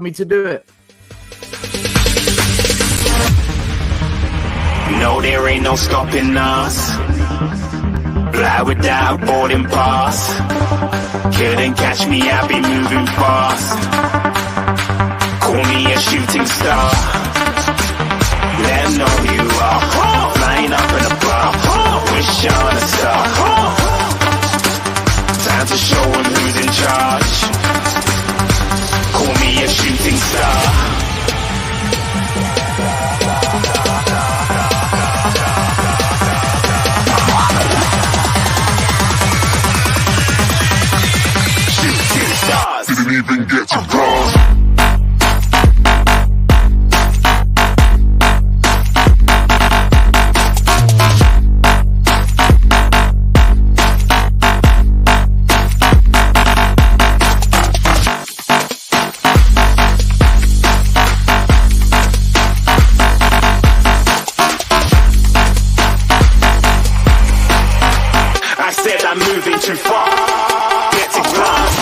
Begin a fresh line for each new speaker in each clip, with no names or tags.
me to do it.
No, there ain't no stopping us. Fly without boarding pass. Couldn't catch me, I be moving fast. Call me a shooting star. Let 'em know who you are. Flying up in a bar. Wish on a star. Time to show 'em who's in charge. Call me a shooting star. Didn't even get to cross. I said I'm moving too far. Get to glass.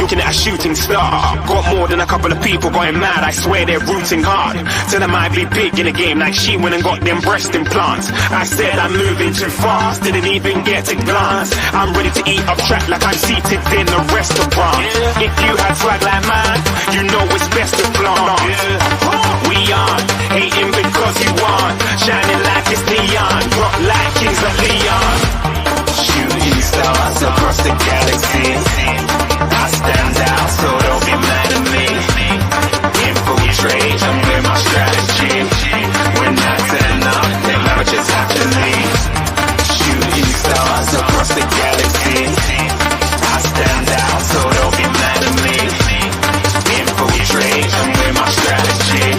Looking at a shooting star. Got more than a couple of people going mad. I swear they're rooting hard. Tell them I be big in the game like she went and got them breast implants. I said I'm moving too fast. Didn't even get to glance. I'm ready to eat up track like I'm seated in a restaurant. If you had swag like mine, you know it's best to flaunt. We aren't hating because you aren't. Shining like it's neon. Rock like kings like Leon. Shooting stars across the galaxy. I stand out, so don't be mad at me. Infiltrate, I'm with my strategy. When I turn up, then never just have to leave. Shooting stars across the galaxy. I stand out, so don't be mad at me. Infiltrate, I'm with my strategy.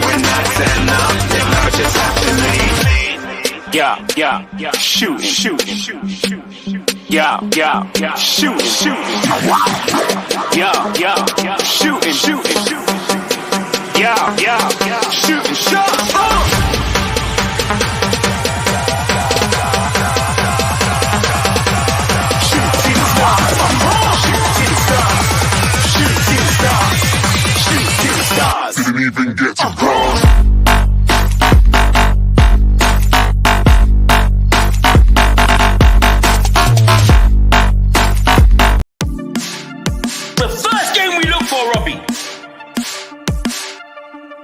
When I turn up, then never just have to leave. Yeah, shoot, yeah, shoot, yeah, shooting, yeah, shooting, shot. Shooting stars. Didn't even get to cross.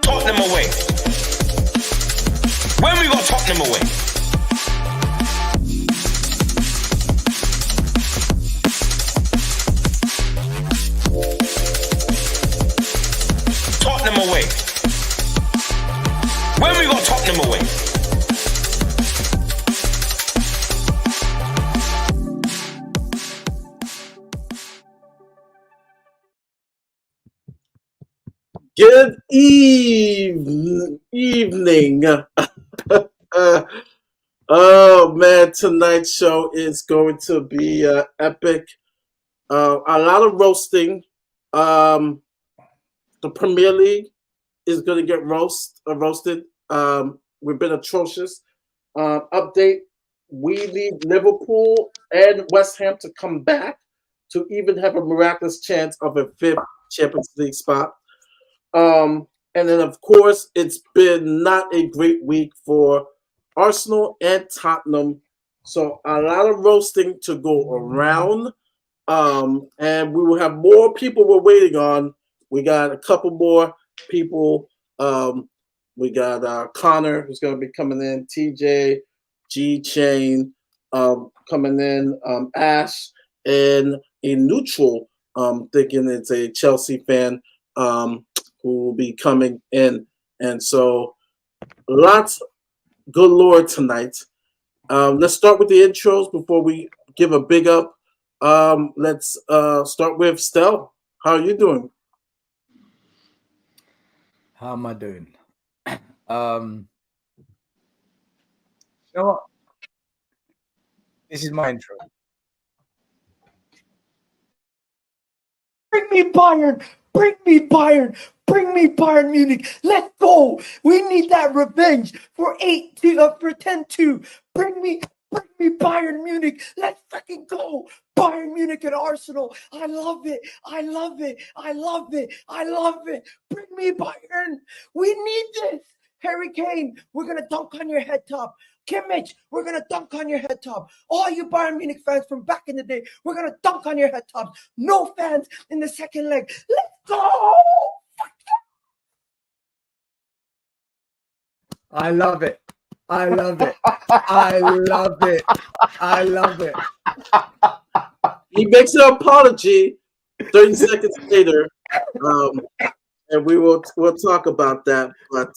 Tottenham away. When we got Tottenham away. Tottenham away. When we got Tottenham away.
Good evening. Oh man, tonight's show is going to be epic. A lot of roasting. The Premier League is going to get roasted. We've been atrocious. Update: we need Liverpool and West Ham to come back to even have a miraculous chance of a fifth Champions League spot. And then, of course, it's been not a great week for Arsenal and Tottenham. So a lot of roasting to go around. And we will have more people we're waiting on. We got a couple more people. We got Connor, who's going to be coming in, TJ, G-Chain coming in, Ash, and a neutral, thinking it's a Chelsea fan, who will be coming in. And so lots galore tonight. Let's start with the intros before we give a big up. Let's start with Stel. How are you doing?
How am I doing? You know what? This is my intro. Bring me Bayern!
Bring me Bayern. Bring me Bayern Munich. Let's go. We need that revenge for 10-2. Bring me Bayern Munich. Let's fucking go. Bayern Munich and Arsenal. I love it. I love it. I love it. I love it. Bring me Bayern. We need this. Harry Kane, we're going to dunk on your head top. Kimmich, we're going to dunk on your head top. All you Bayern Munich fans from back in the day, we're going to dunk on your head top. No fans in the second leg. Let's go.
I love it. I love it. I love it. I love it.
He makes an apology 30 seconds later, and we'll talk about that. But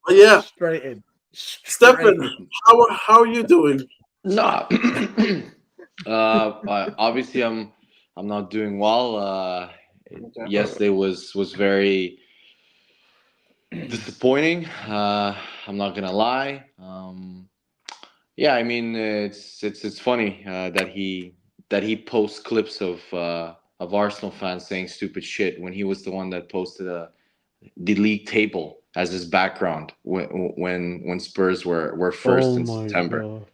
yeah,
Straight in.
Stefan, how are you doing?
No, obviously I'm not doing well. Yesterday was very disappointing. I'm not gonna lie. Yeah, I mean it's funny that he posts clips of Arsenal fans saying stupid shit when he was the one that posted the league table as his background when Spurs were first in September.
God.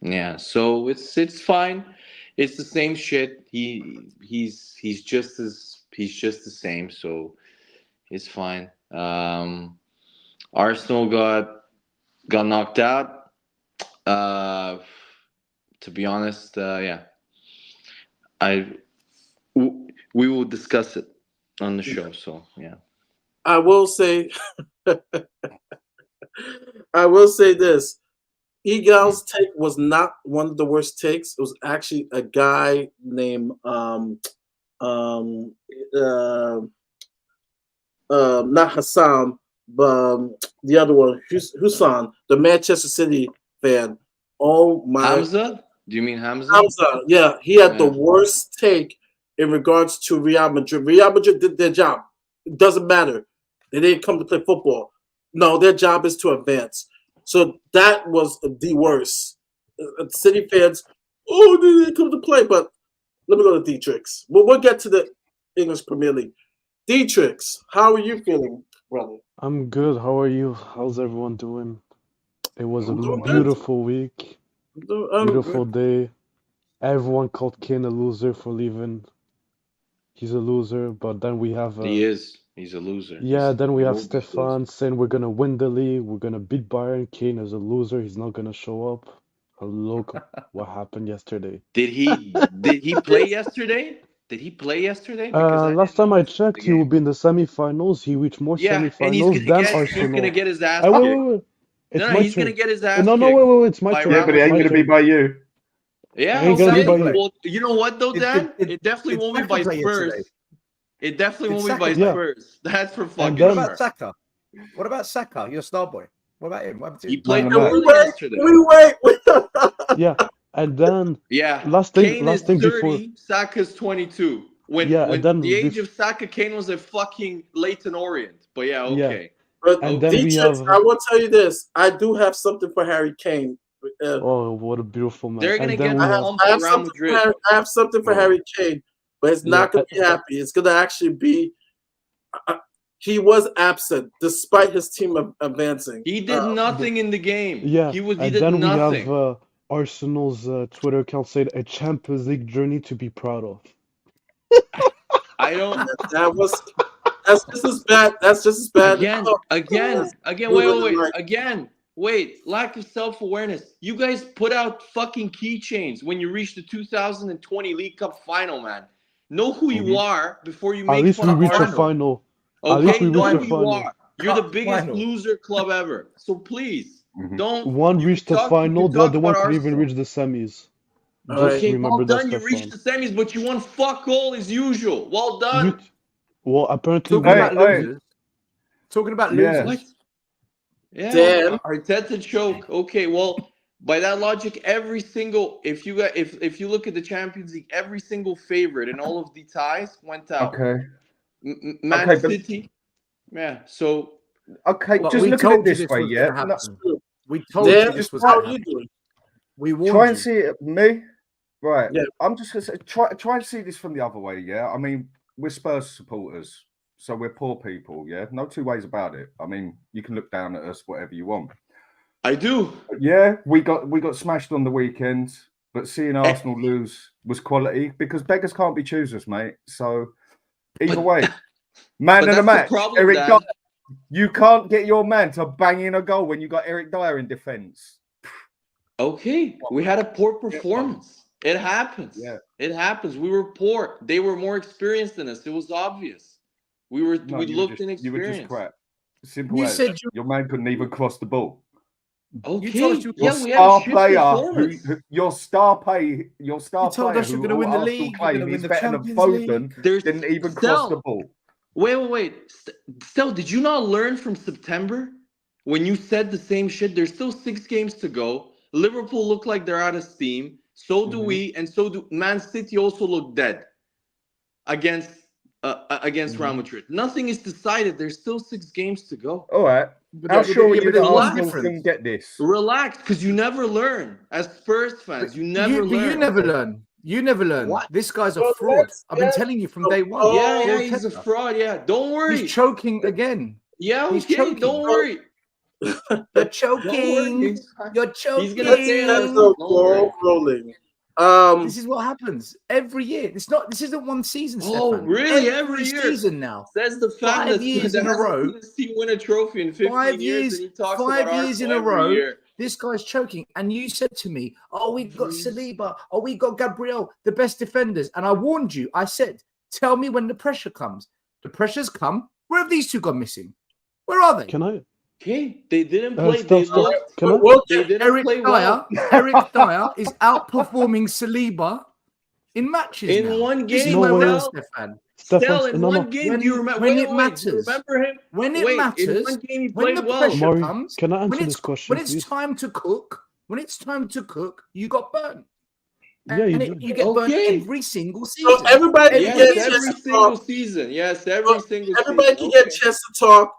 Yeah, so it's fine. It's the same shit. He's just the same. So it's fine. Arsenal got knocked out. To be honest, yeah. We will discuss it on the show. So yeah.
I will say this. Egal's take was not one of the worst takes. It was actually a guy named not Hassan, but the other one, Hussein, the Manchester City fan. Oh my!
Hamza? Do you mean Hamza?
Hamza, yeah, he had the worst take in regards to Real Madrid. Real Madrid did their job. It doesn't matter. They didn't come to play football. No, their job is to advance. So that was the worst. City fans, they didn't come to play. But let me go to Dietrich's. We'll get to the English Premier League. Dietrich's, how are you feeling, brother?
I'm good. How are you? How's everyone doing? It was a
doing good.
beautiful week, beautiful day. Everyone called Kane a loser for leaving. He's a loser, but then we have
He is. He's a loser.
yeah. Then we have
He's a
Stefan saying we're gonna win the league. We're gonna beat Bayern. Kane is a loser. He's not gonna show up. Look what happened yesterday.
Did he play yesterday? Did he play yesterday? Because
Last time I checked, he will be in the semifinals. He reached more
and he's
semifinals than Arsenal.
he's gonna get his ass
Wait,
kicked.
wait. It's
No,
my
he's
turn.
gonna get his ass
No,
kicked.
wait. It's my
by
turn.
Yeah, but it
It's
ain't
my
going to be
turn.
by you.
Yeah,
Ain't gonna be
okay.
by you.
Well, you know what though, Dan? It definitely won't be by
Saka play
Spurs.
yesterday?
It definitely
Did
won't be by
Saka play?
Spurs. That's for fucking
then-
What
sure.
about Saka? What about Saka, your star boy? What about him? What happened to
He
him?
played
No.
early
Wait,
yesterday.
wait.
Yeah, and then
Yeah.
last
Kane
thing
is 30,
before.
Saka's 22. When
Yeah, and then
the age of Saka, Kane was a fucking Leighton Orient. But yeah,
Yeah.
okay.
But
And then we
Dietrich,
have-
I will tell you this. I do have something for Harry Kane.
Oh, what a beautiful man!
They're gonna
And then
get
we
I
have
pumped
have
at Real
something for
Madrid.
I have something for
Oh.
Harry Kane, but it's not going to be happy. It's going to actually be. He was absent despite his team advancing.
He did nothing in the game.
yeah,
He
and
did
then
nothing.
we have Arsenal's Twitter account saying a Champions League journey to be proud of.
I don't.
That's just as bad. That's just as bad.
Again. Wait. Lack of self-awareness. You guys put out fucking keychains when you reached the 2020 League Cup final, man. Know who you are before you
At
make
least we
fun of
reach a
Arsenal.
final. At least
Okay,
we
know
reach a
who you
final.
are. You're the
Cup
biggest
final.
loser club ever. So please, don't.
One
you
reached the
talk-
final,
you
the
talk
other one
about
couldn't even
Arsenal.
reach the semis.
All
Just
right.
remember
Well
that,
done. You
Stefan.
reached the semis, but you won fuck all as usual. Well done.
Well, apparently
Talking
we
about losers. Talking about
Yeah.
losers.
What? Yeah,
Dan?
Arteta choke. Okay, well, by that logic, every single if you look at the Champions League, every single favorite in all of the ties went out.
Okay.
Man
Okay, but-
City. Yeah. So
Okay,
Well,
just
we
look at it
told you
this
this
way,
was
yeah?
gonna
No,
happen. We told
Dan,
you this was
how
going
are
to
you
happen.
doing?
We warned
try and
you.
see it, me. Right.
Yeah.
I'm just going to say, try and see this from the other way, yeah? I mean, we're Spurs supporters, so we're poor people. Yeah, no two ways about it. I mean, you can look down at us, whatever you want.
I do.
But yeah, we got smashed on the weekend, but seeing Arsenal lose was quality because beggars can't be choosers, mate. So either way, man of the match, Eric Dyer. You can't get your man to bang in a goal when you got Eric Dyer in defence.
Okay, we had a poor performance. It happens.
Yeah.
It happens. We were poor. They were more experienced than us. It was obvious. We looked inexperienced.
You were just crap. Simple
You
as.
said
Your man couldn't even cross the ball.
Okay.
Your
we had a
star
shit
player,
performance.
your star player,
You told us you're
who
going to win the
all
league,
Arsenal
you're going to
claim
win
is
the
better than
Champions
Foden,
League.
didn't even cross the ball.
Wait. Stel, did you not learn from September when you said the same shit? There's still 6 games to go. Liverpool look like they're out of steam. So do we, and so do Man City. Also look dead against Real Madrid. Nothing is decided. There's still 6 games to go.
All right. How sure are you that Arsenal can get this?
Relax, because you never learn. As Spurs fans, you never learn.
You never learn. You never learn.
What?
This guy's a fraud. I've been telling you from day one.
Yeah, he's a fraud. Yeah, don't worry.
He's choking again.
Yeah,
He's
okay,
choking.
don't worry.
You're choking. You're choking.
He's gonna say
That's a ball rolling.
This is what happens every year. This isn't one season.
Oh,
Stefan.
really? Every year
season now.
Says the fan
5 years in a row.
His team win a trophy in 15
5
years,
years.
and he talks
5
about
years in
Arsenal
a
every
row.
year.
This guy's choking, and you said to me, "Oh, we got Saliba. Oh, we got Gabriel, the best defenders." And I warned you. I said, "Tell me when the pressure comes." The pressure's come. Where have these two gone missing? Where are they?
Can I?
Okay, they didn't play.
Stop. Can I?
They didn't
Eric
play
Dyer.
well.
Eric Dyer is outperforming Saliba in matches
In
now.
one
This is
game,
my
No,
word,
Stefan.
Stefan.
Still, in one game,
When-
do you remember?
when
wait,
it
wait,
matters.
do you remember him?
When it
in
matters,
one game he
when
played
the
well.
pressure
Maury,
comes,
can I answer
when
this
it's
question,
when it's
please?
time to cook, you got burnt.
Yeah, you did.
You get burnt
Okay.
every single season.
So everybody
Yes,
can get a
every
chance to
single
talk.
season. Yes, every single
Everybody
season.
can get a chance to talk.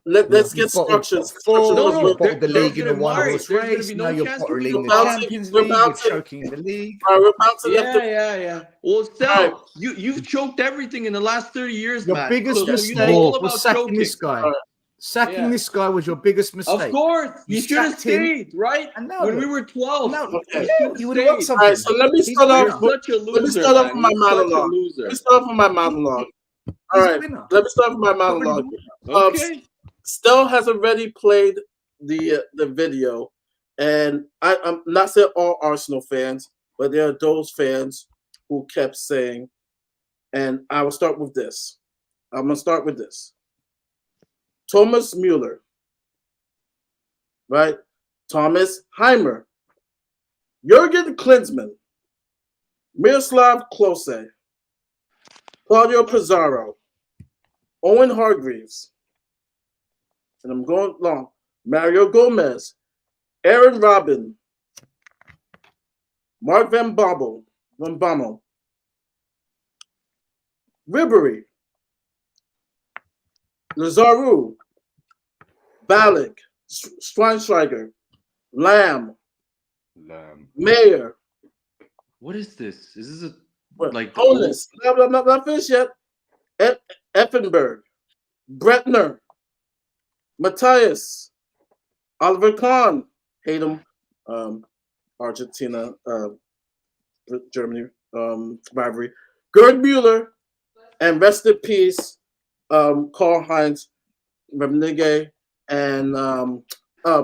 Let's get
bottled
structures.
four,
No,
you
no,
bottled the
there-
league in a
there's gonna- Mari,
one-horse
there's gonna
race.
be
Now
no
you're
chance to
bottling
be
the
about to-
Champions
we're
League.
about
You're
to-
choking the league.
All right, we're about to let the
Yeah. Well, still,
All right.
you've choked everything in the last 30 years,
Your
Matt.
biggest
So you know
mistake
all
was
about
sacking
choking.
this guy.
All right.
Sacking
Yeah.
this guy was your biggest mistake.
Of course,
You
you should have
sacked him.
stayed, right?
And now
When
look.
we were 12,
Now,
Okay.
you would have won
stayed.
something.
All right, so let me start
You're
off with
such a
let me
loser,
start off
man.
with my
You're such a
monologue.
loser.
Let me start off with my monologue. All
He's a
right,
winner.
let me start with my monologue.
Okay.
Stell has already played the video, and I'm not saying all Arsenal fans, but there are those fans who kept saying, and I will start with this. I'm gonna start with this. Thomas Müller, right? Thomas Heimer, Jurgen Klinsmann, Miroslav Klose, Claudio Pizarro, Owen Hargreaves, and I'm going long. Mario Gomez, Aaron Robin, Mark Van Bommel, Ribery, Lazaro, Ballack, Schweinsteiger, Lamb, Mayer.
What is this? Is this
What?
like the
Honus. I'm not finished yet. Effenberg, Bretner, Matthias, Oliver Kahn, hate him, Argentina, Germany, rivalry, Gerd Mueller, and rest in peace, Karl-Heinz Rummenigge and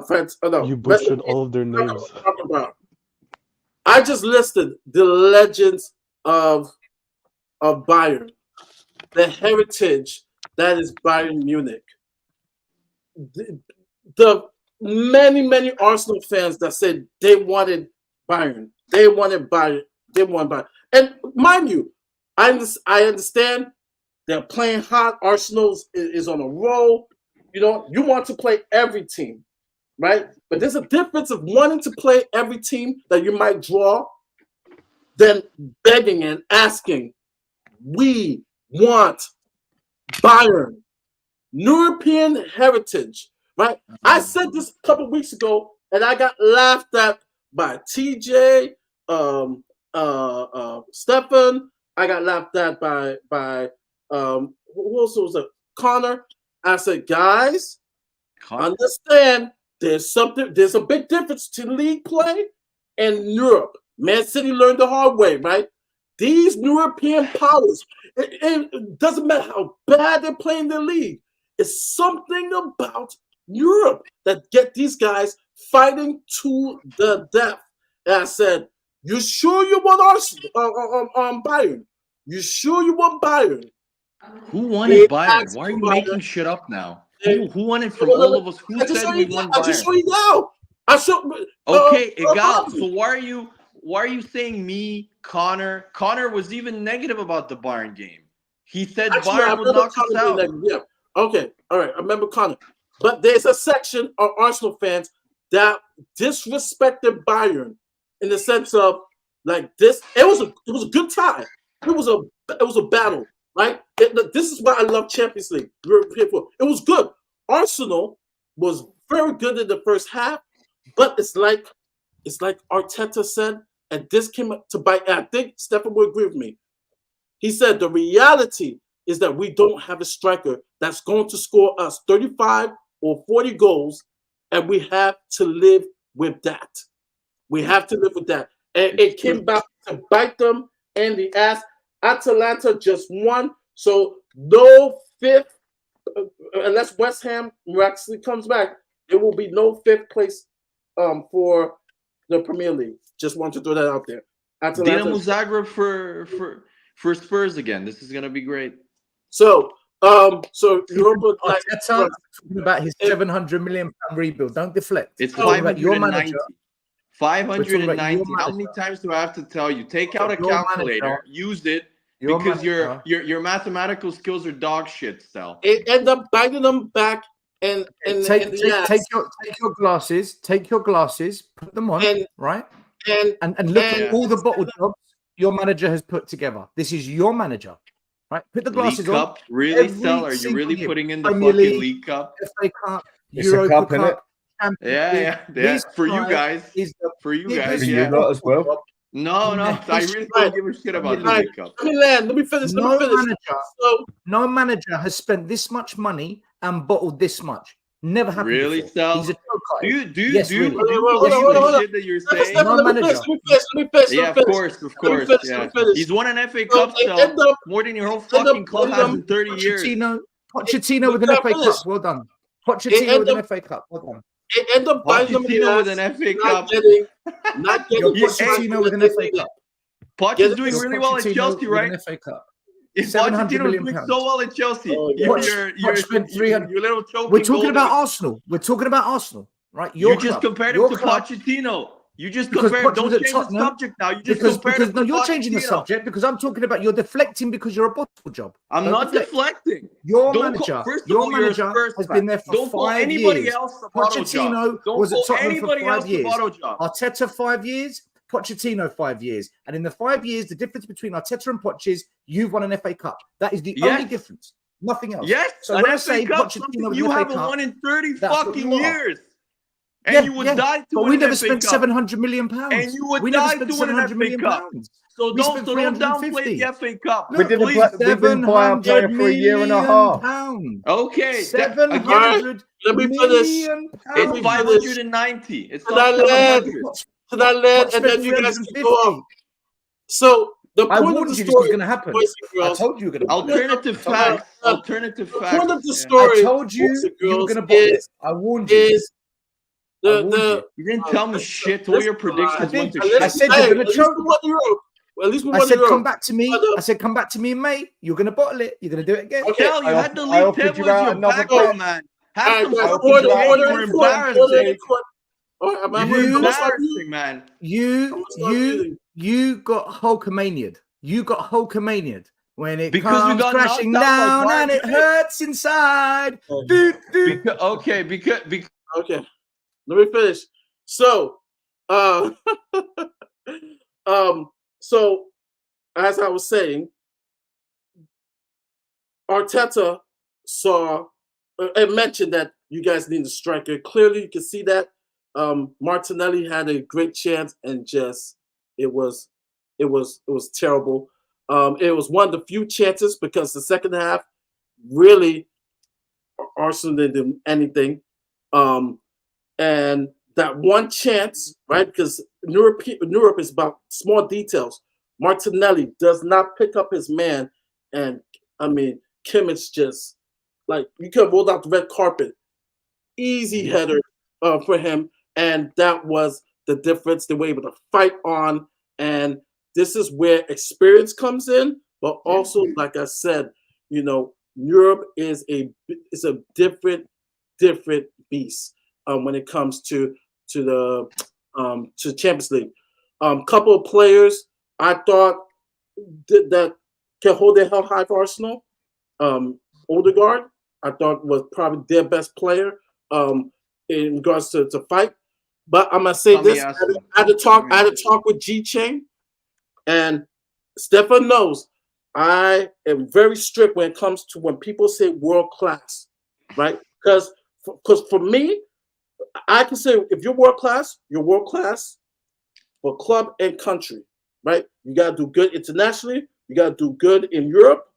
Franz. Oh no,
You butchered all of their names.
I just listed the legends of Bayern, the heritage that is Bayern Munich. The many Arsenal fans that said they wanted Bayern, they wanted Bayern. And mind you, I understand they're playing hot. Arsenal is on a roll. You want to play every team, right? But there's a difference of wanting to play every team that you might draw than begging and asking, we want Bayern, European heritage, right? I said this a couple weeks ago, and I got laughed at by TJ, Stefan. I got laughed at by who else was it? Connor. I said, guys, understand there's a big difference to league play and Europe. Man City learned the hard way, right? These European powers, it doesn't matter how bad they're playing the league. It's something about Europe that get these guys fighting to the death. And I said, you sure you want Bayern? You sure you want Bayern?
Who wanted Bayern? Why are you making shit up now? Who wanted from all of us? Who said we won Bayern?
I just saw you now.
Okay, Egal. So why are you saying me, Connor? Connor was even negative about the Bayern game. He said Bayern would knock us out.
Yeah. Okay, all right. I remember Connor. But there's a section of Arsenal fans that disrespected Bayern in the sense of like this. It was a good tie. It was a battle, right? This is why I love Champions League. It was good. Arsenal was very good in the first half, but it's like Arteta said, and this came up to bite. And I think Stefan will agree with me. He said the reality is that we don't have a striker that's going to score us 35 or 40 goals, and we have to live with that. We have to live with that. And it came back to bite them in the ass. Atalanta just won, so no fifth, unless West Ham actually comes back, there will be no fifth place for the Premier League. Just want to throw that out there.
Dinamo Zagreb for Spurs again. This is gonna be great.
So Europa,
talking about his £700 million rebuild. Don't deflect.
It's 590.
Your manager.
590. How many times do I have to tell you? Take out a calculator, use it, because your mathematical skills are dog shit, Stel.
It end up biting them back and
take your glasses, put them on, right? And look at all the bottle jobs your manager has put together. This is your manager. Right, put the glasses
League
on.
Cup, really, Stel? Are you really putting in the fucking League Cup?
FA Cup, Europa Cup,
yeah. For you guys, for you
lot as well.
No, I really don't give a shit about the League Cup.
Let me finish.
No manager has spent this much money and bottled this much. Never happened.
Really, Stel?
Hold
on. The shit that you're saying?
No manager.
Yeah, of course. Yeah. He's won an FA Cup, Stel, more than your whole fucking club has in 30 years.
Pochettino with an FA Cup. Well done. Pochettino with an FA Cup. Well done.
It ended up biting them
with an FA Cup.
Not getting
Pochettino with an FA Cup.
Poch is doing really well at Chelsea, right?
FA Cup.
Pochettino is doing so well at Chelsea. You're little choking.
We're talking about Arsenal. Right?
You just compared him to Pochettino. You just compared. Don't change the subject now. You just compared him to Pochettino.
You're changing the subject because I'm talking about you're deflecting because you're a bottle job.
I'm not deflecting.
Your manager has been there for 5 years.
Don't call anybody else a bottle job.
Pochettino was at Tottenham for 5 years. Arteta 5 years. Pochettino 5 years, and in the 5 years, the difference between Arteta and Poch is you've won an FA Cup. That is the only difference. Nothing else.
Yes.
So when I say Pochettino,
you haven't won in 30 fucking years, and you would die to win.
But we never spent £700 million,
and you would die to win an FA Cup. So don't downplay the FA Cup.
We didn't buy our player for a year and a half.
Okay,
£700
let me finish.
It's 590. It's not 700.
To that land, and then you guys can go off. So the point of the story
was going to happen. I told you were going to.
Alternative facts.
The point of the story.
I told you you were going to bottle it. I warned you.
You didn't tell me shit. All your predictions went to shit.
I said you're going to choke.
At least we
I said come back to me. I said come back to me in May. You're going to bottle it. You're going to do it again.
Okay. You had the league table as your backup, man. Have some fucking game. You're embarrassing. Man.
You got Hulkamania'd. You got Hulkamania'd when it comes crashing down and it hurts inside.
Okay.
Let me finish. So, so as I was saying, Arteta saw and mentioned that you guys need a striker. Clearly, you can see that. Martinelli had a great chance and just it was terrible. It was one of the few chances because the second half, really, Arsenal didn't do anything. And that one chance, right? Because Europe is about small details. Martinelli does not pick up his man, and I mean, Kimmich just like you could have rolled out the red carpet. Easy header for him, and that was the difference. They were able to fight on, and this is where experience comes in. But also, like I said, Europe is a different beast when it comes to the Champions League. Couple of players I thought that can hold their head high for Arsenal. Odegaard, I thought was probably their best player in regards to fight. But I'm gonna say this: I had to talk with G Chain, and Stefan knows I am very strict when it comes to when people say world class, right? Because for me, I can say if you're world class for club and country, right? You gotta do good internationally. You gotta do good in Europe,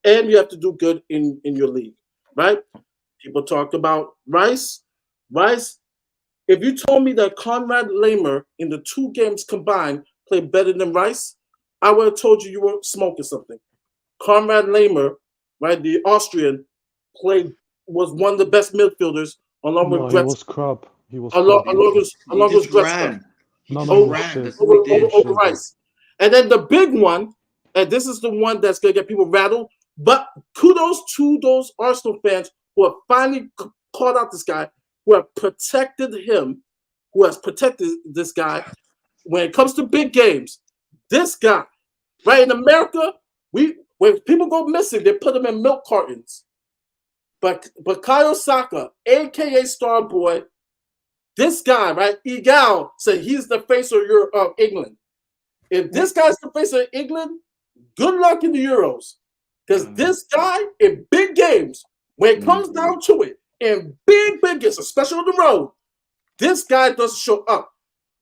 and you have to do good in your league, right? People talked about Rice. If you told me that Konrad Laimer in the 2 games combined played better than Rice, I would have told you were smoking something. Konrad Laimer, right, the Austrian, was one of the best midfielders along with Gretzky.
He was crap.
Along with Gretzky. Over Rice. And then the big one, and this is the one that's going to get people rattled, but kudos to those Arsenal fans who have finally called out this guy, who have protected him, who has protected this guy when it comes to big games. This guy, right, in America, when people go missing, they put them in milk cartons. But Bukayo Saka, a.k.a. Starboy, this guy, right, Egal, said he's the face of England. If this guy's the face of England, good luck in the Euros. Because this guy, in big games, when it comes down to it, in big games, especially on the road, this guy doesn't show up.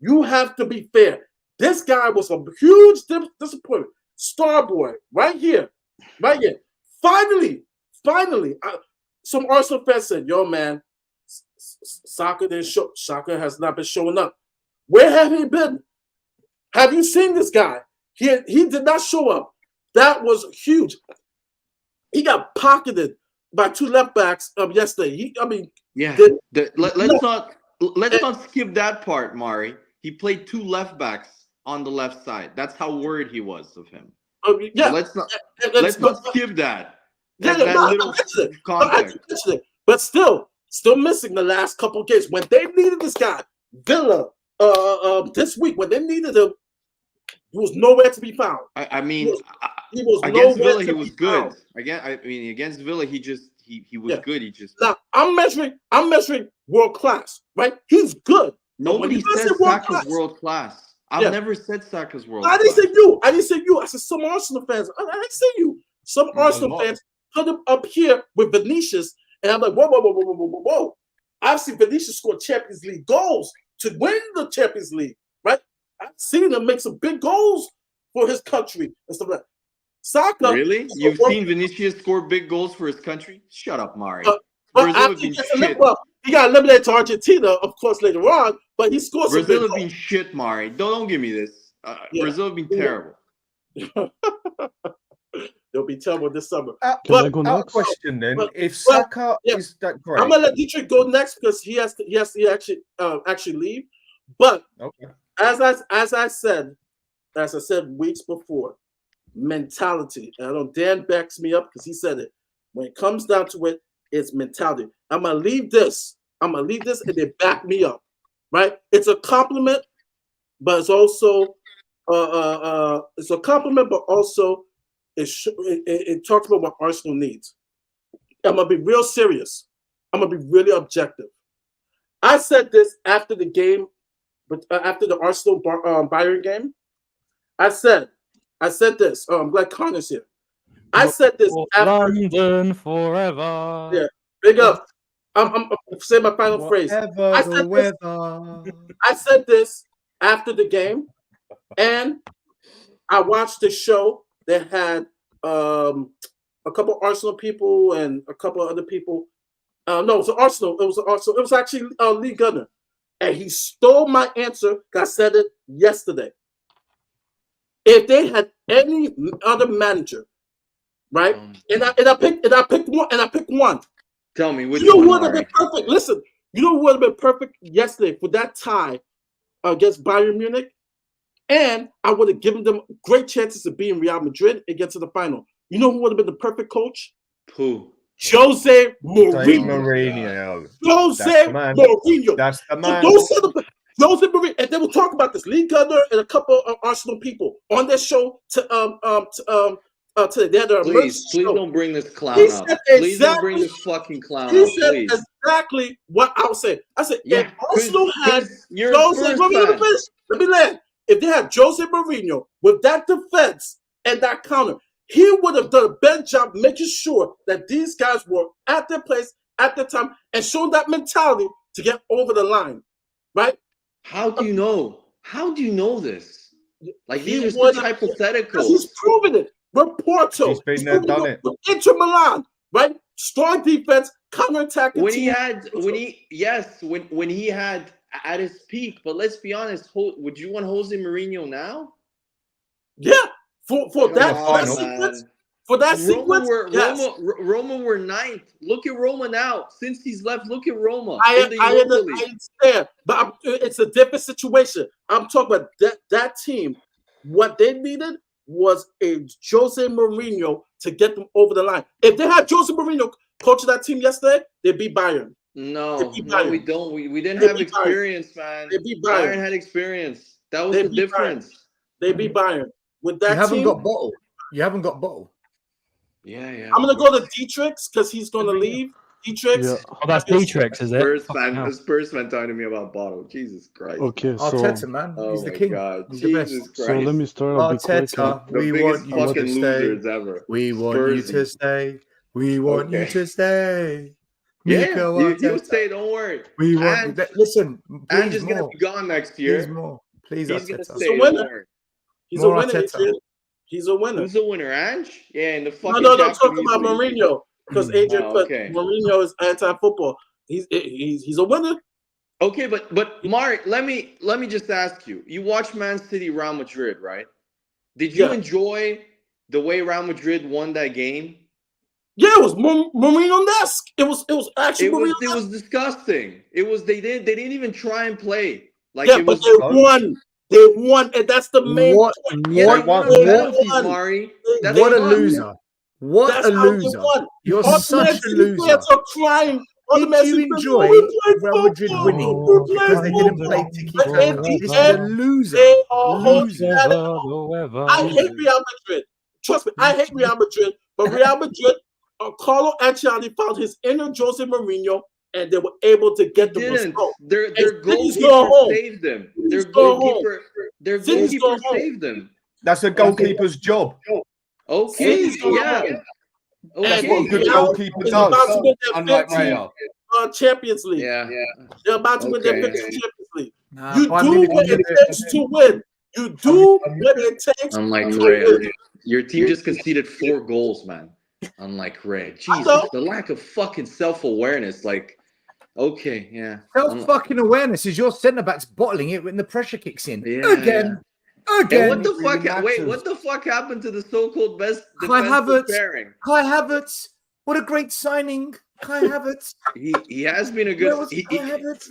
You have to be fair. This guy was a huge disappointment. Starboy, right here. Finally, some Arsenal fans said, "Yo, man, Saka didn't show. Saka has not been showing up. Where have he been? Have you seen this guy? He did not show up. That was huge. He got pocketed by 2 left backs yesterday.
Let's not skip that part, Mari. He played 2 left backs on the left side. That's how worried he was of him.
Yeah.
So let's not skip that. Little context.
But still missing the last couple of games. When they needed this guy, Villa, this week, when they needed him, he was nowhere to be found.
He was against Villa, he was good. Against Villa, he was good.
Now I'm measuring world class, right? He's good.
Nobody said Saka's world class. I've never said Saka's world class.
I didn't say you. I said some Arsenal fans. I didn't say you. Some Arsenal fans put him up here with Vinicius, and I'm like, whoa. I've seen Vinicius score Champions League goals to win the Champions League, right? I've seen him make some big goals for his country and stuff like that. Saka,
really? You've seen Vinicius score big goals for his country? Shut up, Mari. Brazil have been shit.
He got eliminated to Argentina, of course, later on, but he scored some
Brazil have been shit, Mari. Don't give me this. Brazil have been terrible.
They'll be terrible this summer.
Can I go next? Question then: if Saka is that great,
I'm gonna let Dietrich go next because he has to actually leave. But as I said weeks before, mentality. And I know Dan backs me up because he said it. When it comes down to it, it's mentality. I'm gonna leave this, and they back me up. Right? It's a compliment, but it's also it's a compliment, but also it talks about what Arsenal needs. I'm gonna be real serious. I'm gonna be really objective. I said this after the game, but after the Arsenal Bayern game, I said this. Like Connor's here. I said this after
London forever.
Yeah, big up. I'm saying my final phrase. I said this after the game, and I watched the show they had a couple Arsenal people and a couple other people. No, it was Arsenal. It was actually Lee Gunner, and he stole my answer. I said it yesterday. If they had any other manager, right? And I picked one.
Tell me which
one.
You
would have been perfect. Listen, you know what would have been perfect yesterday for that tie against Bayern Munich, and I would have given them great chances to be in Real Madrid and get to the final. You know who would have been the perfect coach?
Who?
Jose Mourinho. Jose Mourinho.
That's the man.
Jose Mourinho, and they will talk about this. Lee Gunner and a couple of Arsenal people on their show today. They had
please don't bring this clown up. Please don't bring this fucking clown up.
He said exactly what I was saying. I said, if Arsenal had Jose Mourinho, let me land. If they had Jose Mourinho with that defense and that counter, he would have done a better job making sure that these guys were at their place at the time and showing that mentality to get over the line, right?
How do you know? How do you know this? Like, these are such hypotheticals.
He's proven it. With Porto,
he's been there, done it.
With Inter Milan, right? Strong defense, counterattack.
When he had at his peak, but let's be honest, would you want Jose Mourinho now?
Yeah, for that sequence. For that sequence,
Roma were 9th. Look at Roma now. Since he's left, look at Roma.
I understand, but it's a different situation. I'm talking about that team. What they needed was a Jose Mourinho to get them over the line. If they had Jose Mourinho coaching that team yesterday, they'd beat Bayern.
No, we don't. We didn't have experience, man.
They beat Bayern.
Bayern had experience. That was the difference.
They beat Bayern. With that
You haven't got bottle.
Yeah.
I'm gonna go to Dietrich's because he's gonna leave. Dietrich's.
Yeah. Oh, that's Dietrich's, is it?
Spurs fan talking to me about bottle. Jesus Christ.
Okay, so
Arteta, man, he's the king.
God.
He's
Jesus
the best.
Christ.
So let me start.
Arteta, we want you to stay.
Ever.
We want you to stay. We want you to stay.
Yeah, you stay. Don't worry.
We want. Listen,
Ange is gonna be gone next year.
Please more. Please,
he's
Arteta.
He's a winner. He's a winner. He's a winner.
Who's a winner, Ange? Yeah, in the fucking.
No, I'm talking about Mourinho because Adrian put Mourinho is anti-football. He's a winner.
Okay, but Mark, let me just ask you. You watch Man City, Real Madrid, right? Did you enjoy the way Real Madrid won that game?
Yeah, it was Mourinho-esque. It was actually Mourinho-esque.
It was disgusting. It was they didn't even try and play. Like,
yeah, but they won. They won, and that's the main point.
What a loser. What a loser. You're such a loser. Did you enjoy Real Madrid winning because they didn't play tiki-taka? This is a loser.
I hate Real Madrid. Trust me, I hate Real Madrid. But Real Madrid, Carlo Ancelotti found his inner Jose Mourinho, and they were able to get the result.
Their goalkeeper saved them. Their goalkeeper saved them.
That's a goalkeeper's job.
Okay, yeah.
That's what a good goalkeeper does. Unlike Real.
Champions League.
Yeah.
They're about to win their 15th Champions League. You do what it takes to win. You do what it takes.
Unlike Real. Your team just conceded 4 goals, man. Unlike Red. Jesus, the lack of fucking self-awareness. Like, okay, yeah.
Self-fucking awareness is your centre-backs bottling it when the pressure kicks in.
Yeah,
Again.
And what the fuck? Wait, what the fuck happened to the so-called best defensive pairing?
Kai Havertz. What a great signing. Kai Havertz.
He has been a good. He's been a good.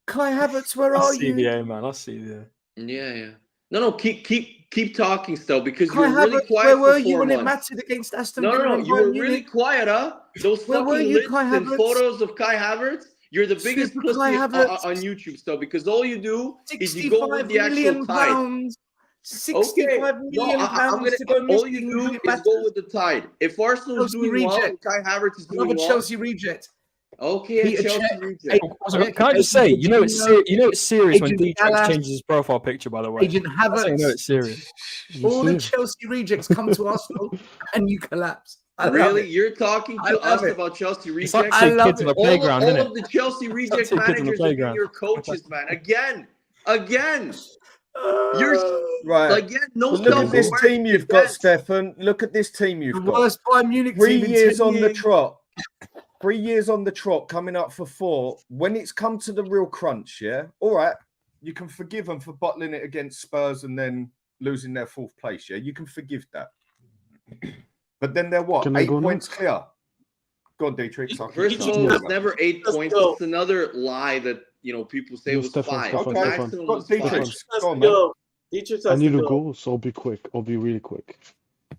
Kai Havertz, where are you?
CBA, man. I'll see you.
Yeah. No. Keep talking still because
Kai
you were really quiet.
Where were
for 4
you when
months.
it mattered against Aston Villa?
No. You were really quiet, huh? Those
where
fucking lists and photos of Kai Havertz. You're the biggest pussy on YouTube still because all you do is you go with the actual tide.
65 million pounds to go
all you do is go with the tide. If Arsenal is doing well, Kai Havertz is doing well.
Chelsea reject.
Okay, Chelsea reject.
Can I just say, you know it's serious when DJ changes his profile picture. By the way,
Agent Havertz.
You know it's serious.
All the Chelsea rejects come to Arsenal, and you collapse.
Really? You're talking to us about Chelsea rejects?
It's like 2 kids on the playground, isn't it?
All of the Chelsea reject managers are your coaches, man. Again. You're
Right.
like, yeah, no.
Look at this team you've got, Stefan. Look at this team you've got.
Worst Bayern Munich
3
team
years
in 10
on the
years.
trot. 3 years on the trot, coming up for 4. When it's come to the real crunch, yeah, all right, you can forgive them for bottling it against Spurs and then losing their 4th place. Yeah, you can forgive that. But then they're what? 8 points clear. Go on, Dietrich.
First of all, it's never 8 points. It's another lie that people say was 5. Maximum was 5.
I need to go, so I'll be quick. I'll be really quick.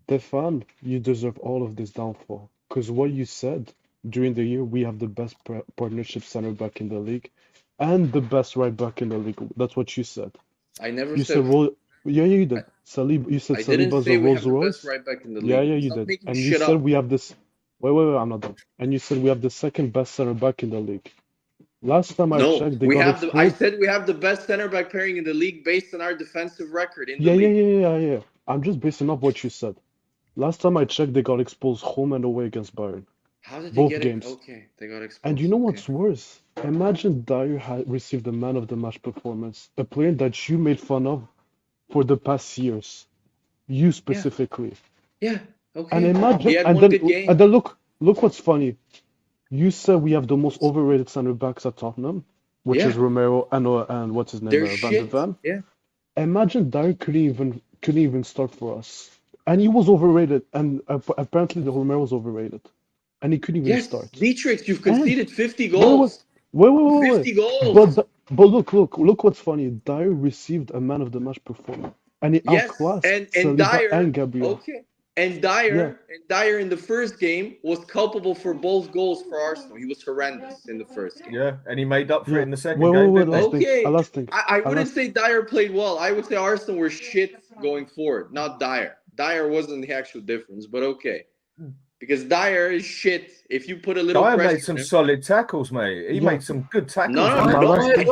Stefan, you deserve all of this downfall. Because what you said during the year, we have the best partnership center back in the league and the best right back in the league. That's what you said.
I never
you
said.
Yeah, you did. Saliba, you said Saliba's a Rolls Royce.
Right back in the league.
Yeah, you did. And you said we have this. Wait, I'm not done. And you said we have the second best center back in the league. Last time I checked,
I said we have the best center back pairing in the league based on our defensive record.
Yeah. I'm just basing off what you said. Last time I checked, they got exposed home and away against Bayern.
How did they
Both
get
games.
Okay, they got exposed.
And you know what's worse? Imagine Dyer had received the man of the match performance, a player that you made fun of for the past years. You specifically.
Yeah. Okay.
And imagine, and then look what's funny. You said we have the most overrated center backs at Tottenham, which is Romero and what's his name, Van de Ven.
Yeah.
Imagine Dyer couldn't even start for us, and he was overrated, and apparently the Romero was overrated, and he couldn't even start.
Dietrich, you've conceded 50 goals.
Wait.
50 goals.
But look what's funny. Dyer received a man of the match performance, and he outclassed Saliba
Dyer
and Gabriel.
Okay. And Dyer in the first game was culpable for both goals for Arsenal. He was horrendous in the first game.
Yeah, and he made up for it in the second game.
I wouldn't say Dyer played well. I would say Arsenal were shit going forward, not Dyer. Dyer wasn't the actual difference, but okay. Because Dyer is shit. If you put a little
Dyer
pressure
made some solid tackles, mate. He made some good tackles.
No,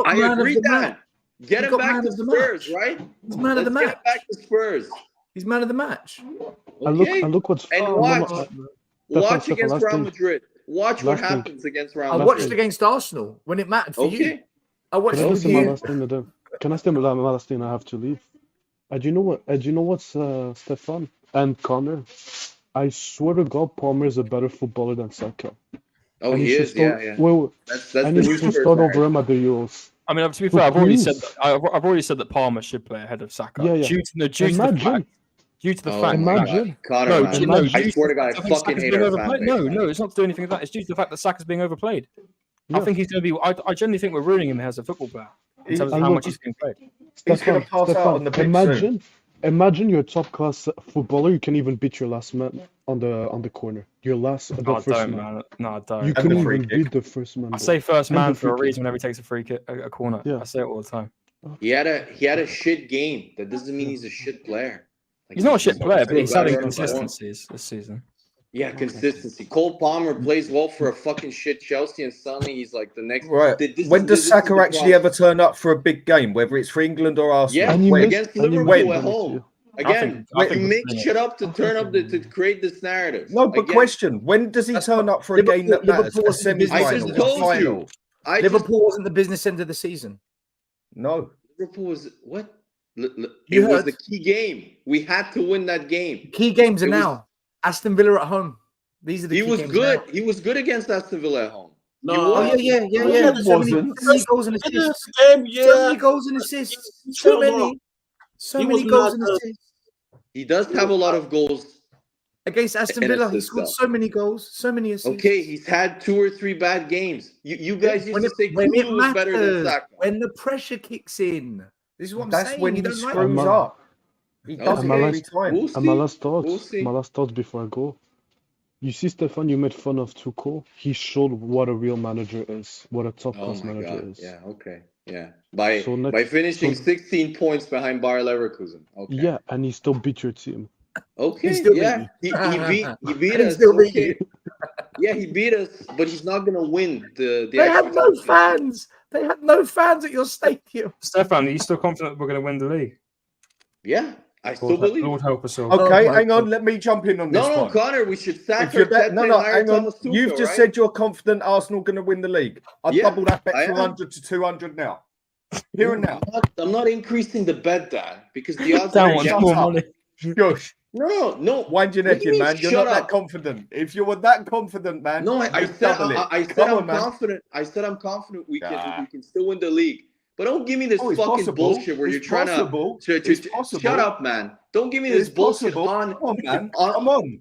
I agree that. Get him back to Spurs, right?
He's man of the match.
Get him back to Spurs.
He's man of the match.
Okay.
And look what's
watch against Real Madrid. Watch what happens against Real Madrid.
I watched against Arsenal when it mattered for you. I watched it with you.
Can I say my last thing? I have to leave. Do you know what's Stefan and Connor? I swear to God, Palmer is a better footballer than Saka.
Oh, he is. Yeah.
Well,
that's
and he should start over him at the Euros.
I mean, to be fair, I've already said that Palmer should play ahead of Saka.
Yeah.
Due to the fact.
Imagine.
Connor, I swear to God, I fucking hate our fan base.
No, it's not to do anything with that. It's due to the fact that Saka's being overplayed. I think he's going to be. I genuinely think we're ruining him as a football player in terms of how much he's being played.
He's going to pass out on the pitch.
Imagine you're a top class footballer. You can even beat your last man on the corner. First man.
No, don't.
You can even beat the first man.
I say first man for a reason whenever he takes a free kick, a corner. Yeah. I say it all the time.
He had a shit game. That doesn't mean he's a shit player.
He's not a shit player, but he's had inconsistencies this season.
Yeah, consistency. Cole Palmer plays well for a fucking shit Chelsea, and suddenly he's like the next.
Right. When does Saka actually ever turn up for a big game, whether it's for England or Arsenal?
Yeah, against Liverpool at home. Again, he makes shit up to turn up to create this narrative.
No, but question: when does he turn up for a game that matters? A semi-final, a final.
Liverpool wasn't the business end of the season.
No,
Liverpool was what? It was the key game. We had to win that game.
Key games are now. Aston Villa at home. These are the key games. He was
good. Now. He was good against Aston Villa at home.
No, yeah. So many goals and assists. So many goals and assists. So many goals and assists.
He does have a lot of goals.
Against Aston Villa, he scored so many goals, so many assists.
Okay, he's had 2 or 3 bad games. You guys used to say Kulu was better than Saka.
When the pressure kicks in. This is what I'm saying.
That's when he screws up. He does it every time.
And my last thoughts before I go. You see, Stefan, you made fun of Tuchel. He showed what a real manager is, what a top-class manager is.
Yeah, okay. Yeah. By finishing 16 points behind Bayer Leverkusen. Okay.
Yeah, and he still beat your team.
Okay, he beat us. Okay. Yeah, he beat us, but he's not going to win the
They had no fans. They had no fans at your stadium.
Stefan, are you still confident that we're going to win the league?
Yeah, I still believe.
Lord help us all.
Okay, hang on. Let me jump in on this one.
No, Connor, we should sack Arteta.
Hang on. You've just said you're confident Arsenal going to win the league. I'll double that bet from 100 to 200 now. Here and now.
I'm not increasing the bet, Dan, because the odds
Dan
are
wants
against
more
us.
money.
Gosh,
No.
wind your
What
neck
do you
in,
mean,
man. You're
shut
not that
up?
confident. If you were that confident, man,
No, I
you'd
said
double it.
I said
Come
I'm
on, man.
confident. I said I'm confident we
Ah.
can still win the league. But don't give me this
Oh, it's
fucking
possible.
bullshit where
It's
you're trying
possible.
to
It's possible.
shut up, man. Don't give me
It's
this bullshit
possible.
on.
Come on, man.
on-
Come on.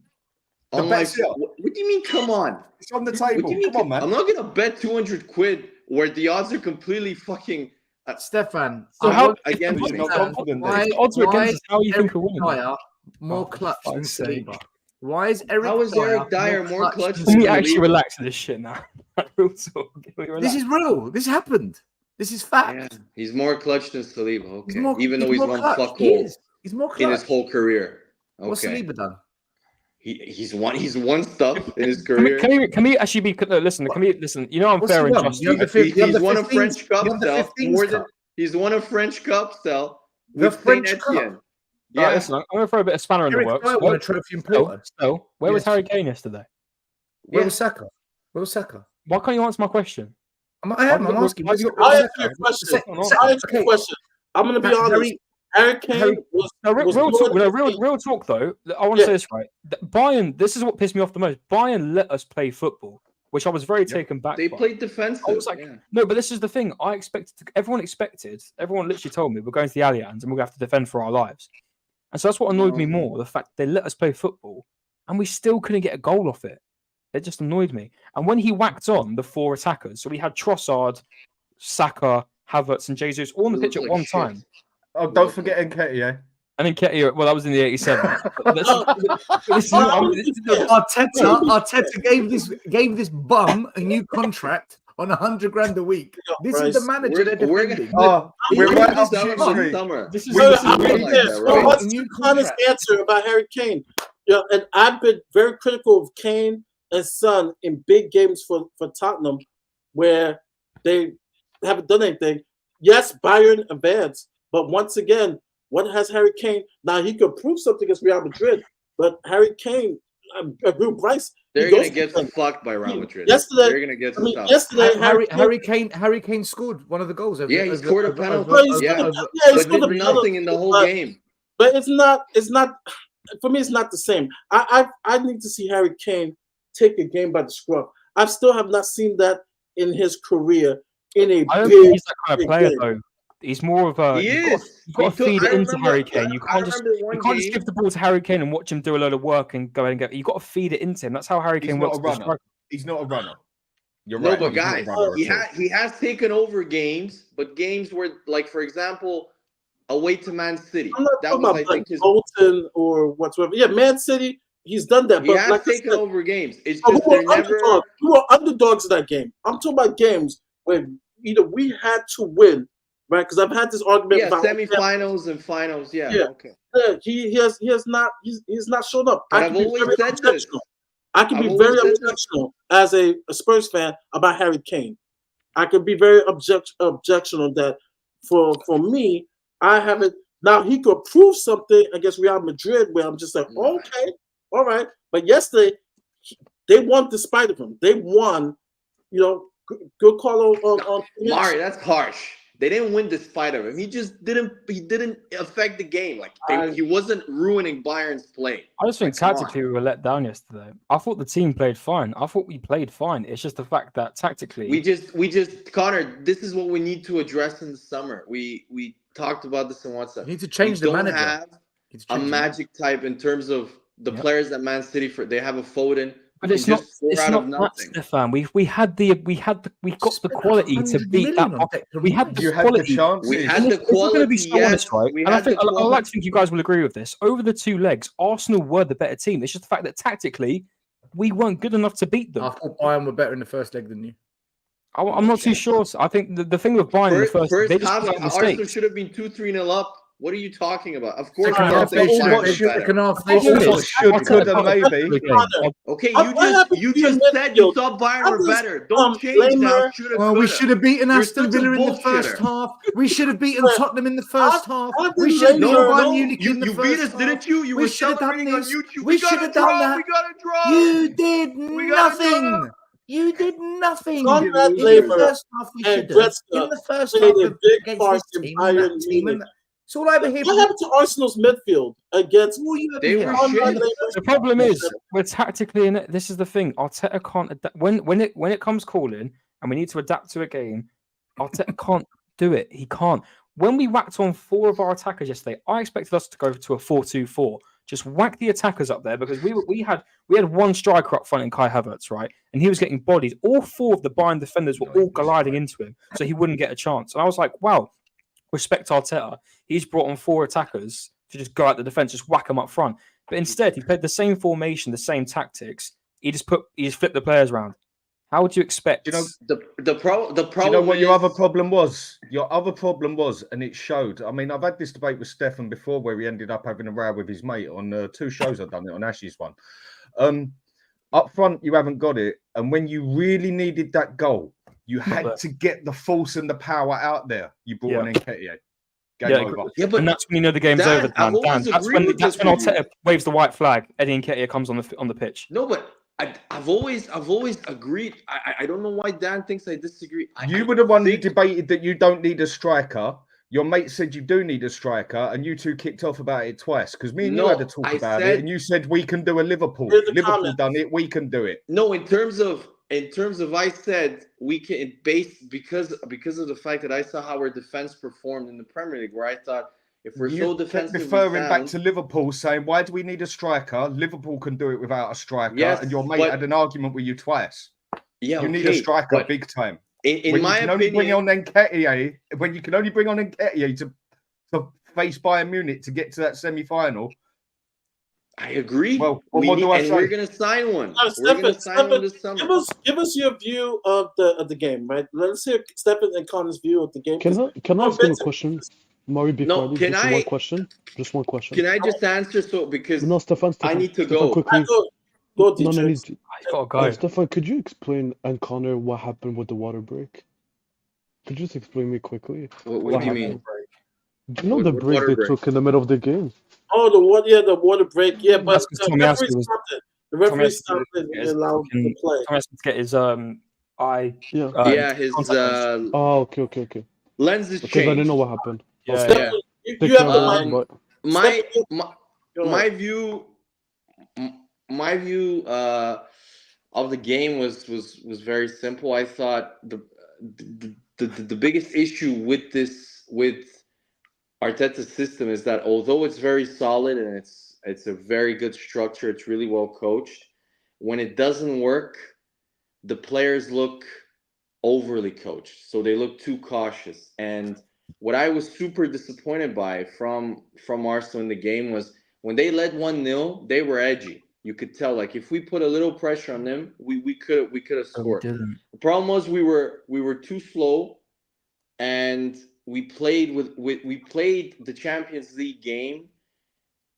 The
on my,
bet's here.
what do you mean? Come on.
It's on the
What do
table.
you mean?
Come on, man.
I'm not gonna bet 200 quid where the odds are completely fucking
Stefan,
So
I
how
want-
against
You're
me.
not confident.
Why-
if the odds are
why
against us, how you think
Eric
we're winning?
Dyer more
Oh,
clutch
for
than
fuck's sake.
Saliba? Why is Eric
How is
Dyer
Eric Dyer more clutch
than
than
Can we
Saliba?
actually relax to this shit now? Real talk. Can we relax?
This is real. This happened. This is fact.
Yeah, he's more clutch than Saliba.
He's
Okay,
more,
even though he's
more
won
clutch.
fuck
He
all
is. He's more clutch.
in his whole career.
What's
Okay,
Saliba done?
he's won stuff in his
Can we,
career.
can we actually be listen? Can we listen? You know I'm
What's
fair
he
and
done?
just.
You have the
He-
fif- you have
he's
the
won a
15s
French Cup
you have the
cell
15s
more than
cup.
he's won a French Cup cell
The
with
French
Saint
Cup.
Etienne.
Yeah,
Yeah,
listen, I'm going to throw a bit of spanner in the
Eric
works.
Dyer won a trophy in Porto.
Where was
Yes.
Harry Kane yesterday?
Where
Yeah.
was Saka? Where was Saka?
Why can't you answer my question?
I'm
Why
asking.
have you got-
I answer your question. I answer your question. I'm going to be honest. Harry Kane was
Real talk though. I want to
Yeah.
say this right. Bayern. This is what pissed me off the most. Bayern let us play football, which I was very taken back.
they
by.
played defensive.
I was like,
yeah.
no, but this is the thing. Everyone literally told me we're going to the Allianz and we're going to have to defend for our lives. And so that's what annoyed me more. The fact they let us play football and we still couldn't get a goal off it. It just annoyed me. And when he whacked on the four attackers, so we had Trossard, Saka, Havertz, and Jesus all on the
It
pitch at
looked
one
like
time.
shit.
Oh, don't forget Nketiah.
And then Nketiah, well, that was in the 87th.
Arteta gave this bum a new contract on 100 grand a week. This is the manager they're defending.
Oh, we're right up
This
Shoot
summer,
Street.
summer.
This is
I'm
Right,
going
like
to
that, right?
what's
A new
the honest
contract.
answer about Harry Kane? Yeah, and I've been very critical of Kane and Son in big games for Tottenham where they haven't done anything. Yes, Bayern advanced, but once again, what has Harry Kane? Now he could prove something against Real Madrid, but Harry Kane, I agree with Bryce.
They're gonna get fucked by Real Madrid.
Yesterday,
they're gonna get stuffed.
yesterday,
Harry Kane scored one of the goals.
Yeah, he scored a penalty.
he
Yeah,
scored
but
a
did
penalty,
nothing in the whole
but-
game.
But it's not. For me, it's not the same. I need to see Harry Kane take a game by the scruff. I still have not seen that in his career. In a
I don't
big,
think he's that kind of
big
player
game.
though. He's more of a.
He
You've
is.
got to feed it into Harry Kane. You
I
can't just
remember one
you can't just
game-
give the ball to Harry Kane and watch him do a load of work and go ahead and get. You got to feed it into him. That's how Harry
He's
Kane
not
works.
a
as a
runner.
striker.
He's not a runner. You're
No,
right.
but
he's not a
guys,
runner at all.
he has taken over games, but games where, like for example, away to Man City.
I'm not
That
talking
was,
about
I think,
like
his.
Bolton or whatsoever. Yeah, Man City, he's done that.
He
But
has
like I
taken
said,
over games. It's
who
just
were
they're never.
underdogs? Who were underdogs in that game? I'm talking about games where either we had to win, right? Because I've had this argument
Yeah,
about
semifinals and finals. Yeah,
Yeah.
okay.
Yeah, he has not shown up.
But
I
I've
can be
always
very
said this.
objectional. I can be
I've
very
always said this.
objectional as a Spurs fan about Harry Kane. I can be very objectional that for me, I haven't. Now he could prove something against Real Madrid where I'm just like,
No.
okay, all right. But yesterday, they won despite of him. They won. You know, good call on
Mari, that's harsh. They didn't win despite of him. He just didn't. He didn't affect the game. Like he wasn't ruining Bayern's play.
I just think
Come on.
tactically we were let down yesterday. I thought the team played fine. I thought we played fine. It's just the fact that tactically
We just Connor. This is what we need to address in the summer. We talked about this in WhatsApp.
You need to change
we
the
don't
manager.
have
You need to
a
change the
magic type in terms of the
Yep.
players that Man City they have a Foden.
But
who
it's
can
not.
just score
It's
out
not
of
that,
nothing.
Stefan. We got the quality to
100
beat that.
million on Declan
We had
Rice.
the
You had the
quality.
chances.
We had
And
the
if we're going to be
quality.
so honest,
Yes,
right?
we
And I
had
think
the
I like
quality.
to think you guys will agree with this. Over the two legs, Arsenal were the better team. It's just the fact that tactically we weren't good enough to beat them.
I thought Bayern were better in the first leg than you.
I'm not too sure. I think the thing with Bayern in the first,
First
they just
half,
made
Arsenal
mistakes.
should have been 2-3-0 up. What are you talking about? Of course,
Second
I'm
half,
not saying
they
Bayern was
should.
better.
Second half,
They
they
should.
should.
What should, could, and maybe.
Okay,
What happened
you
to
just
the
said you
midfield?
thought Bayern
I'm
were
just,
better. Don't change now.
blamer.
Should have.
Well, we should have beaten
You're
Aston
such a
Villa in the first
bullshitter.
half. We should have beaten Tottenham in the first half.
I've
We
been
should have beaten
blamer.
Bayern Munich in the
you
first
beat us,
half.
didn't you? You
We
were
should have done
celebrating on
this.
YouTube.
We should
got a
have done
draw.
that.
We got a draw.
You did
We got a
nothing.
draw.
You did nothing.
John
In
Matt
the
Labour
first half, you
and
should have. In
Gretzky
the first
played
half
a
of,
big
against
part
this
in
team and
Bayern
that team,
Munich.
and it's all over here.
What happened to Arsenal's midfield against
All you
They
ever
were
hear.
John Matt
shit.
Labour's
The problem is
midfield?
we're tactically in it. This is the thing. Arteta can't adapt when it comes calling and we need to adapt to a game. Arteta can't do it. He can't. When we whacked on 4 of our attackers yesterday, I expected us to go to a 4-2-4. Just whack the attackers up there because we had one striker up front in Kai Havertz, right? And he was getting bodied. All 4 of the Bayern defenders were all gliding into him, so he wouldn't get a chance. And I was like, wow, respect Arteta. He's brought on 4 attackers to just go out the defense, just whack them up front. But instead, he played the same formation, the same tactics. He just flipped the players around. How would you expect?
You know,
The problem.
do you know what your other problem was? Your other problem was, and it showed. I mean, I've had this debate with Stefan before, where he ended up having a row with his mate on 2 shows. I've done it on Ash's one. Up front, you haven't got it, and when you really needed that goal, you had to get the force and the power out there. You brought on Nketiah. Game over.
Yeah, but
and that's when you know the game's
Dan,
over.
I've
Dan.
always
That's
agreed
when
with this
Arteta
with you.
waves the white flag. Eddie Nketiah comes on the pitch.
No, but I've always agreed. I don't know why Dan thinks I disagree.
You were the one who debated that you don't need a striker. Your mate said you do need a striker, and you 2 kicked off about it twice because me and you had a talk about it, and you said we can do a Liverpool. Liverpool done it, we can do it.
No, in terms of I said we can because of the fact that I saw how our defense performed in the Premier League, where I thought if we're so defensively
referring back
sound,
to Liverpool, saying why do we need a striker? Liverpool can do it without a striker,
Yes,
and your mate had an argument with you twice.
yeah,
You need a striker big time.
In my opinion,
When you can only bring on Nketiah to face Bayern Munich to get to that semi-final.
I agree.
Well, what do I say?
We're going to sign one.
Stephen,
We're going to sign one this summer.
Give us your view of the game, right? Let's hear Stephen and Connor's view of the game.
Can I ask him a question, Maury? Before
No, can I?
one question. Just one question.
Can I just answer because
No, Stefan,
I need to
Stefan,
go.
quickly.
Go,
No,
DJ.
He's got to go.
Stefan, could you explain and Connor what happened with the water break? Could you just explain me quickly?
What do you mean?
Do you know the break they took in the middle of the game?
Oh, the water break. Yeah, but
That's 'cause
the
Tommy
referee
Asu was-
stopped it. The referee
Tommy
stopped it
Asu
and
is
allowed to play.
Thomas to get his eye.
Yeah.
Yeah, his
Oh, okay.
lenses
Because I didn't
changed.
know what happened.
Yeah,
Stephen,
yeah.
you have the
Um,
mic.
My
Go
my
ahead.
view of the game was very simple. I thought the biggest issue with Arteta's system is that although it's very solid and it's a very good structure, it's really well coached. When it doesn't work, the players look overly coached, so they look too cautious. And what I was super disappointed by from Arsenal in the game was when they led 1-0, they were edgy. You could tell, like if we put a little pressure on them, we could have scored. The problem was we were too slow, and we played the Champions League game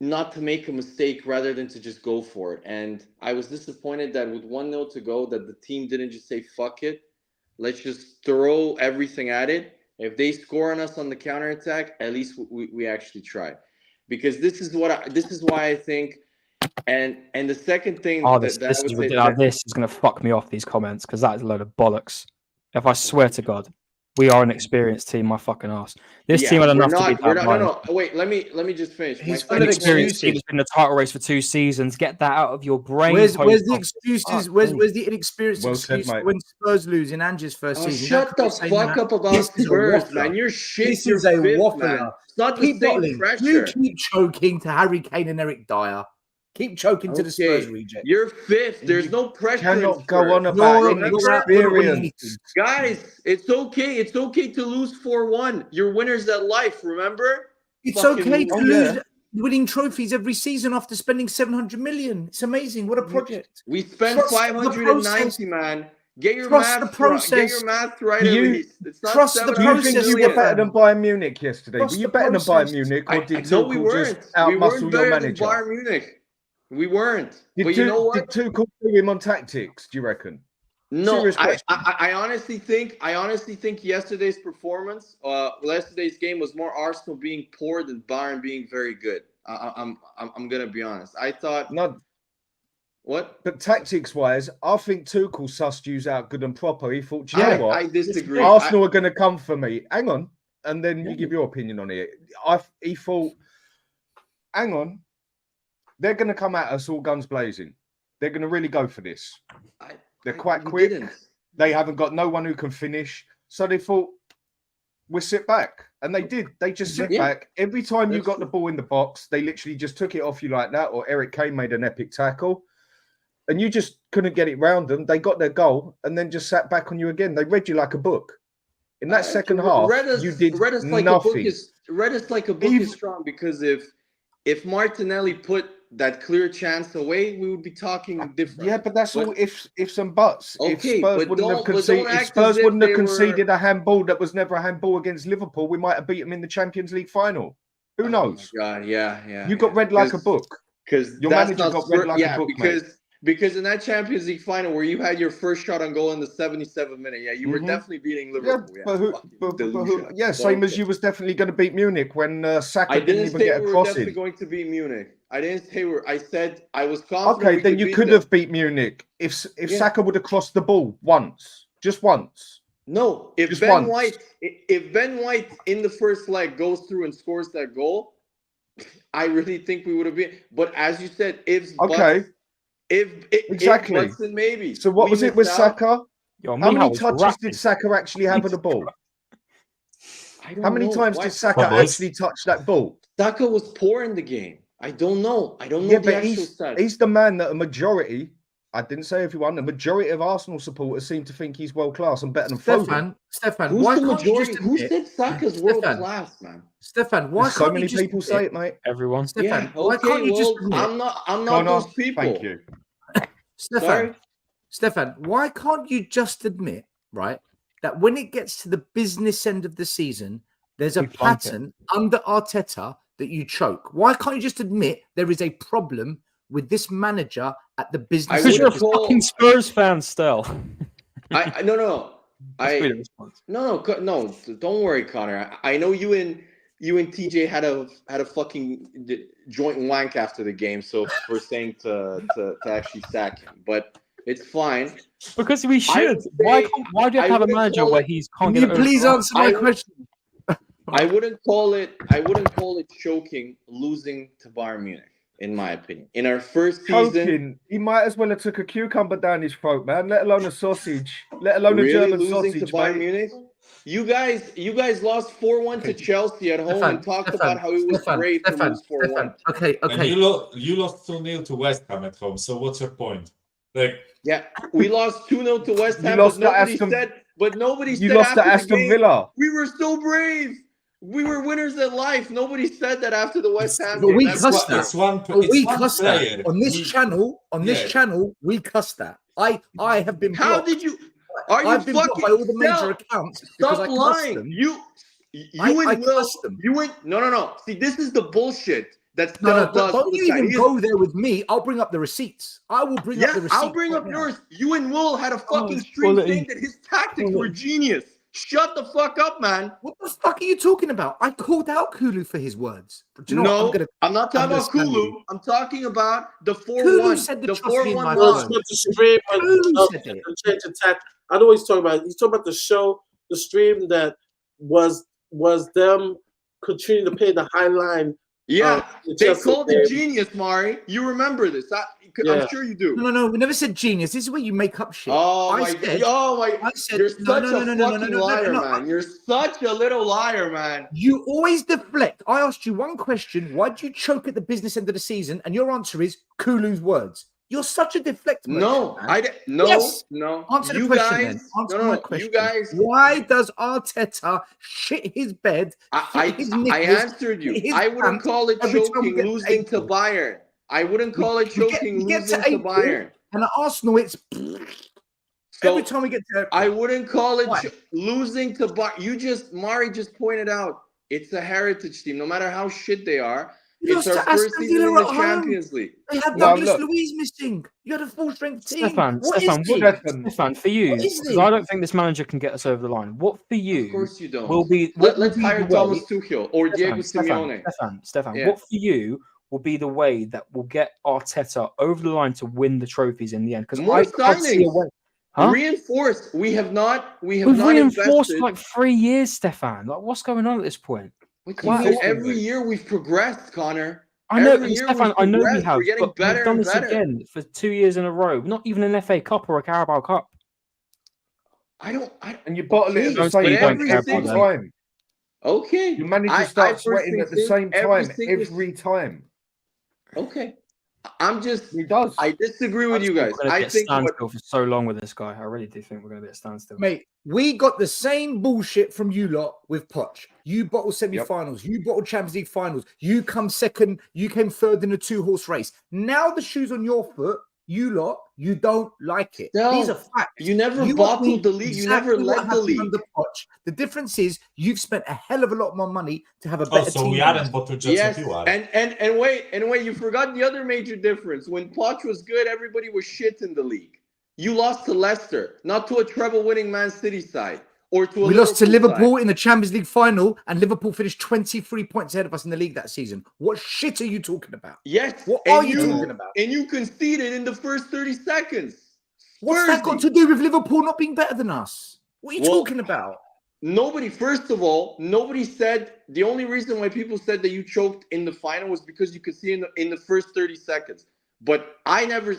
not to make a mistake rather than to just go for it. And I was disappointed that with 1-0 to go, that the team didn't just say fuck it, let's just throw everything at it. If they score on us on the counterattack, at least we actually tried. Because this is why I think. And the second thing
This is going to fuck me off, these comments, because that is a load of bollocks. If I swear to God, we are an experienced team, my fucking ass. This team had enough to beat that Bayern.
No. Wait, let me just finish.
He's
An experienced team has been in the title race for 2 seasons. Get that out of your brain.
Where's the excuses? Where's the inexperienced
Well said,
excuse
mate.
when Spurs lose in Ange's first season?
Shut the fuck up about Spurs, man. You're shit.
This
You're
is a
fifth,
waffler.
man. It's not the
Keep
same
bottling.
pressure.
You keep choking to Harry Kane and Eric Dyer. Keep choking to the Spurs reject.
You're fifth. There's no pressure.
Cannot go on
No,
about
no,
inexperience.
Guys, it's okay. It's okay to lose 4-1. You're winners at life, remember?
It's
Fucking
okay to
lose.
lose winning trophies every season after spending 700 million. It's amazing. What a project.
We spent
Trust the
590,
process.
man. Get your
Trust the
math right. Get
process.
your math right at
You
least. It's not
trust the
700
Do you think
process.
you were
million.
better than Bayern Munich yesterday?
Trust
Were you
the
better than Bayern
process.
Munich, or did
No, we
Tuchel
weren't.
just
We weren't
outmuscle your
better than
manager?
Bayern Munich. We weren't.
Did
But you know what?
Did Tuchel do him on tactics? Do you reckon?
No,
Serious
I
question.
honestly think yesterday's performance, yesterday's game was more Arsenal being poor than Bayern being very good. I'm gonna be honest. I thought
No.
What?
But tactics-wise, I think Tuchel sussed you out good and proper. He thought, you know what?
I disagree.
Arsenal are going to come for me. Hang on. And then you give your opinion on it. He thought, hang on. They're going to come at us all guns blazing. They're going to really go for this. They're quite quick. They haven't got no one who can finish. So they thought, we'll sit back. And they did. They just sit back. Every time you got the ball in the box, they literally just took it off you like that. Or Eric Kane made an epic tackle. And you just couldn't get it round them. They got their goal and then just sat back on you again. They read you like a book. In that second half, you did nothing.
Read us like a book is strong, because if Martinelli put that clear chance away, we would be talking different.
Yeah, but that's all ifs and buts. If Spurs wouldn't have conceded a handball that was never a handball against Liverpool, we might have beat them in the Champions League final. Who knows?
God, yeah.
You got read like a book.
Because
your manager got read like a book,
because in that Champions League final where you had your first shot on goal in the 77th minute, you were definitely beating Liverpool.
Same as you was definitely going to beat Munich when Saka didn't even get a cross in. I didn't say we were definitely
going to beat Munich. I didn't say I said I was confident.
Okay, then you could have beat Munich if Saka would have crossed the ball just once.
No, if Ben White in the first leg goes through and scores that goal, I really think we would have been. But as you said,
exactly.
Maybe.
So what was it with Saka? How many touches did Saka actually have of the ball? How many times did Saka actually touch that ball?
Saka was poor in the game. I don't know. But
he's the man that a majority, I didn't say everyone, a majority of Arsenal supporters seem to think he's world class and better than Foden.
Stefan,
who's the majority? Who said Saka's world class, man?
Stefan, why
so many people say it, mate?
Everyone.
Stefan, why can't you just admit?
I'm not those people.
Thank you.
Stefan, why can't you just admit, right, that when it gets to the business end of the season, there's a pattern under Arteta that you choke? Why can't you just admit there is a problem with this manager at the business?
Because you're a fucking Spurs fan still.
No. Don't worry, Connor. I know you and TJ had a fucking joint wank after the game, so we're saying to actually sack him, but it's fine
because we should. Why do you have a manager where he's can't get?
Can you please answer my question?
I wouldn't call it choking, losing to Bayern Munich, in my opinion. In our first season,
he might as well have took a cucumber down his throat, man. Let alone a sausage. Let alone a German sausage. To Bayern Munich?
You guys lost 4-1 to Chelsea at home and talked about how it was great to lose 4-1.
Okay.
And you lost 2-0 to West Ham at home. So what's your point?
We lost 2-0 to West Ham, but nobody said
you lost to Aston Villa.
We were so brave. We were winners at life. Nobody said that after the West Ham
game.
We
cussed that. We cussed that on this channel. On this channel, we cussed that. I have been.
How did you? I've been blocked by all the major accounts. Stop lying. You and Will. You went. No. See, this is the bullshit. That's
don't you even go there with me. I'll bring up the receipts. I will bring up the receipts.
I'll bring up yours. You and Will had a fucking stream saying that his tactics were genius. Shut the fuck up, man.
What the fuck are you talking about? I called out Kulu for his words. Do you know what?
I'm not talking about Kulu. I'm talking about the 4-1.
Kulu said the 4-1.
I know what he's talking about. He's talking about the show, the stream that was them continuing to pay the high line.
Yeah, they called it genius, Mari. You remember this? I'm sure you do.
No. We never said genius. This is where you make up shit.
I said, you're such a fucking liar, man. You're such a little liar, man.
You always deflect. I asked you one question. Why did you choke at the business end of the season? And your answer is Kulu's words. You're such a deflector.
No.
Answer the question then. Answer my question.
You guys.
Why does Arteta shit his bed?
I answered you. I wouldn't call it choking losing to Bayern. I wouldn't call it choking losing to Bayern.
And at Arsenal, it's every time we get to.
I wouldn't call it losing to Bayern. Mari just pointed out it's a heritage team. No matter how shit they are. It's our first season in the Champions League.
They had Douglas Luiz missing. You had a full-strength team.
Stefan, for you, because I don't think this manager can get us over the line. What for you?
Of course you don't.
Will be.
Let's hire Thomas Tuchel or Diego Simeone.
Stefan, what for you will be the way that will get Arteta over the line to win the trophies in the end. Because
More
I can't see a
signings.
way. Huh?
Reinforced. We've not
reinforced
invested.
for like 3 years, Stefan. Like, what's going on at this point?
Every year we've progressed, Connor.
I know,
Every year
Stefan,
we've
I know we
progressed.
have,
We're getting
but
better
we've done
and
this
better.
again for 2 years in a row. Not even an FA Cup or a Carabao Cup.
And you bottle it at the
Don't
same
say you
time
don't care
every
about them.
time.
Okay.
Your manager
I
starts
personally
sweating at the
think
same time
single-
every time.
Okay.
He does.
I disagree with you guys.
We're going to be
I
at
think
standstill for so long with this guy. I really do think we're going to be at standstill.
Mate, we got the same bullshit from you lot with Poch. You bottled semi-finals. You bottled Champions League finals. You come second. You came third in a 2-horse race. Now the shoe's on your foot. You lot, you don't like it.
No,
these are facts.
you never bottled the league. You never
what
led the
happened
league.
under Poch. The difference is you've spent a hell of a lot more money to have a better
so
team.
we hadn't bottled just
Yes,
like you are.
and wait, you forgot the other major difference. When Poch was good, everybody was shit in the league. You lost to Leicester, not to a treble-winning Man City side. Or to a
We lost to Liverpool
side.
in the Champions League final, and Liverpool finished 23 points ahead of us in the league that season. What shit are you talking about?
Yes.
What are you talking about?
And you conceded in the first 30 seconds.
What's that got to do with Liverpool not being better than us? What are you talking about?
First of all, nobody said the only reason why people said that you choked in the final was because you could see in the first 30 seconds. But I never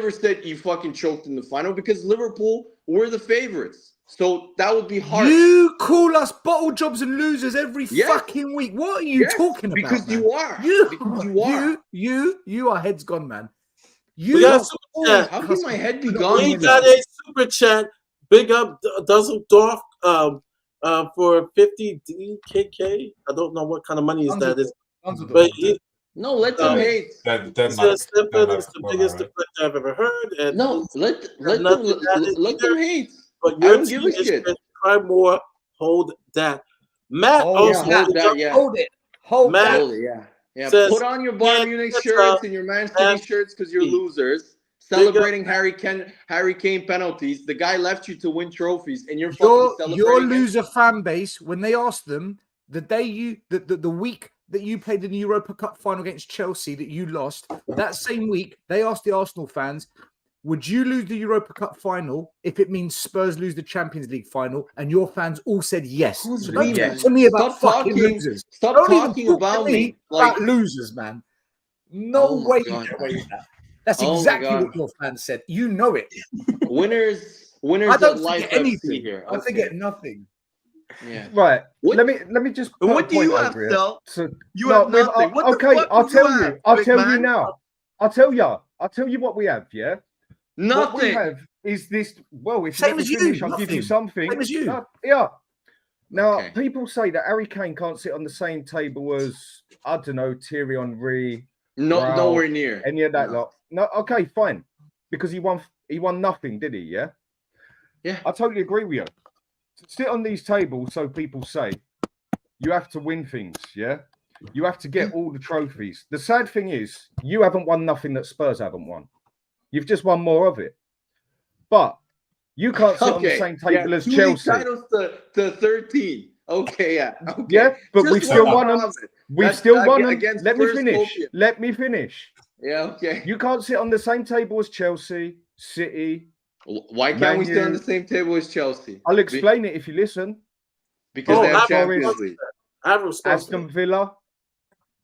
said you fucking choked in the final because Liverpool were the favorites. So that would be hard.
You call us bottle jobs and losers every fucking week. What are you talking about?
Because
man?
you are.
You are heads gone, man.
How
can my head be gone?
We got a super chat. Big up Dusseldorf for 50 DKK. I don't know what kind of money that is. But
let them hate.
Stefan is the biggest deflector I've ever heard. And
let them hate.
But
I
your
don't
team
give a
is
shit.
try more. Hold that. Matt
Hold it. Yeah.
Says,
put on your Bayern Munich shirts and your Man City shirts because you're losers. Celebrating Harry Kane penalties. The guy left you to win trophies, and you're fucking celebrating.
Your loser fan base, when they asked them the day the week that you played in the Europa Cup final against Chelsea that you lost, that same week they asked the Arsenal fans, would you lose the Europa Cup final if it means Spurs lose the Champions League final? And your fans all said yes. So don't talk to me about fucking losers.
Stop talking about me
like losers, man. No way you get away with that. That's exactly what your fans said. You know it.
Winners.
I don't
life
forget anything.
here.
I forget nothing.
Yeah.
Right. Let me just.
What do you have, Phil? You have
nothing.
nothing.
I'll tell you now. I'll tell you what we have. Yeah.
Nothing.
What we have is this. Well, if
Same
you
as you,
finish, I'll give you something.
Same as you.
Yeah. Now, people say that Harry Kane can't sit on the same table as, I don't know, Thierry Henry.
Nowhere near.
Any of that lot. No, okay, fine. Because he won nothing, did he? Yeah?
Yeah.
I totally agree with you. Sit on these tables, so people say, you have to win things, yeah? You have to get all the trophies. The sad thing is, you haven't won nothing that Spurs haven't won. You've just won more of it. But you can't sit on the same table as Chelsea.
Titles to 13. Okay, yeah. Okay.
Yeah, but
Just
we've still won them. We've still won them.
Against
Let me
Spurs
finish.
Copium.
Let me finish.
Yeah, okay.
You can't sit on the same table as Chelsea, City.
Why can't we sit on the same table as Chelsea?
I'll explain it if you listen.
Because they have Champions League.
Aston Villa,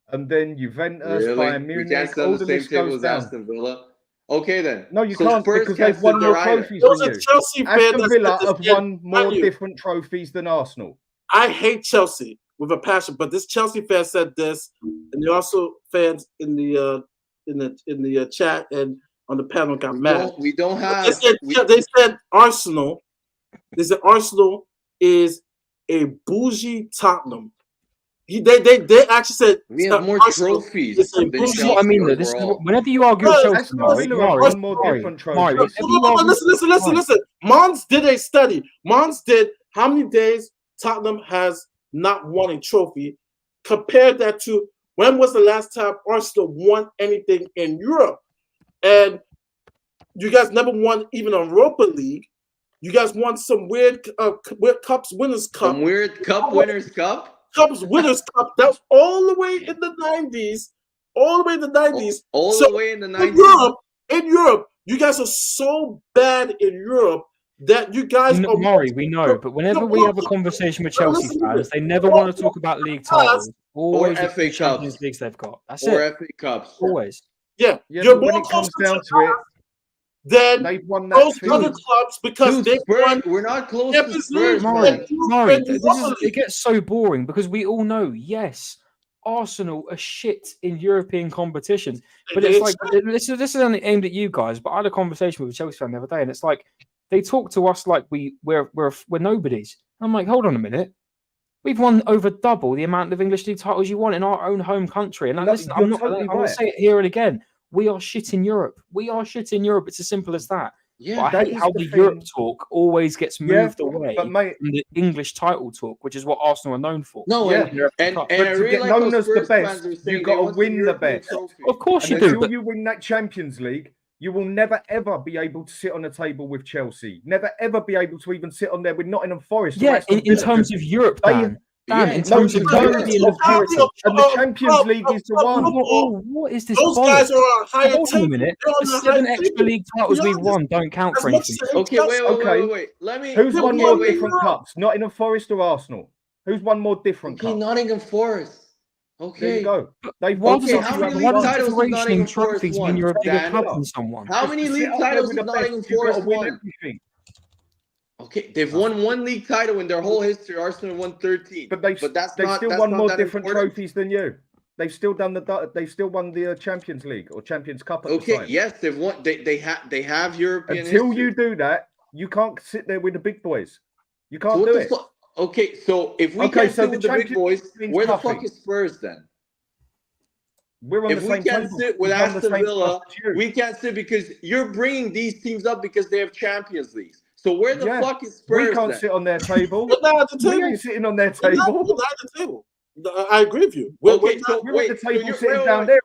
and then Juventus, Bayern Munich.
We can't sit on the same table as Aston Villa. Okay, then.
No, you can't because they've won more trophies
Those
than
are
you.
Chelsea fans
Aston Villa have won more different trophies than Arsenal.
I hate Chelsea with a passion, but this Chelsea fan said this, and there also fans in the chat and on the panel got mad.
We don't have.
They said Arsenal. They said Arsenal is a bougie Tottenham. They actually said
we have more trophies.
This is what I mean, though. This is whenever you argue with Chelsea,
listen. Mons did a study. Mons did how many days Tottenham has not won a trophy. Compared that to when was the last time Arsenal won anything in Europe? And you guys never won even a Europa League. You guys won some weird cups, winners' cup.
Some weird cup, winners' cup.
Cups, winners' cup. That was all the way in the 90s. all the way in the 90s.
All
So
the way in the 90s.
In Europe, you guys are so bad in Europe that you guys are.
Murray, we know, but whenever we have a conversation with Chelsea fans, they never want to talk about league titles. Always
or
the
FA
Champions
Cups.
Leagues they've got. That's
Or
it.
FA Cups.
Always.
Yeah,
Yeah,
you're
but when
more
it comes
closer
down to it,
than
they've won that
those
thing.
other clubs because
Dude,
they
Spurs,
won.
we're not close to
Champions
Spurs,
League.
man.
Murray,
and
it gets so boring because we all know, yes, Arsenal are shit in European competitions. But it's like, this is only aimed at you guys, but I had a conversation with a Chelsea fan the other day, and it's like, they talk to us like we're nobodies. I'm like, hold on a minute. We've won over double the amount of English league titles you want in our own home country. And listen, I'm
totally
going to say it here and again. We are shit in Europe. We are shit in Europe. It's as simple as that.
Yeah,
but I hate how the Europe talk always gets moved away from the English title talk, which is what Arsenal are known for.
No,
Yeah.
and
But
I
to
really
get
like
known
how
as the
Spurs
best,
fans are saying
you've got
they
to
want
win the
European
best.
trophy.
Of course you
And
do.
until
But
you win that Champions League, you will never ever be able to sit on a table with Chelsea. Never ever be able to even sit on there with Nottingham Forest. or
yeah,
Aston
in
Villa.
terms of Europe, Dan,
Yeah,
in
No,
terms of
in terms
European
of
heritage.
heritage. And the Champions League is the one.
What is this?
Those guys are on a higher
Hold on a
table.
minute.
They're on
The
a
7
higher
extra
table.
league titles
Be
we've
honest.
won don't count
As
for
much
anything.
as
Okay, wait. Let me.
Who's won
okay,
more
wait.
different cups? Nottingham Forest or Arsenal? Who's won more different
Okay,
cups?
Nottingham Forest. Okay.
There you go. They've
Why
won
does
Okay,
it
how
why
many
have
league
does
won.
titles has
duration
Nottingham
in
Forest
trophies
won,
mean you're a bigger
Dan?
club than someone?
How
Just
many
to sit
league
up there
titles
with
has
the
Nottingham
best, you've got
Forest
to win
won?
everything.
Okay, they've won one league title in their whole history. Arsenal won 13.
But they've still won more different trophies than you. They've still won the Champions League or Champions Cup at the time.
Yes, they've won. They have European.
Until
history.
you do that, you can't sit there with the big boys. You can't do it.
Okay, so if we can't sit with the big boys, where the fuck is Spurs then?
We're on
if
the
we
same
can't
table.
sit with
We've won the
Aston
same
Villa,
class as you.
we can't sit because you're bringing these teams up because they have Champions Leagues. So where the fuck is Spurs?
We can't
then?
sit on their table.
We're not at the table.
We ain't sitting on their
We're
table.
not at the table. I agree with you. We're
at the table sitting down there.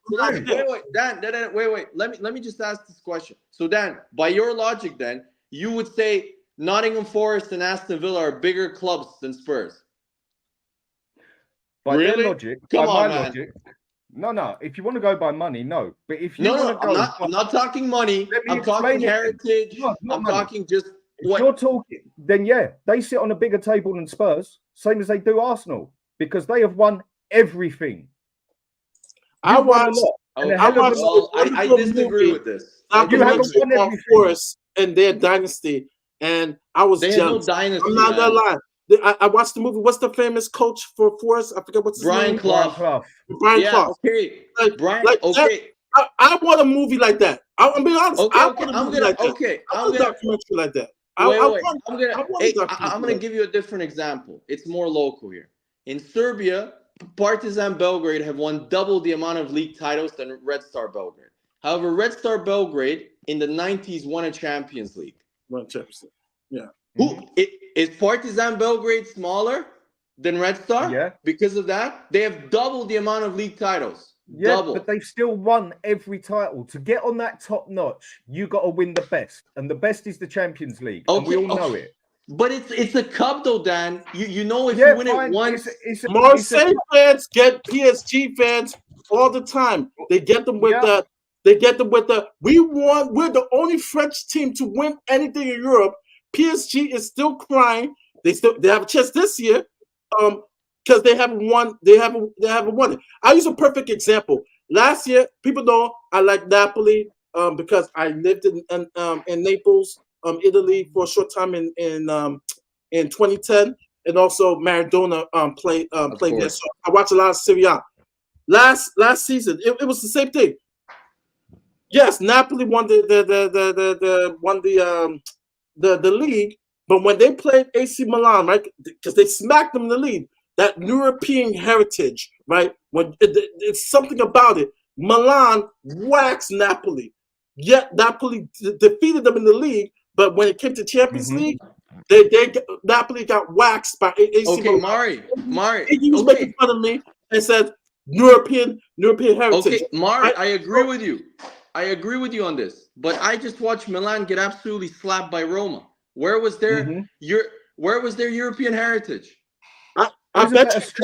Wait. Let me just ask this question. So Dan, by your logic, then you would say Nottingham Forest and Aston Villa are bigger clubs than Spurs.
By
Really?
their logic,
Come
by
on,
my
man.
logic. No. If you want to go by money, no. But if you want to go,
I'm not talking money.
Let me
I'm talking
explain it.
heritage.
Not
I'm
money.
talking just
if
what
you're talking, then yeah, they sit on a bigger table than Spurs, same as they do Arsenal, because they have won everything.
I watched.
I disagree with this.
You haven't won everything. Forest and their dynasty, and I was
They
jealous.
had no dynasty.
I'm not gonna lie. I watched the movie. What's the famous coach for Forest? I forget what's his name.
Brian Clough.
Brian Clough.
Okay. Brian.
Okay. I want a movie like that. I'm being honest. I want a movie like that.
Okay.
I want a documentary like that.
I'm gonna give you a different example. It's more local here. In Serbia, Partizan Belgrade have won double the amount of league titles than Red Star Belgrade. However, Red Star Belgrade in the 90s won a Champions League.
Won Champions League. Yeah.
Is Partizan Belgrade smaller than Red Star?
Yeah.
Because of that, they have double the amount of league titles.
Yeah,
double.
but they've still won every title. To get on that top notch, you got to win the best, and the best is the Champions League, and we all know it.
But it's a cup though, Dan. You know if you win it once.
Marseille fans get PSG fans all the time. They get them with the. They get them with the. We're the only French team to win anything in Europe. PSG is still crying. They have a chance this year, because they haven't won. They haven't won it. I'll use a perfect example. Last year, people know I like Napoli because I lived in Naples, Italy for a short time in 2010, and also Maradona played there. So I watch a lot of Serie A. Last season, it was the same thing. Yes, Napoli won the league, but when they played AC Milan, right, because they smacked them in the league, that European heritage, right, when it's something about it. Milan waxed Napoli, yet Napoli defeated them in the league, but when it came to Champions League, Napoli got waxed by AC Milan.
Mari,
he was making fun of me and said European heritage.
Okay, Mari, I agree with you. I agree with you on this, but I just watched Milan get absolutely slapped by Roma. Where was their European heritage?
I bet you if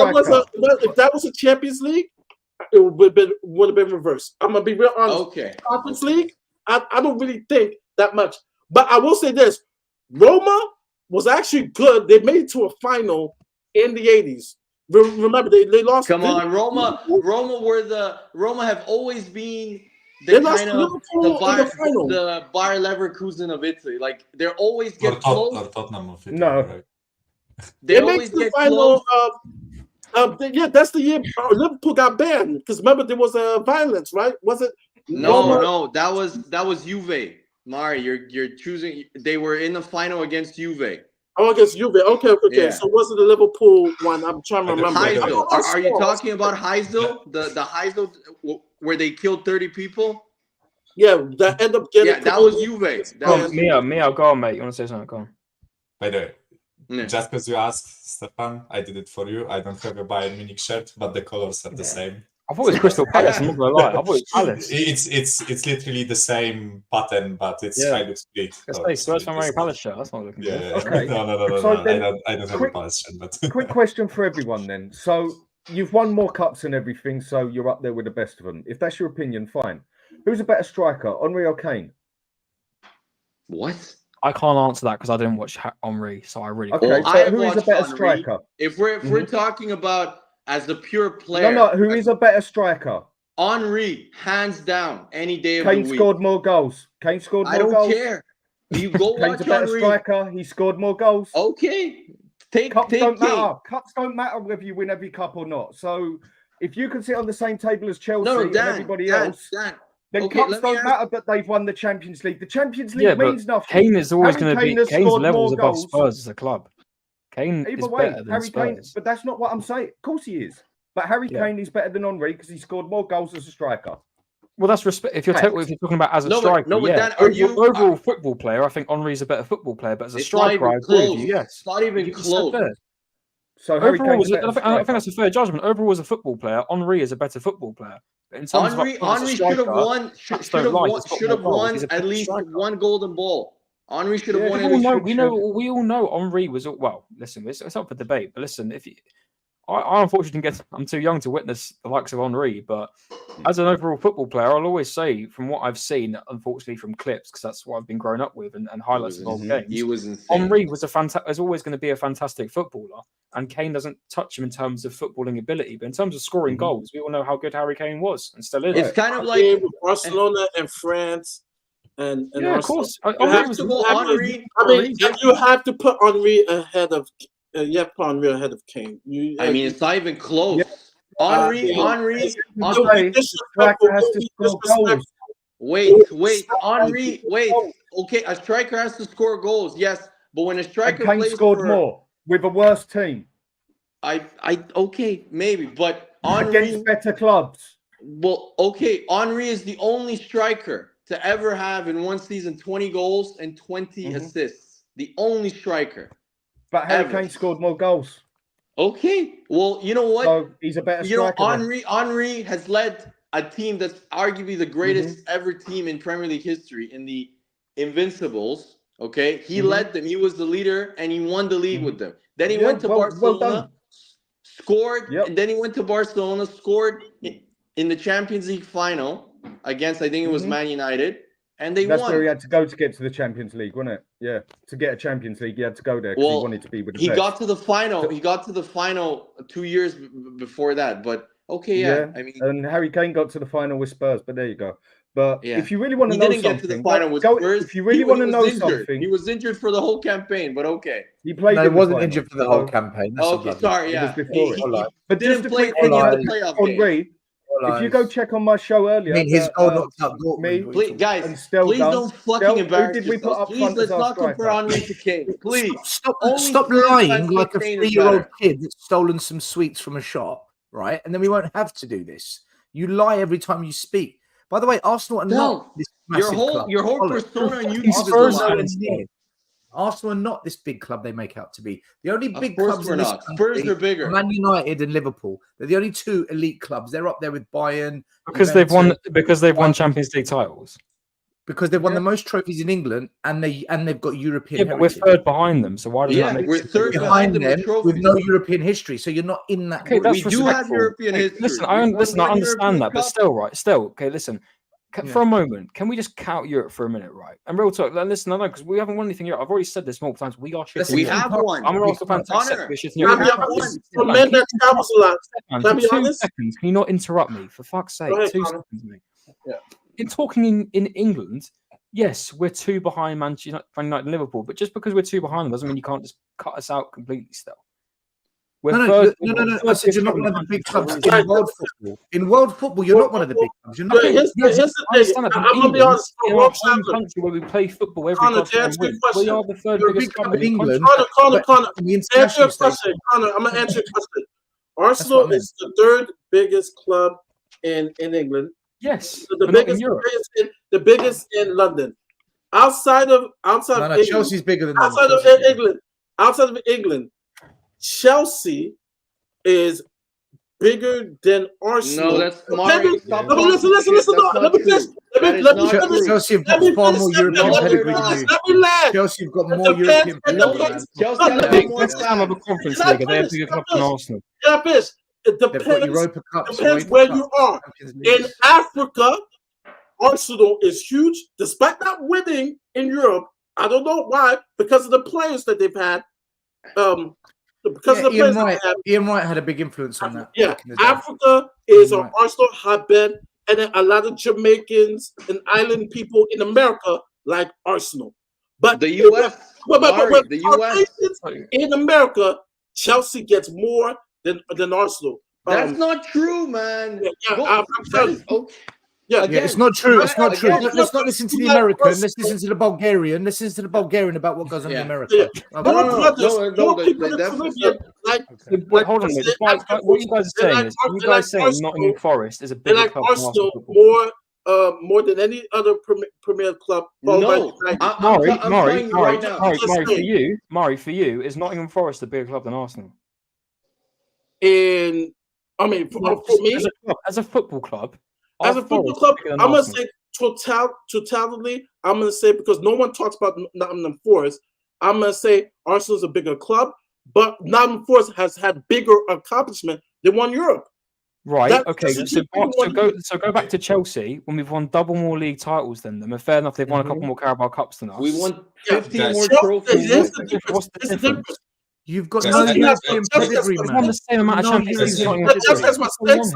that was a Champions League, it would have been reversed. I'm gonna be real honest.
Okay.
Conference League, I don't really think that much. But I will say this: Roma was actually good. They made it to a final in the 80s. Remember, they lost.
Come on, Roma have always been
They
the
lost
kind of
Liverpool in the final.
the Bayer Leverkusen of Italy. Like they always
Or,
get close.
or Tottenham of Italy,
No.
right?
They
They made
always
it to the
get
final.
close.
Yeah, that's the year Liverpool got banned because remember there was violence, right? Was it?
No, that was Juve. Mari, you're choosing. They were in the final against Juve.
Oh, against Juve. Okay.
Yeah.
So was it the Liverpool one? I'm trying to remember.
Heysel. Are you talking about Heysel? The Heysel where they killed 30 people?
Yeah, that ended up getting.
Yeah, that was Juve.
Mia, go on, mate. You want to say something? Go on.
By the way,
Yeah.
just because you asked, Stefan, I did it for you. I don't have a Bayern Munich shirt, but the colors are the same.
I thought it was Crystal Palace. I'm not gonna lie. I thought it was Palace.
It's literally the same pattern, but it's kind of split.
Let's say Spurs fan Palace shirt. That's not looking good.
Yeah.
Okay.
No.
So then,
I don't have a Palace shirt, but
Quick question for everyone then. So you've won more cups and everything, so you're up there with the best of them. If that's your opinion, fine. Who's a better striker, Henry or Kane?
What?
I can't answer that because I didn't watch Henry, so I really.
Okay,
Well,
so
I
who is a
watched
better
Henry.
striker?
If we're talking about as the pure player,
No, who is a better striker?
Henry, hands down, any day of
Kane
the week.
scored more goals. Kane scored more
I don't
goals.
care. You go
Kane's
watch
a better
Henry.
striker. He scored more goals.
Okay.
Cups
take
don't
Kane.
matter. Cups don't matter whether you win every cup or not. So if you can sit on the same table as Chelsea and everybody else, then
Okay,
cups
let me
don't
ask-
matter that they've won the Champions League. The Champions League means nothing.
Kane is always
Harry
going to be
Kane has
Kane's
scored
levels
more
above
goals.
Spurs as a club. Kane
Either
is
way,
better than
Harry Kane.
Spurs.
But that's not what I'm saying. Of course he is. But Harry Kane is better than Henry because he scored more goals as a striker.
Well, that's respect. If you're talking about as a striker,
Dan,
overall football player, I think Henry's a better football player. But as a striker, I agree with you. Yes,
it's not even close.
So Harry
overall,
Kane's a better
I think
striker.
that's a fair judgment. Overall, as a football player, Henry is a better football player. But in terms
Henry
of
should have won. Should have won at least one golden ball. Henry should have won.
We all know Henry was well. Listen, it's up for debate. But listen, if you, I unfortunately didn't get. I'm too young to witness the likes of Henry. But as an overall football player, I'll always say from what I've seen, unfortunately from clips, because that's what I've been growing up with and highlights of old games.
He was insane.
Henry was is always going to be a fantastic footballer, and Kane doesn't touch him in terms of footballing ability, but in terms of scoring goals, we all know how good Harry Kane was and still is.
It's kind of like
Barcelona and France. And
yeah, of course.
You have to put Henry ahead of. You have to put Henry ahead of Kane.
I mean, it's not even close.
Yeah.
Henry. Wait. Henry. Wait. Okay, a striker has to score goals. Yes, but when a striker
Kane
plays
scored more with a worse team.
Okay, maybe, but Henry
against better clubs.
Well, okay, Henry is the only striker to ever have in one season 20 goals and 20 assists. The only striker.
But Harry Kane scored more goals.
Okay, well, you know what?
So he's a better striker.
Henry has led a team that's arguably the greatest ever team in Premier League history in the Invincibles. Okay, he led them. He was the leader, and he won the league with them. Then he went to Barcelona, scored, and then he went to Barcelona, scored in the Champions League final against, I think it was Man United, and they won.
That's where he had to go to get to the Champions League, wasn't it? Yeah, to get a Champions League, he had to go there because he wanted to be with the best.
Got to the final. He got to the final 2 years before that. But okay, I mean,
and Harry Kane got to the final with Spurs. But there you go. But if you really want to
he
know
didn't
something,
get to the final with Spurs.
If you really want to know something,
he was injured for the whole campaign. But okay,
he played.
No, he wasn't injured for the whole campaign. That's
okay, sorry, yeah.
But just
didn't play
in
the playoff game.
If you go check on my show earlier,
I mean, his goal knocked up Dortmund.
Guys, please don't fucking embarrass yourselves. Please, let's not compare Henry to Kane. Please.
Stop lying like a 3-year-old kid that's stolen some sweets from a shop, right? And then we won't have to do this. You lie every time you speak. By the way, Arsenal are not this massive club.
Your whole persona on YouTube is a lie.
Arsenal are not this big club they make out to be. The only big
course
clubs
we're
in this
not.
country
Spurs are bigger.
are Man United and Liverpool. They're the only two elite clubs. They're up there with Bayern
because they've won Champions League titles.
because they've won the most trophies in England, and they've got European.
Yeah, but we're
heritage.
third behind them. So why does that make
we're
sense?
third
behind them with
trophies.
no European history. So you're not in that.
Okay,
group.
that's
We do have
respectful.
European history.
Listen,
We've
I
won one
understand
European
that, but
Cup.
still, right? Still, okay. Listen,
Yeah.
for a moment, can we just count Europe for a minute, right? And real talk. Listen, I know because we haven't won anything yet. I've already said this multiple times. We are shit.
Listen,
We
you
have
can't-
one.
I'm an Arsenal fan. to accept
Honor.
we're shit in
We
Europe.
have
one.
For men that travels a lot.
Seconds,
Can I
for
be
2
honest?
seconds, can you not interrupt me? For fuck's sake,
Go ahead,
2
Connor.
seconds, mate.
Yeah.
In talking in England, yes, we're 2 behind Manchester United and Liverpool, but just because we're 2 behind them doesn't mean you can't just cut us out completely still. We're
No.
third-
I said you're not one of the big clubs
Right.
in world football. In world football, you're not one of the big clubs. You're not.
Okay, here's
Yes,
the
I
thing.
understand that, but
I'm gonna be honest.
in
World
our home
champion.
country where we play football every
Connor, to
goddamn
answer your
week,
question,
we are the 3rd
You're a
biggest
big
club
club in
in the
England.
country.
Connor.
On the
To answer your
international stage,
question, Connor, I'm gonna answer your question.
what
Arsenal
I meant.
is the 3rd biggest club in England.
Yes,
The
but not in
biggest,
Europe.
the biggest in London. Outside of
No,
England,
Chelsea's bigger than them.
outside of
Chelsea's bigger.
England, Chelsea is bigger than Arsenal.
No, that's
Let
Mari.
me-
Stop
no, but listen.
talking shit.
Let
That's
me
not
finish.
true.
Let
That
me
is
let me
not
finish.
true.
Chelsea have
Let
got
me
far
finish.
more
Let me
European
No,
let me
pedigree
they're
than
finish.
you.
not.
Let me land.
Chelsea have got
It
more
depends.
European
It
pedigree, man.
depends.
Chelsea
No,
have
let
one
me
more
Next time of a
fans.
conference
Can I
league, are they a
finish?
bigger
Can I
club than
finish?
Arsenal?
Can I finish? It
They've got
depends.
Europa Cups,
Depends
UEFA
where
Cups,
you are.
Champions
In
Leagues.
Africa, Arsenal is huge, despite not winning in Europe. I don't know why, because of the players that they've had. Because of the
Ian
players that
Wright.
they have.
Ian Wright had a big influence on that.
Yeah,
back in the day.
Africa is an
Right.
Arsenal hotbed, and then a lot of Jamaicans and island people in America like Arsenal. But
The US. Mari, the US.
Caucasians in America, Chelsea gets more than Arsenal.
That's not true, man.
Yeah,
Go-
I'm
that
telling
is-
you.
okay.
Yeah,
Yeah, it's not true. It's not true.
Again,
Let's not listen to the American. Let's listen to the Bulgarian. Let's listen to the Bulgarian about what goes on in
Yeah.
America.
Yeah.
Okay.
No,
More people in the
that's
Caribbean like
Wait, hold on a minute. What you guys are saying is, you guys saying Nottingham Forest is a
they
bigger
like
club than Arsenal
Arsenal
football.
more than any other Premier club.
No,
United.
I'm
Mari,
telling you right now.
Mari, for you, is Nottingham Forest a bigger club than Arsenal?
And I mean, for me,
as a football club,
as a
are
football
Forest
club,
bigger than
I'm gonna
Arsenal?
say totality. I'm gonna say, because no one talks about Nottingham Forest, I'm gonna say Arsenal's a bigger club, but Nottingham Forest has had bigger accomplishment. They won Europe.
Right.
That-
Okay.
that's
So go back to Chelsea when we've won double more league titles than them. And fair enough, they've won a couple more Carabao Cups than us.
We won
Yeah,
15 more
guys.
trophies.
Here's the
What's
difference.
the
Here's the
difference?
difference.
You've got
Guys,
no
guys,
European
guys,
pedigree,
We've
man.
won the same amount of
No
championships.
European
as Nottingham
Chelsea has
Forest.
won 6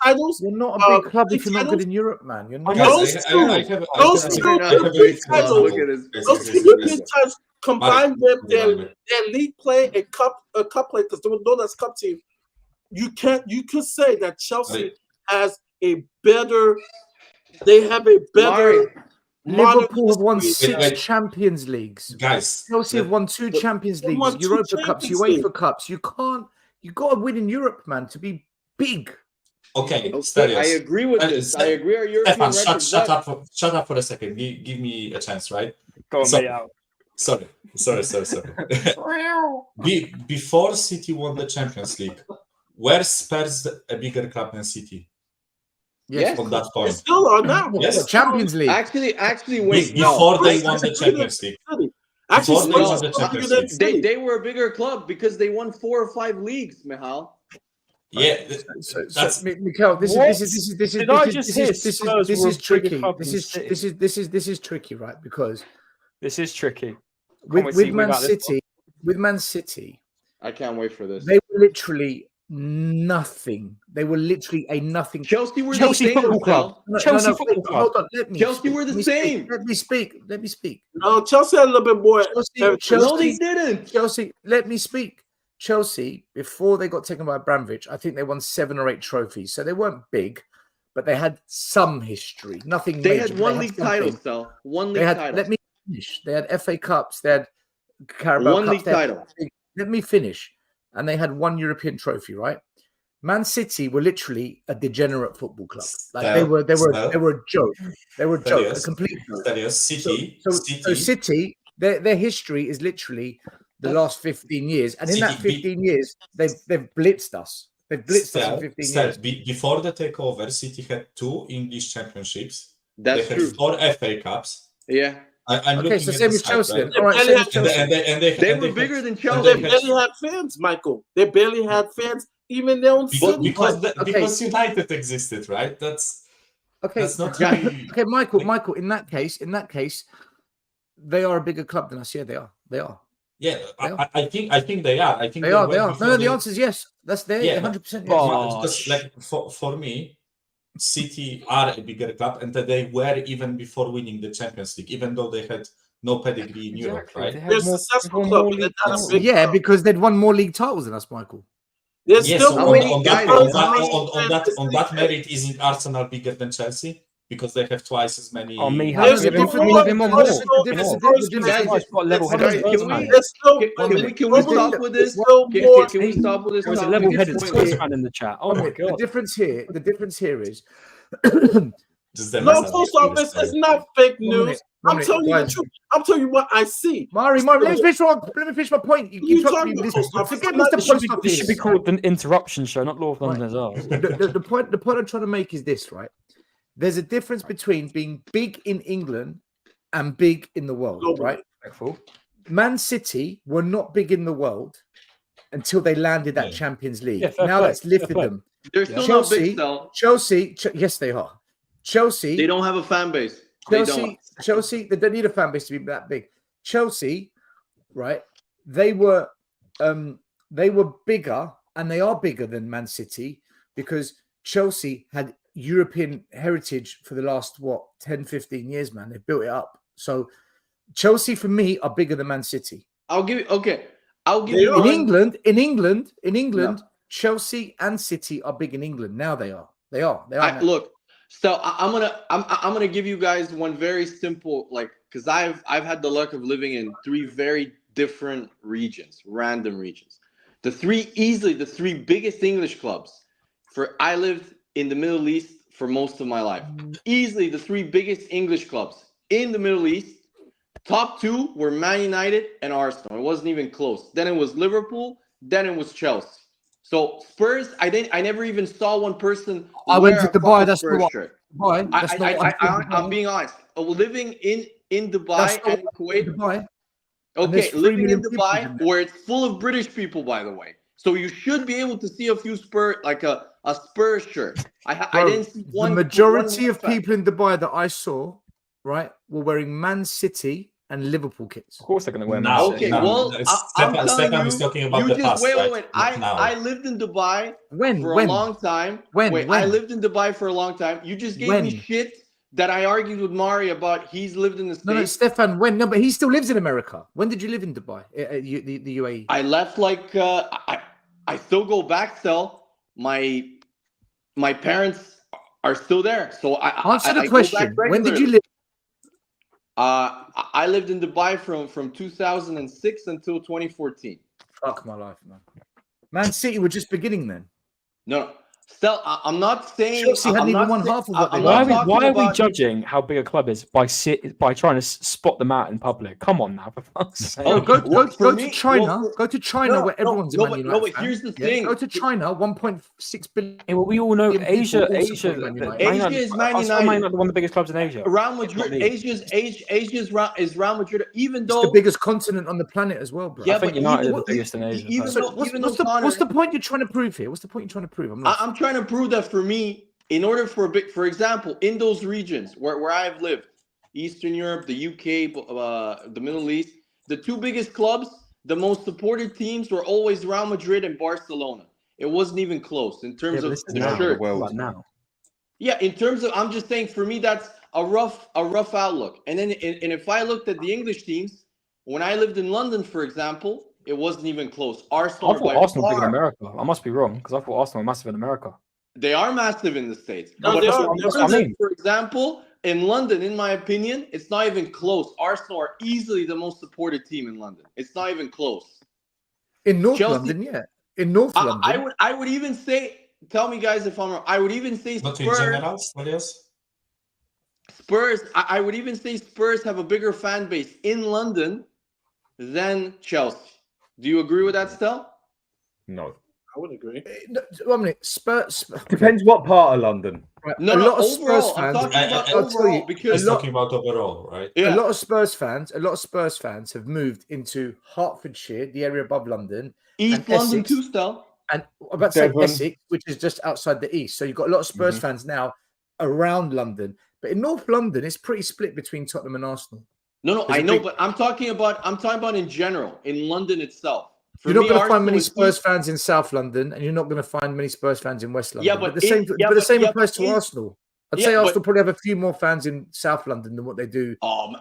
titles.
You're not a big club if you're not good
titles.
in Europe, man. You're not.
Guys,
Those
I
two-
have
those
a-
two
You're not a
European
big club.
titles.
Look at his
Those two European titles combined with their
Mari.
league play and cup play, because there were no less cup team. You could say that Chelsea has a better. They have a better. modern
Liverpool have won
history.
6 Champions Leagues.
Guys,
Chelsea have won 2 Champions
They
Leagues,
won 2
Europa Cups,
Champions
UEFA
League.
Cups. You got to win in Europe, man, to be big.
okay,
Okay,
Stelios.
I agree with this. I agree. Our European
Stefan,
records
shut up for a second. Give me a chance, right?
Go on,
So-
mate, out.
Sorry. Before City won the Champions League, were Spurs a bigger club than City?
Yes.
From that
They
point.
still are now.
Yes.
What, Champions League.
Actually, wait.
Before
No,
they won the Champions League.
Actually,
Before
they
Spurs
won
is
the
still
Champions
bigger than
League.
City.
they were a bigger club because they won 4 or 5 leagues, Mihal.
Yeah,
So,
that's
Mikel, this
What?
is
Did I just hear Spurs were a bigger
tricky.
club
This
than
is
City?
this is tricky, right? Because
This is tricky.
with Man City,
I can't wait for this.
they were literally nothing. They were literally a nothing.
Chelsea were
Chelsea
the same.
Football Club.
Mihal.
Chelsea
wait,
Football Club.
Hold on, let me.
Chelsea
speak.
were the
Let me speak.
same.
Let me speak.
No, Chelsea had a little bit more.
No, they didn't.
Chelsea, let me speak. Chelsea, before they got taken by Abramovich, I think they won 7 or 8 trophies. So they weren't big, but they had some history. Nothing
They
major.
had
but
one
they
league
something.
title, Sal. One league
They had.
title.
Let me finish. They had FA Cups. They had Carabao
One
Cups.
league
they had-
title.
Let me finish. And they had 1 European trophy, right? Man City were literally a degenerate football club. Like they were a joke. They were a joke, a complete joke.
Stelios, City.
So City, their history is literally the last 15 years, and in that
City
15 years, they've blitzed us. They've blitzed us in 15 years.
Before the takeover, City had 2 English championships,
That's
they
true.
had 4 FA Cups.
Yeah.
I'm
Okay,
looking
so
at
same
the
as
side,
Chelsea.
right?
Then. All right, same as Chelsea.
They were bigger than Chelsea.
They barely had fans, Michael. They barely had fans, even their own city.
Because United existed, right? That's not really...
Okay, Michael. In that case, they are a bigger club than us. Yeah, they are.
Yeah, I think they are. I think
they are. No, the
they...
answer is yes. That's there.
Yeah,
100% yes.
Because, like, for me, City are a bigger club, and that they were even before winning the Champions League, even though they had no pedigree in Europe, right?
They're a successful club, but they're not a big club.
Because they'd won more league titles than us, Michael.
They're
Yes,
still
on that merit, isn't Arsenal bigger than Chelsea? Because they have twice as many...
Oh, me,
There's
having
no
them
more-
more.
there's no-
You
there's
know,
no-
guys got level
there's
headed.
Can we-
There's no-
Can we stop with this? Can we stop with this?
There was a
topic?
level-headed
It's pointless.
Spurs fan in the chat. Oh my
The
god!
difference here is.
Just them
No,
as
post
a-
office is not fake news. I'm
minute,
telling you the
guys.
truth. I'm telling you what I see.
Mari, let me finish my point. You
You
keep
talking
talking
about
this.
post office?
Forget
I'm not-
Mr.
this should
Post
be-
This should be
Office.
called an interruption show, not Law of London as well.
The point I'm trying to make is this, right? There's a difference between being big in England and big in the world,
Global.
right? Man City were not big in the world until they landed that
Yeah.
Champions League.
Yeah, fair
Now
play,
that's lifted
fair play.
them.
They're still not big, though.
Chelsea, yes, they are. Chelsea,
They don't have a fan base. They don't.
Chelsea, they don't need a fan base to be that big. Chelsea, right? They were bigger, and they are bigger than Man City because Chelsea had European heritage for the last 10, 15 years, man. They've built it up. So Chelsea for me are bigger than Man City.
I'll give
They
you
are.
one.
In England, Chelsea and City are big in England. Now they are. They are now.
Look, so I'm gonna give you guys one very simple, because I've had the luck of living in 3 very different regions, random regions. The three biggest English clubs. I lived in the Middle East for most of my life. Easily the 3 biggest English clubs in the Middle East. Top 2 were Man United and Arsenal. It wasn't even close. Then it was Liverpool. Then it was Chelsea. So Spurs, I never even saw one person.
I went to
wear a
Dubai.
fucking
That's
Spurs
not
shirt.
Dubai. That's not what
I'm being honest. Living in Dubai
That's not
and Kuwait.
Dubai.
Okay,
3
living in
million people
Dubai,
in there.
where it's full of British people, by the way. So you should be able to see a few Spurs, like a Spurs shirt. I
Bro,
didn't see one.
The majority
one
of people in Dubai that I saw, right, were wearing Man City and Liverpool kits.
Of course, they're going to wear.
Now,
Man City.
Okay, well, I'm telling
Stefan
you,
is talking about
you
the
just
past,
wait.
right? Not now.
I lived in Dubai
When?
for
When?
a long time.
When?
Wait,
When?
I lived in Dubai for a long time. You just gave
When?
me shit that I argued with Mari about. He's lived in the States.
No, Stefan, when? No, but he still lives in America. When did you live in Dubai? The UAE?
I left I still go back still. My parents are still there. So
Answer the
I go
question.
back
When did
regularly.
you live?
I lived in Dubai from 2006 until 2014.
Fuck my life, man. Man City were just beginning then.
No. Still, I'm not saying
Chelsea hadn't
I'm
even
not
won
saying-
half of what they
I'm
won.
not
Why
talking
are we
about-
judging how big a club is by trying to spot them out in public? Come on now, for fuck's sake.
Oh,
Go
for
to
me-
China.
well,
Go to China where everyone's a Man United
but
fan.
here's the
Yeah,
thing.
Go to China, 1.6 billion.
Yeah, well, we all know
People
Asia.
also
Asia
support Man United.
Asia is Man
Arsenal
United.
one of the biggest clubs in Asia.
Real
Not
Madrid,
me.
Asia's Real Madrid. Even
It's
though
the biggest continent on the planet as well, bro.
Yeah,
I think
but
United
even
are the biggest in Asia.
even
personally.
though
What's the point you're trying to prove here? What's the point you're trying to prove?
I'm trying to prove that for me, in order for example, in those regions where I've lived, Eastern Europe, the UK, the Middle East, the 2 biggest clubs, the most supported teams were always Real Madrid and Barcelona. It wasn't even close in terms of the shirt.
Now.
Yeah, in terms of, I'm just saying, for me, that's a rough outlook. And then, and if I looked at the English teams, when I lived in London, for example, it wasn't even close. Arsenal,
I thought Arsenal big in America. I must be wrong because I thought Arsenal were massive in America.
They are massive in the States.
No,
But
they are.
That's what I mean.
for example, in London, in my opinion, it's not even close. Arsenal are easily the most supported team in London. It's not even close.
In North
Chelsea-
London, yeah. In North London.
I would even say, tell me guys if I'm wrong, I would even say
Not in
Spurs.
general, yes.
I would even say Spurs have a bigger fan base in London than Chelsea. Do you agree with that, Stel?
No.
I would agree.
No, 1 minute. Spurs.
Depends what part of London.
Right,
No,
a
no,
lot of Spurs
overall. I'm
fans.
talking about
I'll tell
overall
you,
because
He's talking about overall, right?
yeah.
a lot of Spurs fans have moved into Hertfordshire, the area above London,
East
and
London
Essex,
too, still.
and I'm about to say
Devon.
Essex, which is just outside the east. So you've got a lot of Spurs fans now around London, but in North London, it's pretty split between Tottenham and Arsenal.
No,
There's
I
a
know,
big-
but I'm talking about in general, in London itself. For
You're not
me,
going to find
Arsenal
many
is
Spurs
East.
fans in South London, and you're not going to find many Spurs fans in West London.
Yeah,
but
but
the same,
in- yeah,
but the
but-
same
yeah,
applies
but
to
in-
Arsenal. I'd
yeah,
say
but-
Arsenal probably have a few more fans in South London than what they do.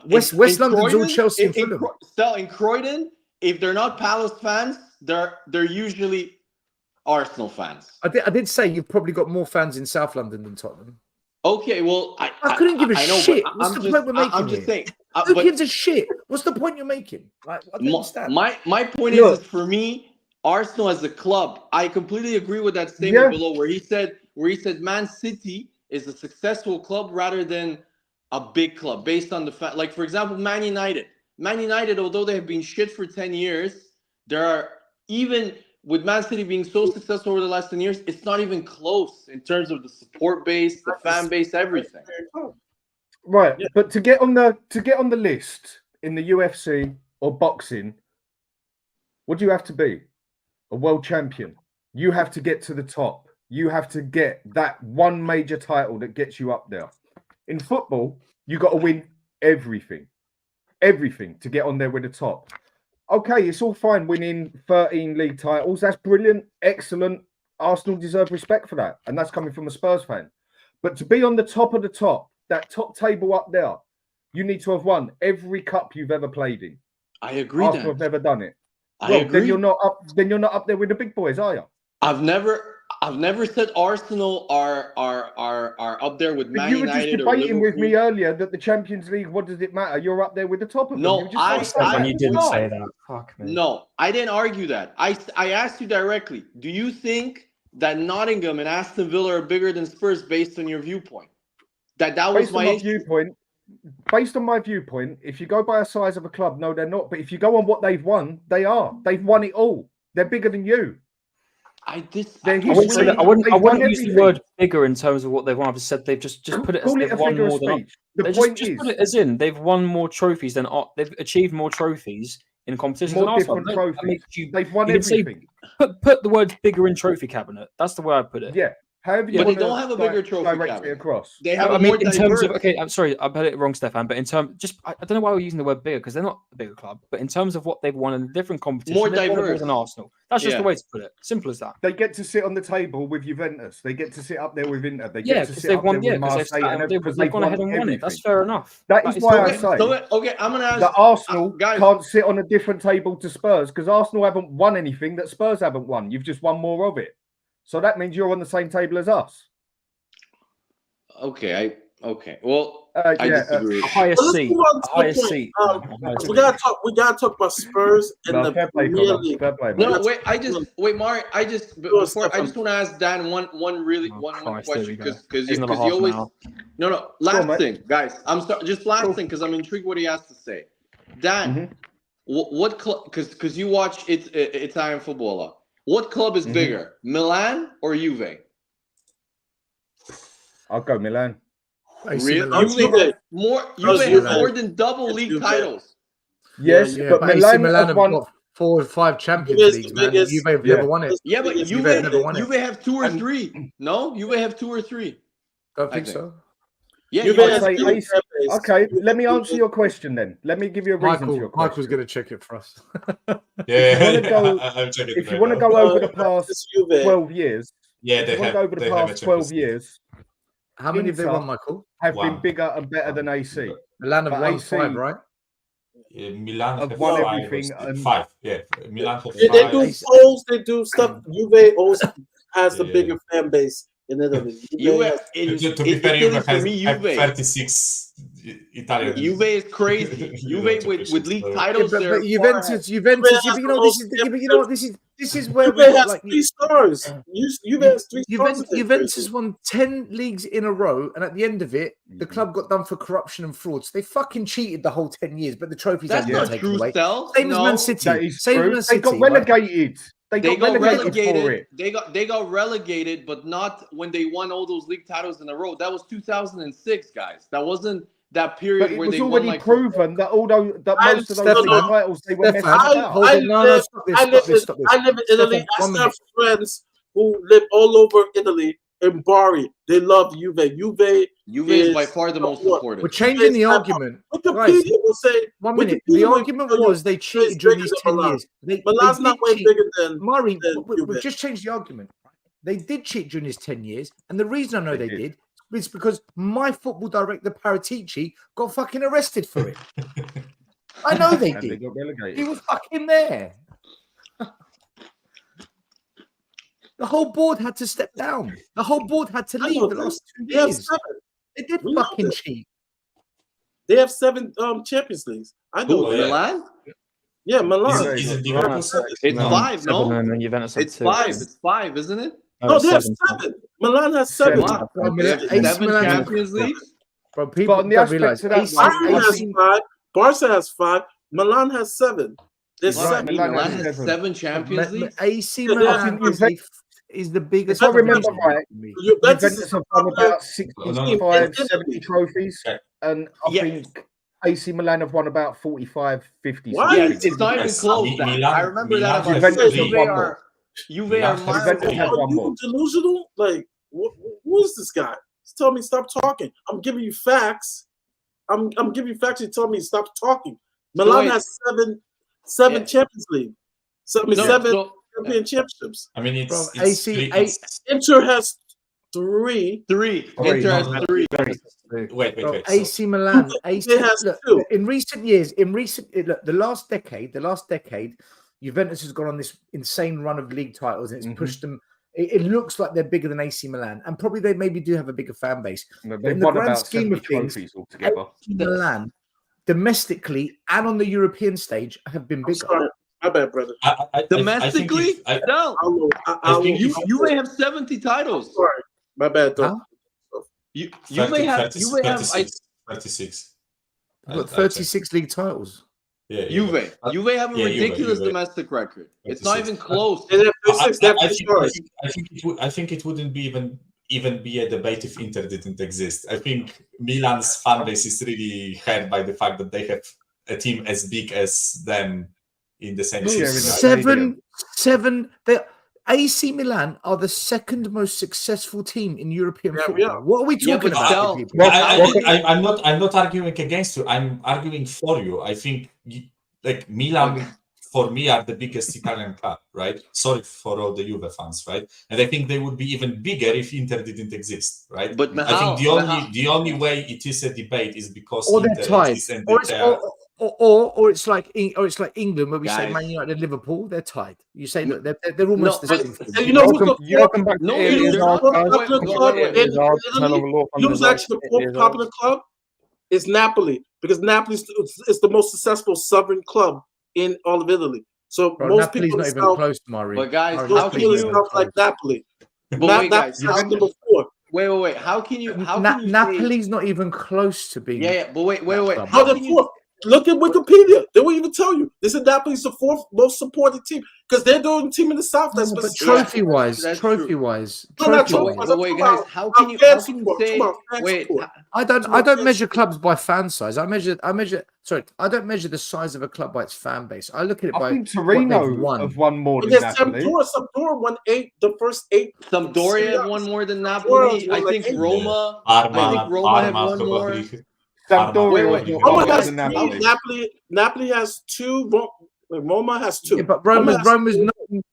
West
in
London's all
Croydon,
Chelsea and Fulham.
Still in Croydon, if they're not Palace fans, they're usually Arsenal fans.
I did say you've probably got more fans in South London than Tottenham.
Okay, well,
I couldn't give a
I know,
shit.
but
What's
I'm
the
just,
point we're making
I'm just
here?
saying.
Who
But
gives a shit? What's the point you're making? Like, I don't understand.
my point
Look.
is for me, Arsenal as a club, I completely agree with that statement below where he said Man City is a successful club rather than a big club based on the fact, like for example, Man United. Man United, although they have been shit for 10 years, there are even with Man City being so successful over the last 10 years, it's not even close in terms of the support base, the fan base, everything.
Right, but to get on the list in the UFC or boxing, what do you have to be? A world champion. You have to get to the top. You have to get that one major title that gets you up there. In football, you got to win everything to get on there with the top. Okay, it's all fine winning 13 league titles. That's brilliant, excellent. Arsenal deserve respect for that, and that's coming from a Spurs fan. But to be on the top of the top, that top table up there, you need to have won every cup you've ever played in.
I agree.
Arsenal have never done it.
I agree.
Then you're not up there with the big boys, are you?
I've never said Arsenal are up there with Man
You were
United
just
or
debating with me
Liverpool.
earlier that the Champions League, what does it matter? You're up there with the top of them.
No,
You just
I-
said
I-
that.
you didn't
No.
say that. Fuck me.
No, I didn't argue that. I asked you directly. Do you think that Nottingham and Aston Villa are bigger than Spurs based on your viewpoint? That was
Based on
my
my
issue.
viewpoint, if you go by a size of a club, no, they're not. But if you go on what they've won, they are. They've won it all. They're bigger than you.
I wouldn't say that. I wouldn't use the word bigger in terms of what they've won. I've just said they've just put it as
Call it
uh,
a
they've won
figure of
more than.
speech. The
They
point
just
is,
put it as in they've won more trophies than they've achieved more trophies in competitions
more
than Arsenal.
different
That
trophies.
makes you-
They've won
you can say
everything.
put the word bigger in trophy cabinet. That's the way I put it.
Yeah. However,
But they
you
don't
wanna
have a bigger trophy
direct it
cabinet.
across.
They have
I
a
mean,
more
in terms
diverse.
of okay, I'm sorry, I put it wrong, Stefan. But in terms, I don't know why we're using the word bigger because they're not a bigger club. But in terms of what they've won in different competitions,
More
they've won more
diverse.
than Arsenal. That's just
Yeah.
the way to put it. Simple as that.
They get to sit on the table with Juventus. They get to sit up there with Inter. They
Yeah,
get to
because
sit
they've
up
won.
there
Yeah,
with
because
Marseille.
they've gone ahead and won it. That's
everything.
fair enough.
That is why I
Okay,
say
okay, I'm gonna ask
that Arsenal
guys.
can't sit on a different table to Spurs because Arsenal haven't won anything that Spurs haven't won. You've just won more of it. So that means you're on the same table as us.
Okay, well, I
yeah,
disagree.
A higher
Let's
seat.
move on
A
to
higher
the point.
seat.
We gotta talk about Spurs and
no,
the
fair play,
Premier
brother.
League.
Fair play,
No,
mate.
wait, Mari. I just want to ask Dan one
Christ, there
question
we go.
because
Here's another
you
half an
always
hour.
no last
mate.
thing, guys. Just last thing because I'm intrigued what he has to say. Dan, what club? Because you watch Italian football a lot. What club is bigger, Milan or Juve?
I'll go Milan.
Really?
Juve.
Juve have
Juve.
more than double league
Juve.
titles.
Yes,
Yeah,
but
AC
Milan
Milan
have
have
won.
got 4 or 5 Champions
Juve's
Leagues,
the
man.
biggest-
Juve have
Yeah.
never won it.
Yeah, but
Juve have never won it.
Juve have 2 or
And-
3. No, Juve have 2 or 3.
Don't think
think.
so.
Yeah,
Juve
Juve
has
say
big
AC
fan base.
Okay, let me answer your question then. Let me give you a reason to your question.
Michael's going to check it for us.
I'm checking.
If you want to go over the past
It's Juve.
12 years,
yeah,
if
they
you want
have
to go over the
they have a
past
Champions
12
League.
years,
How many have they
Inter
won, Michael?
have
One.
been bigger and better than AC.
Milan have
But
won
AC
5, right?
Milan
Have
have
won
5
everything
or
and-
5. Yeah, Milan have
They
5.
do polls, they do stuff. Juve always has the
Yeah.
bigger fan base in Italy.
Juve,
has-
To be fair,
Italy
Juve
for me,
have
Juve.
36 Italian.
Juve is crazy. Juve with league titles.
Yeah,
they're
but Juventus,
has
yeah, but you know,
the
but you know what, this is where
Juve
we got,
has
like
3 stars. Juve has 3 stars.
Juventus won 10 leagues in a row, and at the end of it, the club got done for corruption and fraud. So they fucking cheated the whole 10 years, but the trophies
That's
haven't been
not
taken
true,
away.
Stel.
Same as
No.
Man City.
That is
Same
true.
as Man
They got
City. right?
relegated. They got relegated for it.
They got relegated, but not when they won all those league titles in a row. That was 2006, guys. That wasn't that period where they won.
But it was already proven that most of those league titles they were messing about.
I live in Italy. I still have friends who live all over Italy in Bari. They love Juve. Juve
is by far the most supportive.
We're changing the argument. Guys,
will say,
1 minute. The argument was they cheated during these 10 years.
Milan's not way bigger than
Murray. We've just changed the argument. They did cheat during these 10 years. And the reason I know they did is because my football director, Paratici, got fucking arrested for it. I know they did.
They got relegated.
He was fucking there. The whole board had to step down. The whole board had to leave the last 2 years. They did fucking cheat.
They have 7 Champions Leagues. I know
Milan?
Yeah, Milan.
It's 5, no? It's 5. It's 5, isn't it?
No, they have 7. Milan has 7.
7 Champions Leagues?
Bro, people don't realize.
Bayern has 5. Barca has 5. Milan has 7. There's 7.
Milan has 7 Champions Leagues.
AC Milan is the biggest.
If I remember right, Juventus have won about 65, 70 trophies, and I think AC Milan have won about 45, 50.
Yeah, it's not even close. I remember that. Juve are
miles. Delusional? Like, who is this guy? He's telling me stop talking. I'm giving you facts. I'm giving you facts. You're telling me stop talking. Milan has 7 Champions League. 7 European championships.
I mean,
Inter has 3.
Inter has 3.
Wait.
AC Milan. AC
has
look,
2.
In recent years, the last decade, Juventus has gone on this insane run of league titles, and it's pushed them. It looks like they're bigger than AC Milan, and probably they maybe do have a bigger fan base.
They've
in the
won
grand
about
scheme of things,
trophies altogether.
AC Milan, domestically and on the European stage, have been bigger.
Sorry. My bad, brother.
Domestically? No. You may have 70 titles.
Sorry. My bad, though.
You may have
36.
I've got 36 league titles.
Yeah, Juve have a ridiculous domestic record. It's not even close.
I think it wouldn't be even be a debate if Inter didn't exist. I think Milan's fan base is really hurt by the fact that they have a team as big as them in the same
season. AC Milan are the second most successful team in European football. What are we talking about?
I'm not arguing against you. I'm arguing for you. I think Milan for me are the biggest Italian club, right? Sorry for all the Juve fans, right? And I think they would be even bigger if Inter didn't exist, right?
But
I think the only way it is a debate is because
Inter exists and or it's like England where we say Man United and Liverpool, they're tied. You say look, they're almost the same.
You know who's actually the fourth popular club is Napoli, because Napoli is the most successful southern club in all of Italy. So most
Napoli's
people
not even close to Murray.
But guys,
how can you like Napoli?
But wait, guys,
number 4.
Wait. How can you
Napoli's not even close to being.
Yeah. But wait.
How can you? Look at Wikipedia. They will even tell you. They said Napoli's the 4th most supported team because they're the only team in the South that's
but trophy-wise.
But wait, guys, how can you say? Wait,
I don't measure clubs by fan size. I don't measure the size of a club by its fan base. I look at it by.
I think Torino have won more than Napoli.
Sampdoria won 8. The first 8.
Sampdoria have won more than Napoli. I think Roma. Roma have won more.
Napoli has 2. Roma has 2.
Yeah, but Roma's won nothing.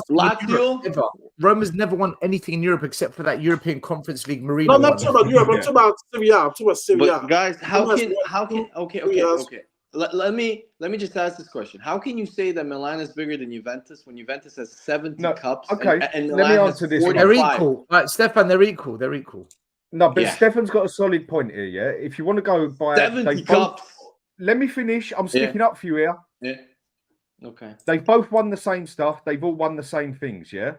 Lazio.
Roma's never won anything in Europe except for that European Conference League. Mourinho.
No, I'm not talking about Europe. I'm talking about Serie A.
But guys, how can okay. Let me just ask this question. How can you say that Milan is bigger than Juventus when Juventus has 70 cups?
Okay,
and
let me answer this.
They're equal. Right, Stefan, they're equal.
No, but Stefan's got a solid point here, yeah? If you want to go by
70 cups.
Let me finish. I'm sticking up for you here.
Yeah. Okay.
They've both won the same stuff. They've all won the same things, yeah?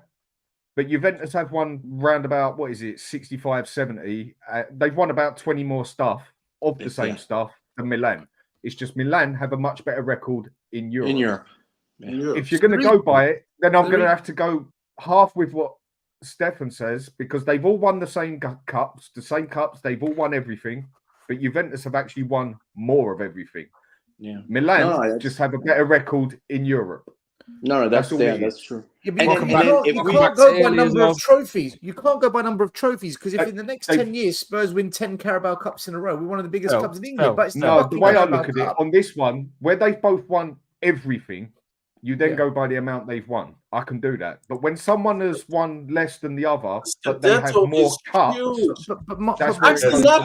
But Juventus have won round about, 65, 70. They've won about 20 more stuff of the same stuff than Milan. It's just Milan have a much better record in Europe.
Europe.
If you're going to go by it, then I'm going to have to go half with what Stefan says, because they've all won the same cups. They've all won everything, but Juventus have actually won more of everything.
Yeah.
Milan just have a better record in Europe.
No, that's true.
Yeah, but you can't go by number of trophies. You can't go by number of trophies, because if in the next 10 years Spurs win 10 Carabao Cups in a row, we're one of the biggest clubs in England. But it's
the way I look at it on this one, where they've both won everything, you then go by the amount they've won. I can do that. But when someone has won less than the other, but they have more cups, that's where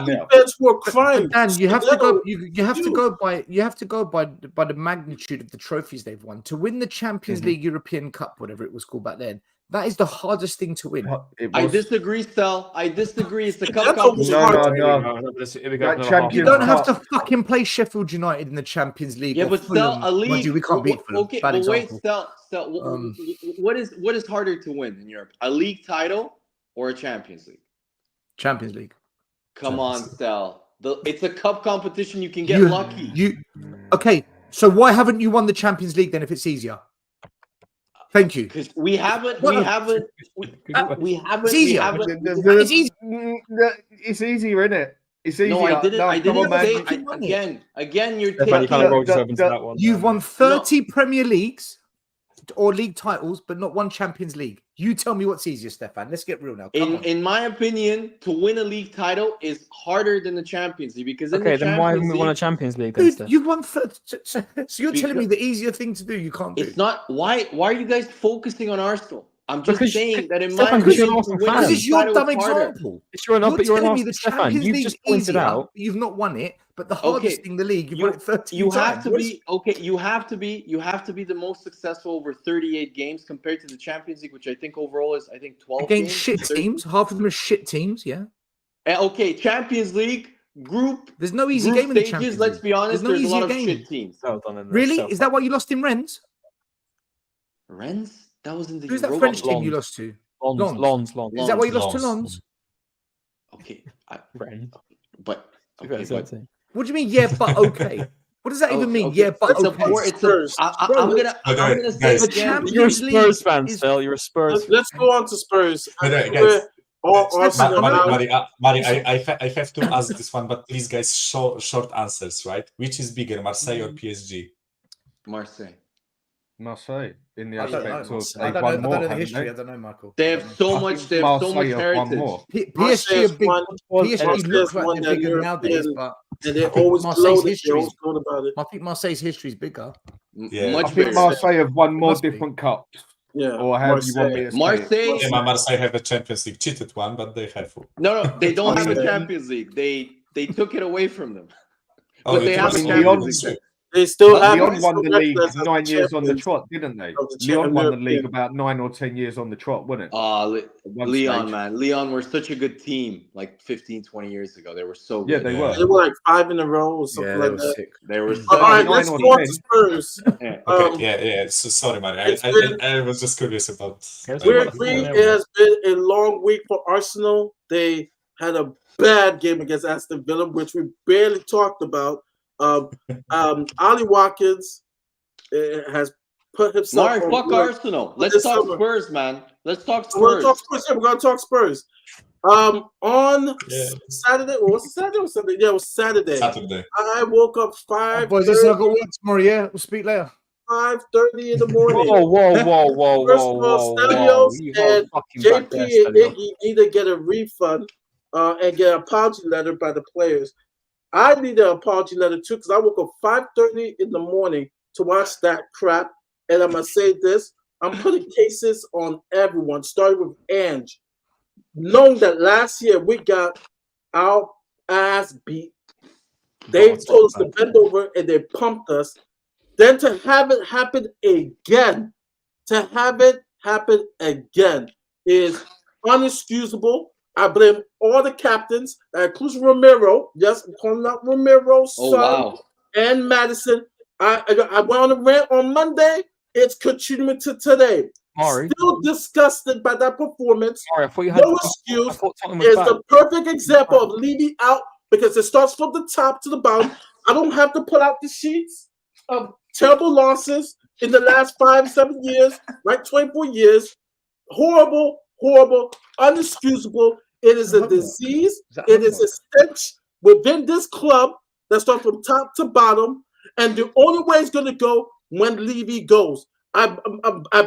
defense were crying.
And you have to go. You have to go by. You have to go by the magnitude of the trophies they've won. To win the Champions League, European Cup, whatever it was called back then, that is the hardest thing to win.
I disagree, Stel. I disagree. It's the cup
No.
You don't have to fucking play Sheffield United in the Champions League.
Yeah, but Stel, a league.
We can't beat Fulham.
Okay, but wait, Stel. What is harder to win in Europe? A league title or a Champions League?
Champions League.
Come on, Stel. It's a cup competition. You can get lucky.
Okay, so why haven't you won the Champions League then? If it's easier. Thank you.
Because we haven't.
It's easier.
It's easier, isn't it? It's easier.
No, I didn't say. Again, you're taking.
You've won 30 Premier Leagues or league titles, but not one Champions League. You tell me what's easier, Stefan. Let's get real now.
In my opinion, to win a league title is harder than the Champions League, because
then why haven't we won a Champions League?
Dude, you won 30. So you're telling me the easier thing to do you can't do?
It's not. Why are you guys focusing on Arsenal? I'm just saying that in my opinion,
this is your dumb example.
You're
telling me the
Stefan,
Champions
you
League
just
is
pointed
easier,
out.
You've not won it, but the hardest thing in the league, you've won it 30
You
times.
have to be You have to be the most successful over 38 games compared to the Champions League, which I think overall is 12
against
games,
shit teams. Half of them are shit teams. Yeah.
Okay, Champions League group.
There's no easy game in the Champions League.
Let's be honest. There's a lot of shit teams.
Really? Is that why you lost in Rennes?
Rennes? That was in the.
Who's that French team you lost to?
Lons.
Is that why you lost to Lons?
Okay,
but
what do you mean? Yeah, but okay. What does that even mean? Yeah, but okay.
I'm gonna say
the Champions League.
You're a Spurs fan, Phil. You're a Spurs.
Let's go on to Spurs.
Guys, Mari, I have to ask this one, but please, guys, short answers, right? Which is bigger, Marseille or PSG?
Marseille, in the aspect of
I don't know the history. I don't know, Michael.
They have so much. They have so much heritage.
PSG looks like they're bigger nowadays, but
they always
Marseille's history.
About it.
I think Marseille's history is bigger.
Yeah,
much
I think
bigger.
Marseille have won more different cups.
Yeah,
or have you want me to say
Marseille?
Marseille have a Champions League cheated one, but they have.
No, they don't have a Champions League. They took it away from them.
Oh,
but they have a Champions League.
They still have.
Lyon won the league 9 years on the trot, didn't they? Lyon won the league about 9 or 10 years on the trot, wasn't it?
Leon, man. Leon were such a good team like 15, 20 years ago. They were so good.
Yeah, they were.
They were like 5 in a row or something like that.
Sick.
They were so
all right, let's go on to Spurs.
Yeah. So, sorry, man. I was just curious about.
We agree it has been a long week for Arsenal. They had a bad game against Aston Villa, which we barely talked about. Ollie Watkins has put himself.
Fuck Arsenal. Let's talk Spurs, man. Let's talk Spurs.
We're going to talk Spurs. On Saturday, was it Saturday or Sunday? Yeah, it was Saturday. I woke up 5:30.
Boys, listen, I've got work tomorrow. Yeah, we'll speak later.
5:30 in the morning.
Whoa.
First of all, Stelios and JP and Iggy need to get a refund and get an apology letter by the players. I need an apology letter too, because I woke up 5:30 in the morning to watch that crap. And I'm gonna say this: I'm putting cases on everyone, starting with Ange, knowing that last year we got our ass beat. They told us to bend over and they pumped us. Then to have it happen again, is unexcusable. I blame all the captains, that includes Romero. Yes, I'm calling out Romero's son and Madison. I went on a rant on Monday. It's continuing to today. Still disgusted by that performance. No excuse. Is the perfect example of leaving out, because it starts from the top to the bottom. I don't have to put out the sheets of terrible losses. in the last 5-7 years, right? 24 years. Horrible, unexcusable. It is a disease. It is a stench within this club that starts from top to bottom. And the only way it's going to go when Levy goes. I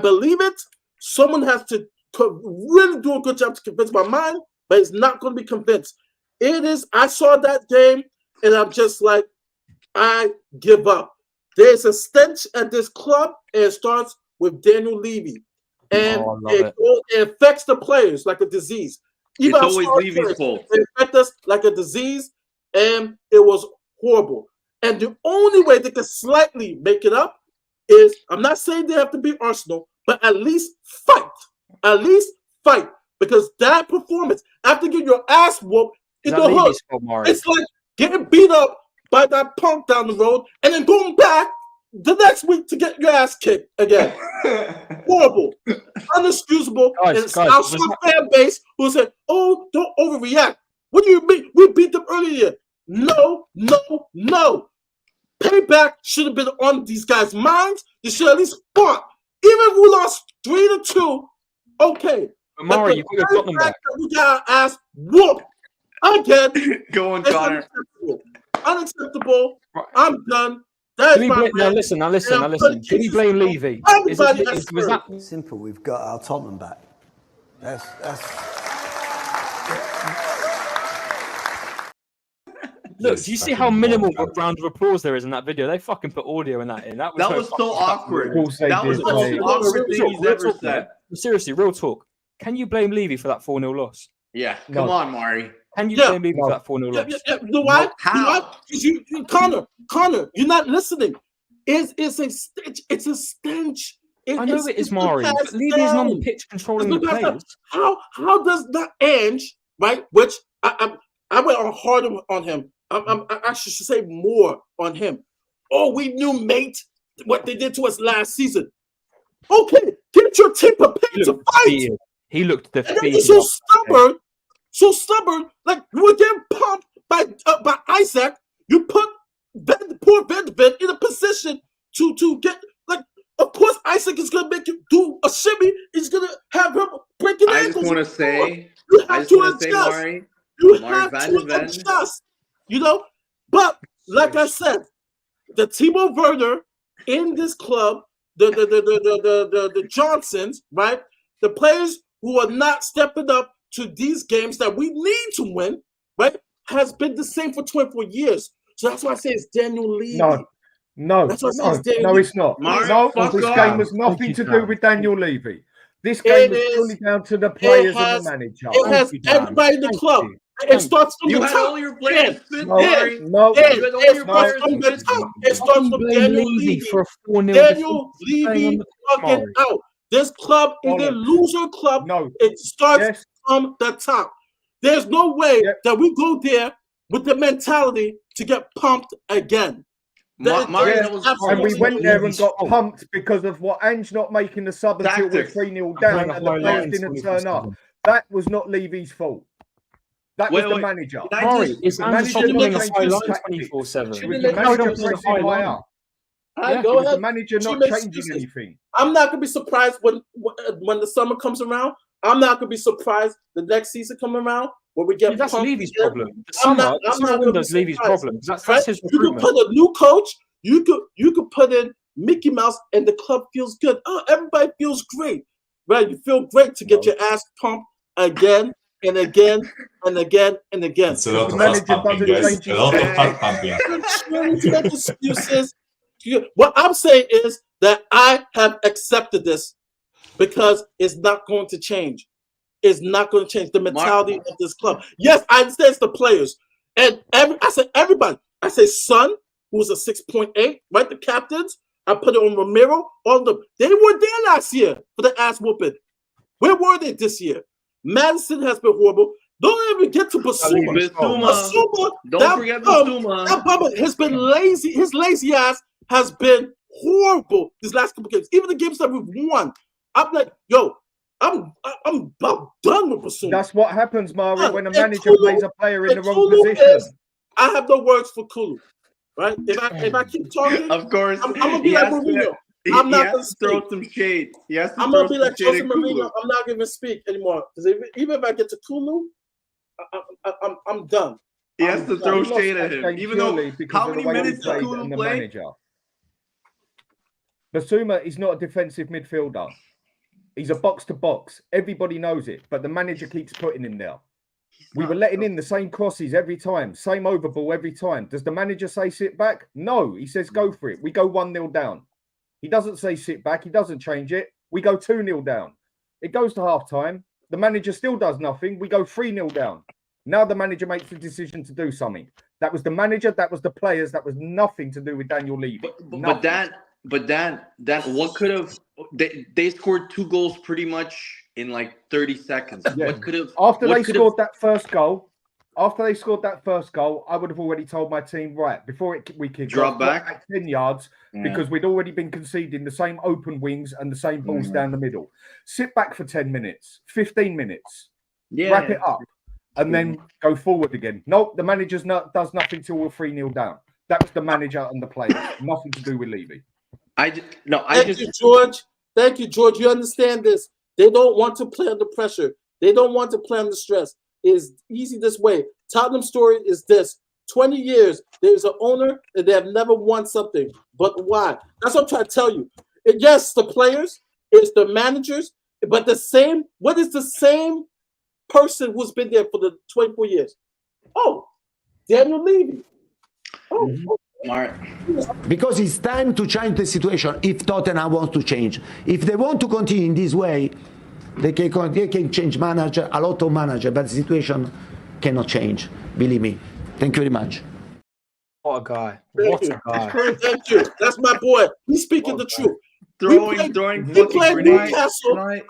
believe it. Someone has to really do a good job to convince my mind, but it's not going to be convinced. It is. I saw that game, and I'm just like, I give up. There's a stench at this club, and it starts with Daniel Levy. And it affects the players like a disease.
Even it's always Levy's fault.
It affects us like a disease, and it was horrible. And the only way they can slightly make it up is, I'm not saying they have to beat Arsenal, but at least fight. At least fight. Because that performance, after getting your ass whooped in the hood, it's like getting beat up by that punk down the road and then going back the next week to get your ass kicked again. Horrible. Unexcusable. And it's our fan base who said, oh, don't overreact. What do you mean? We beat them earlier. No. Payback should have been on these guys' minds. They should at least fought. Even if we lost 3-2, okay.
But Mari, you put your Tottenham back.
We got our ass whooped again.
Go on, Connor.
Unacceptable. Right. I'm done. Now
listen. Can you blame Levy? Was that
simple? We've got our Tottenham back. That's.
Look, do you see how minimal round of applause there is in that video? They fucking put audio in that in. That
was so awkward. That was the most awkward thing he's ever said.
Seriously, real talk. Can you blame Levy for that 4-0 loss?
Yeah, come on, Mari.
Can you blame Levy for that 4-0 loss?
You know why?
How?
Connor, you're not listening. It's a stench.
I know it is, Mari. But Levy is on the pitch controlling the players.
How does that Ange, right? Which I went on hard on him. I actually should say more on him. Oh, we knew, mate, what they did to us last season. Okay, get your team prepared to fight.
He looked defeated.
And so stubborn. Like you were getting pumped by Isaac. You put poor Van de Ven in a position to get, like, of course Isaac is gonna make you do a shimmy. He's gonna have him breaking ankles.
I just want to say, Mari,
you have to adjust. You know, but like I said, the Timo Werner in this club, the Johnsons, right? The players who are not stepping up to these games that we need to win, right? Has been the same for 24 years. So that's why I say it's Daniel Levy.
No,
that's what I say it's Daniel
it's not. This game has nothing to do with Daniel Levy. This game is fully down to the players and the manager.
It has everybody in the club. It starts from the top. You had all your players fit there. It starts from Daniel Levy
for a 4-0.
Daniel Levy fucking out. This club is a loser club. It starts from the top. There's no way that we go there with the mentality to get pumped again.
And we went there and got pumped because of what Ange not making the sub until we're 3-0 down and the players didn't turn up. That was not Levy's fault. That was the manager.
Is the manager not changing his tactics? 24/7?
The manager pressing high up. The manager not changing anything.
I'm not gonna be surprised when the summer comes around. I'm not gonna be surprised the next season come around when we get.
That's Levy's problem. The summer window's Levy's problem. That's his recruitment.
You could put a new coach. You could put in Mickey Mouse, and the club feels good. Oh, everybody feels great, right? You feel great to get your ass pumped again and again and again and again.
It's a lot of fast pumping, guys. A lot of fast pumping.
Excuses. What I'm saying is that I have accepted this because it's not going to change. It's not going to change the mentality of this club. Yes, I understand it's the players. And I said everybody. I say Son, who's a 6.8, right? The captains. I put it on Romero. They were there last year for the ass whooping. Where were they this year? Madison has been horrible. Don't even get to Basuma.
Don't forget Basuma.
That Bubba has been lazy. His lazy ass has been horrible these last couple games. Even the games that we've won. I'm like, yo, I'm about done with Basuma.
That's what happens, Mari, when a manager plays a player in the wrong position.
I have no words for Kulu. Right? If I keep talking,
of course,
I'm gonna be like Mourinho. I'm not
has
going
to throw
speak.
some shade. He has to
I'm
throw
going to be
some
like
shade
Jose
at
Mourinho.
Kulu.
I'm not going to speak anymore. Because even if I get to Kulu, I'm done.
He has to throw
He lost
shade at
that
him.
game
Even though,
purely because
how
of the
many
way he
minutes did
played
Kulu
and the
play?
manager. Basuma is not a defensive midfielder. He's a box to box. Everybody knows it, but the manager keeps putting him there. We were letting in the same crosses every time, same overball every time. Does the manager say sit back? No, he says go for it. We go 1-0 down. He doesn't say sit back. He doesn't change it. We go 2-0 down. It goes to half time. The manager still does nothing. We go 3-0 down. Now the manager makes the decision to do something. That was the manager. That was the players. That was nothing to do with Daniel Levy.
But that what could have they scored 2 goals pretty much in like 30 seconds.
Yeah.
What could have
After they scored that first goal, I would have already told my team, right, before we kick
drop
off,
back
10 yards because we'd already been conceding the same open wings and the same balls down the middle. Sit back for 10 minutes, 15 minutes, wrap it up, and then go forward again. Nope, the manager does nothing till we're 3-0 down. That was the manager and the players. Nothing to do with Levy.
Thank you, George. Thank you, George. You understand this. They don't want to play under pressure. They don't want to play under stress. It's easy this way. Tottenham's story is this. 20 years, there's an owner and they have never won something. But why? That's what I'm trying to tell you. Yes, the players, it's the managers, but what is the same person who's been there for the 24 years? Oh, Daniel Levy.
Because it's time to change the situation if Tottenham wants to change. If they want to continue in this way, they can change manager, a lot of manager, but the situation cannot change. Believe me. Thank you very much.
What a guy.
Thank you. That's my boy. He's speaking the truth.
Throwing
he played Newcastle.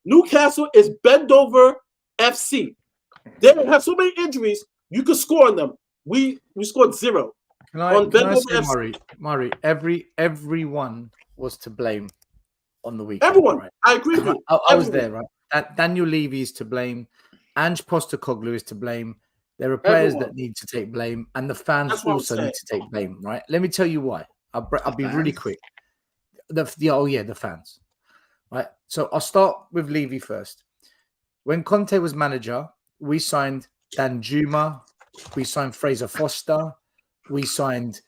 Newcastle is bend over FC. They have so many injuries, you could score on them. We scored 0.
Can I say, Murray, everyone was to blame on the weekend.
Everyone.
Right?
I agree with you.
I was there, right? Daniel Levy is to blame. Ange Postecoglou is to blame. There are players that need to take blame, and the fans also need to take blame, right? Let me tell you why. I'll be really quick. The fans. Right? So I'll start with Levy first. When Conte was manager, we signed Danjuma, we signed Fraser Foster, we signed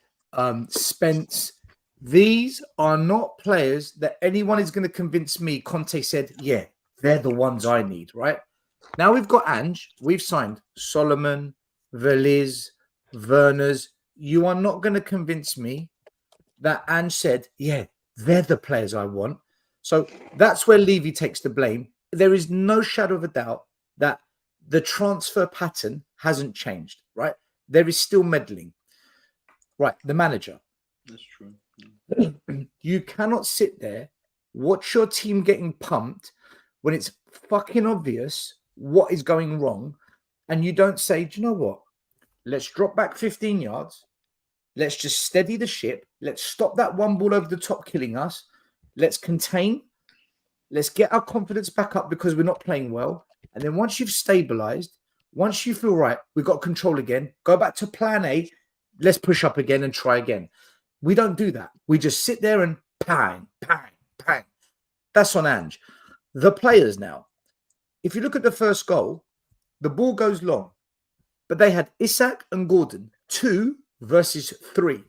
Spence. These are not players that anyone is going to convince me. Conte said, yeah, they're the ones I need, right? Now we've got Ange. We've signed Solomon, Veliz, Werners. You are not going to convince me that Ange said, yeah, they're the players I want. So that's where Levy takes the blame. There is no shadow of a doubt that the transfer pattern hasn't changed, right? There is still meddling. Right, the manager.
That's true.
You cannot sit there, watch your team getting pumped when it's fucking obvious what is going wrong, and you don't say, do you know what? Let's drop back 15 yards. Let's just steady the ship. Let's stop that one ball over the top killing us. Let's contain. Let's get our confidence back up because we're not playing well. And then once you've stabilized, once you feel right, we've got control again, go back to plan A. Let's push up again and try again. We don't do that. We just sit there and bang, bang, bang. That's on Ange. The players now. If you look at the first goal, the ball goes long. But they had Isak and Gordon, 2 versus 3.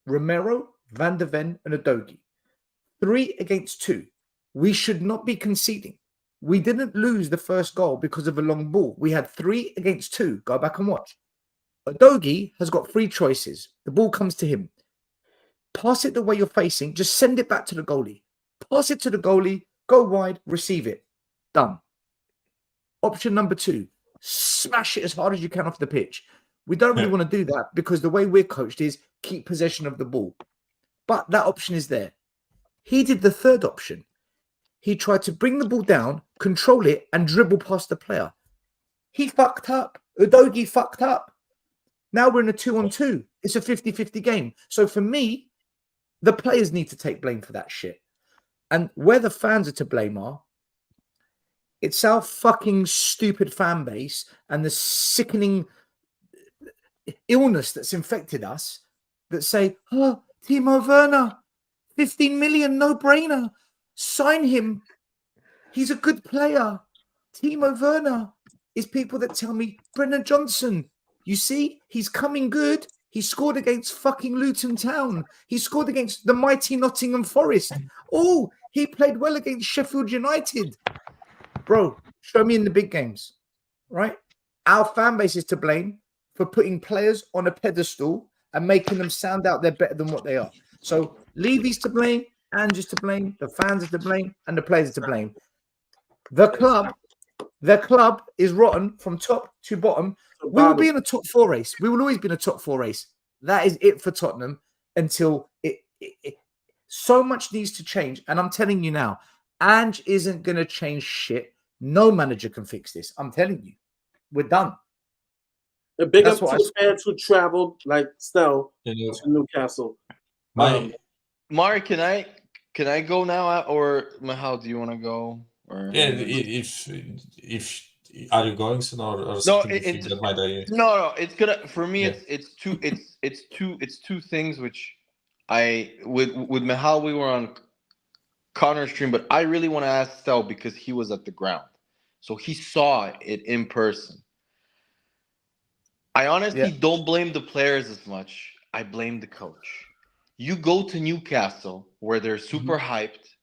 Romero, Van de Ven, and Udogie. 3 against 2. We should not be conceding. We didn't lose the first goal because of a long ball. We had 3 against 2. Go back and watch. Udogie has got 3 choices. The ball comes to him. Pass it the way you're facing. Just send it back to the goalie. Pass it to the goalie. Go wide. Receive it. Done. Option number 2. Smash it as hard as you can off the pitch. We don't really want to do that because the way we're coached is keep possession of the ball. But that option is there. He did the third option. He tried to bring the ball down, control it, and dribble past the player. He fucked up. Udogie fucked up. Now we're in a 2-on-2. It's a 50-50 game. So for me, the players need to take blame for that shit. And where the fans are to blame are, it's our fucking stupid fan base and the sickening illness that's infected us that say, oh, Timo Werner, 15 million, no brainer. Sign him. He's a good player. Timo Werner is people that tell me, Brendan Johnson, you see, he's coming good. He scored against fucking Luton Town. He scored against the mighty Nottingham Forest. Oh, he played well against Sheffield United. Bro, show me in the big games, right? Our fan base is to blame for putting players on a pedestal and making them sound out they're better than what they are. So Levy's to blame, Ange is to blame, the fans are to blame, and the players are to blame. The club is rotten from top to bottom. We will be in a top 4 race. We will always be in a top 4 race. That is it for Tottenham until so much needs to change. And I'm telling you now, Ange isn't going to change shit. No manager can fix this. I'm telling you. We're done.
A big up to the fans who traveled, like Stell, to Newcastle.
Mark, can I go now, or how do you want to go? Or
yeah, if are you going soon or
no?
No,
it's gonna for me. Yeah. It's two things which I with Mihal we were on Connor's stream, but I really want to ask Stell because he was at the ground, so he saw it in person. I honestly don't blame the players as much. I blame the coach. You go to Newcastle where they're super hyped,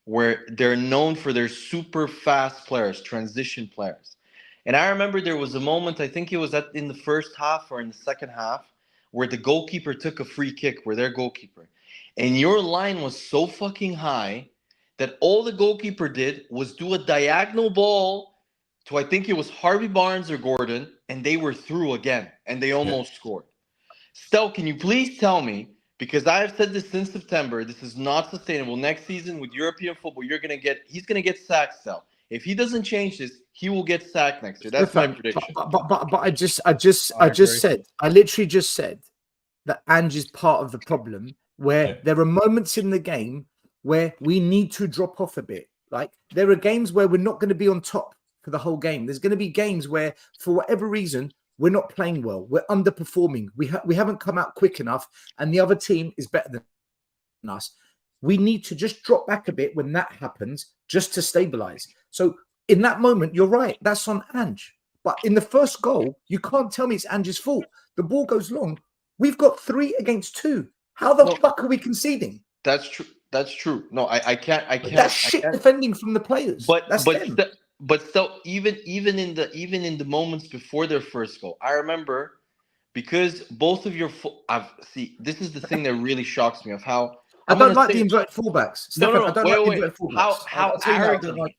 where they're known for their super fast players, transition players. And I remember there was a moment, I think it was in the first half or in the second half, where the goalkeeper took a free kick, where their goalkeeper. And your line was so fucking high that all the goalkeeper did was do a diagonal ball to, I think it was Harvey Barnes or Gordon, and they were through again, and they almost scored. Stell, can you please tell me, because I have said this since September, this is not sustainable. Next season with European football, he's gonna get sacked, Stell. If he doesn't change this, he will get sacked next year. That's my prediction.
But I literally just said that Ange is part of the problem, where there are moments in the game where we need to drop off a bit. Like there are games where we're not going to be on top for the whole game. There's going to be games where, for whatever reason, we're not playing well. We're underperforming. We haven't come out quick enough, and the other team is better than us. We need to just drop back a bit when that happens, just to stabilize. So in that moment, you're right. That's on Ange. But in the first goal, you can't tell me it's Ange's fault. The ball goes long. We've got 3 against 2. How the fuck are we conceding?
That's true. That's true. No, I can't.
That's shit defending from the players.
But still, even in the moments before their first goal, I remember, because both of your this is the thing that really shocks me of how
I don't like the inverted fullbacks.
Wait. How arrogant?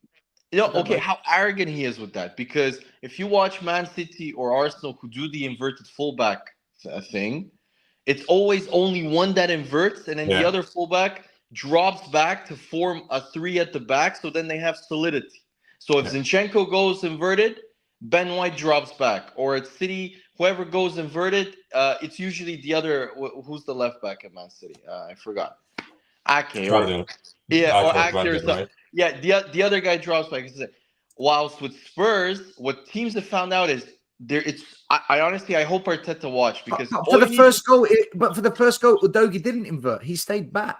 How arrogant he is with that. Because if you watch Man City or Arsenal who do the inverted fullback thing, it's always only one that inverts, and then the other fullback drops back to form a 3 at the back. So then they have solidity. So if Zinchenko goes inverted, Ben White drops back. Or at City, whoever goes inverted, it's usually the other. Who's the left back at Man City? I forgot. Ake. Or Ake or something. Right? Yeah, the other guy drops back. Whilst with Spurs, what teams have found out is I honestly hope Arteta watch, because
for the first goal, Udogie didn't invert. He stayed back.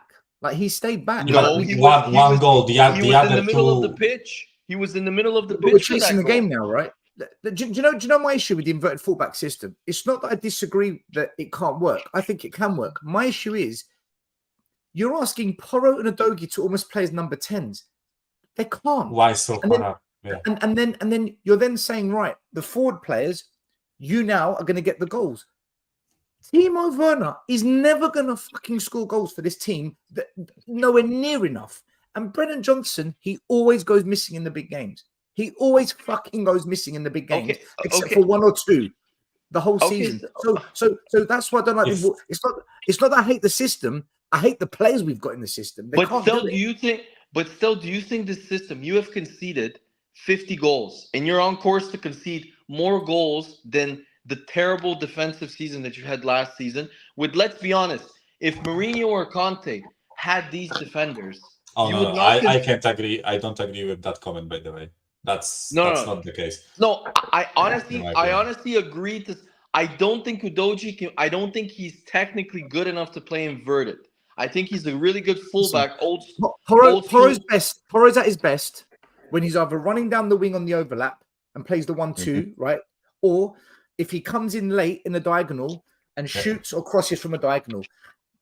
He stayed back.
No, he was one goal. The other
in the middle of the pitch. He was in the middle of the pitch.
We're chasing the game now, right? Do you know my issue with the inverted fullback system? It's not that I disagree that it can't work. I think it can work. My issue is you're asking Porro and Udogie to almost play as number 10s. They can't.
Why so far?
And then you're then saying, right, the forward players, you now are going to get the goals. Timo Werner is never going to fucking score goals for this team. Nowhere near enough. And Brendan Johnson, he always goes missing in the big games. He always fucking goes missing in the big games, except for 1 or 2 the whole season. So that's why I don't like the. It's not that I hate the system. I hate the players we've got in the system.
But still, do you think this system, you have conceded 50 goals and you're on course to concede more goals than the terrible defensive season that you had last season? Let's be honest, if Mourinho or Conte had these defenders,
I can't agree. I don't agree with that comment, by the way. That's not the case.
No, I honestly agree. I don't think Udogie can. I don't think he's technically good enough to play inverted. I think he's a really good fullback.
Porro's at his best when he's either running down the wing on the overlap and plays the 1-2, right? Or if he comes in late in the diagonal and shoots or crosses from a diagonal.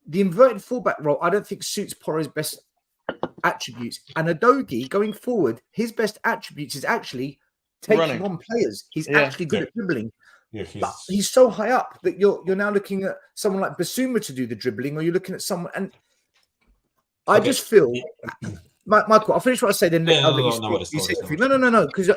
The inverted fullback role, I don't think suits Porro's best attributes. And Udogie, going forward, his best attributes is actually taking on players. He's actually good at dribbling.
Yeah,
but he's so high up that you're now looking at someone like Basuma to do the dribbling, or you're looking at someone. And I just feel, Michael, I'll finish what I say, then I'll let you speak. No, because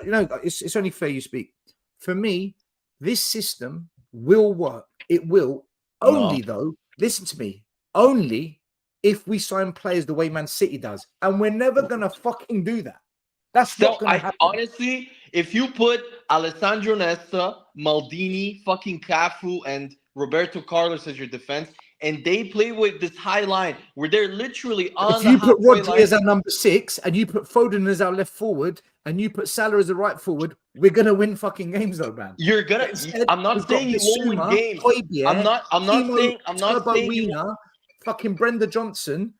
it's only fair you speak. For me, this system will work. It will only though. Listen to me. Only if we sign players the way Man City does. And we're never going to fucking do that. That's not going to happen.
Honestly, if you put Alessandro Nesta, Maldini, fucking Cafu, and Roberto Carlos as your defense, and they play with this high line where they're literally on the halfway line. If you put
Rodri as our number 6, and you put Foden as our left forward, and you put Salah as the right forward, we're going to win fucking games though, man.
You're going to... I'm not saying you won't win games. I'm not saying you...
Fucking Brenda Johnson.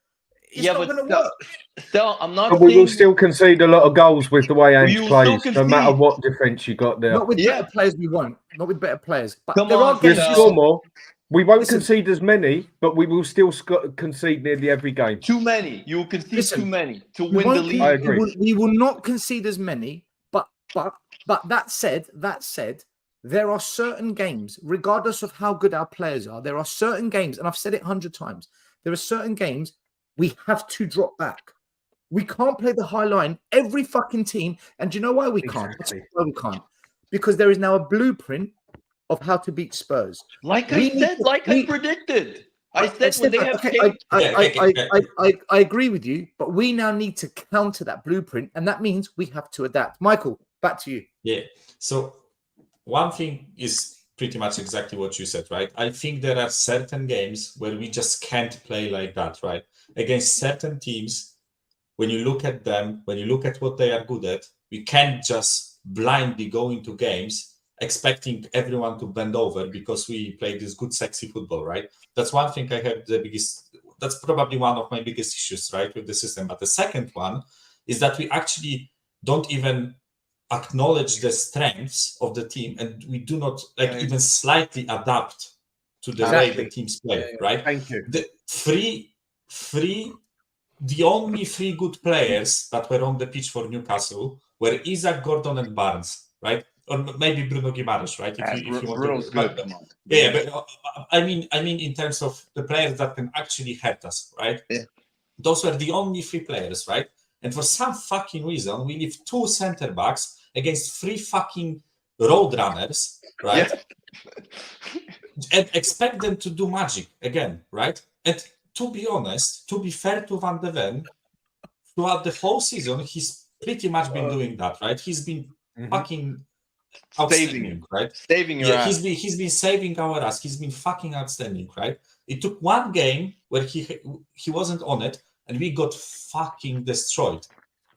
It's not going to work.
Still, I'm not.
But we will still concede a lot of goals with the way Ange plays, no matter what defense you got there.
Not with better players, we won't. Not with better players. But
there are games. Score more. We won't concede as many, but we will still concede nearly every game.
Too many. You will concede too many to win the league.
I agree.
We will not concede as many. But that said, there are certain games, regardless of how good our players are, there are certain games, and I've said it 100 times, there are certain games we have to drop back. We can't play the high line every fucking team. And do you know why we can't?
Exactly.
Why we can't? Because there is now a blueprint of how to beat Spurs.
I predicted. I said when they have Kane.
I agree with you, but we now need to counter that blueprint, and that means we have to adapt. Michael, back to you.
Yeah. So one thing is pretty much exactly what you said, right? I think there are certain games where we just can't play like that, right? Against certain teams, when you look at them, when you look at what they are good at, we can't just blindly go into games expecting everyone to bend over because we play this good, sexy football, right? That's one thing I have that's probably one of my biggest issues, right, with the system. But the second one is that we actually don't even acknowledge the strengths of the team, and we do not even slightly adapt to the way the teams play, right?
Thank you.
The only 3 good players that were on the pitch for Newcastle were Isaac, Gordon, and Barnes, right? Or maybe Bruno Guimaraes, right?
Bruno's good.
Yeah, but I mean, in terms of the players that can actually hurt us, right?
Yeah.
Those were the only 3 players, right? And for some fucking reason, we leave 2 center backs against 3 fucking road runners, right? Yeah. And expect them to do magic again, right? And to be honest, to be fair to Van de Ven, throughout the whole season, he's pretty much been doing that, right? He's been fucking outstanding, right?
Saving your ass.
He's been saving our ass. He's been fucking outstanding, right? It took one game where he wasn't on it, and we got fucking destroyed,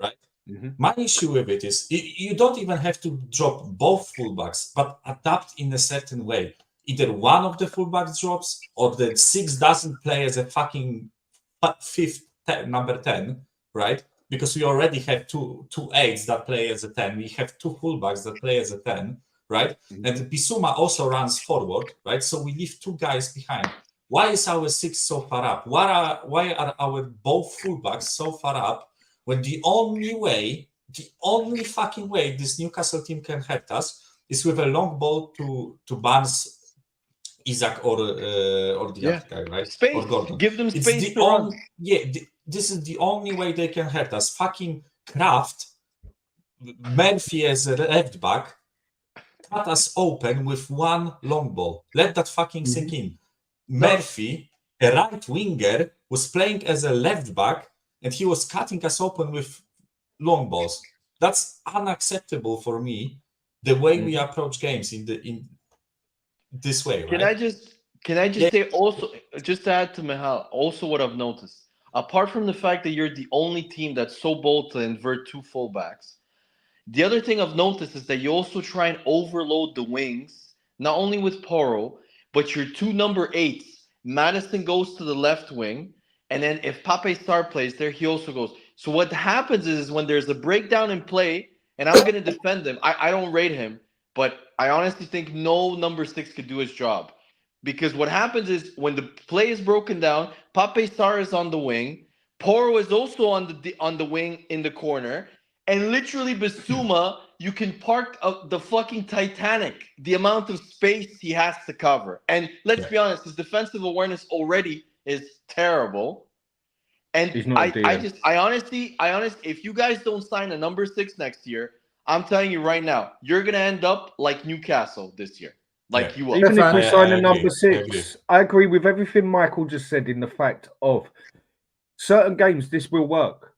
right? My issue with it is you don't even have to drop both fullbacks, but adapt in a certain way. Either one of the fullbacks drops, or the 6 doesn't play as a fucking number 10, right? Because we already have two 8s that play as a 10. We have 2 fullbacks that play as a 10, right? And Bissouma also runs forward, right? So we leave 2 guys behind. Why is our 6 so far up? Why are our both fullbacks so far up when the only fucking way this Newcastle team can hurt us is with a long ball to Barnes, Isaac, or the other guy, right?
Space.
Or Gordon.
Give them space to run.
This is the only way they can hurt us. Fucking Kraft, Murphy as a left back, cut us open with 1 long ball. Let that fucking sink in. Murphy, a right winger, was playing as a left back, and he was cutting us open with long balls. That's unacceptable for me. The way we approach games in this way, right?
Can I just say also, just to add to Mihal, also what I've noticed, apart from the fact that you're the only team that's so bold to invert 2 fullbacks, the other thing I've noticed is that you also try and overload the wings, not only with Porro, but your 2 number 8s. Madison goes to the left wing, And then if Pape Sarr plays there, he also goes. So what happens is when there's a breakdown in play, and I'm going to defend him, I don't rate him, but I honestly think no number 6 could do his job. Because what happens is when the play is broken down, Pape Sarr is on the wing, Porro is also on the wing in the corner, and literally Bissouma, you can park the fucking Titanic, the amount of space he has to cover. And let's be honest, his defensive awareness already is terrible. And I honestly, if you guys don't sign a number 6 next year, I'm telling you right now, you're gonna end up like Newcastle this year. Like you will.
Even if we sign a number 6, I agree with everything Michael just said in the fact of certain games this will work.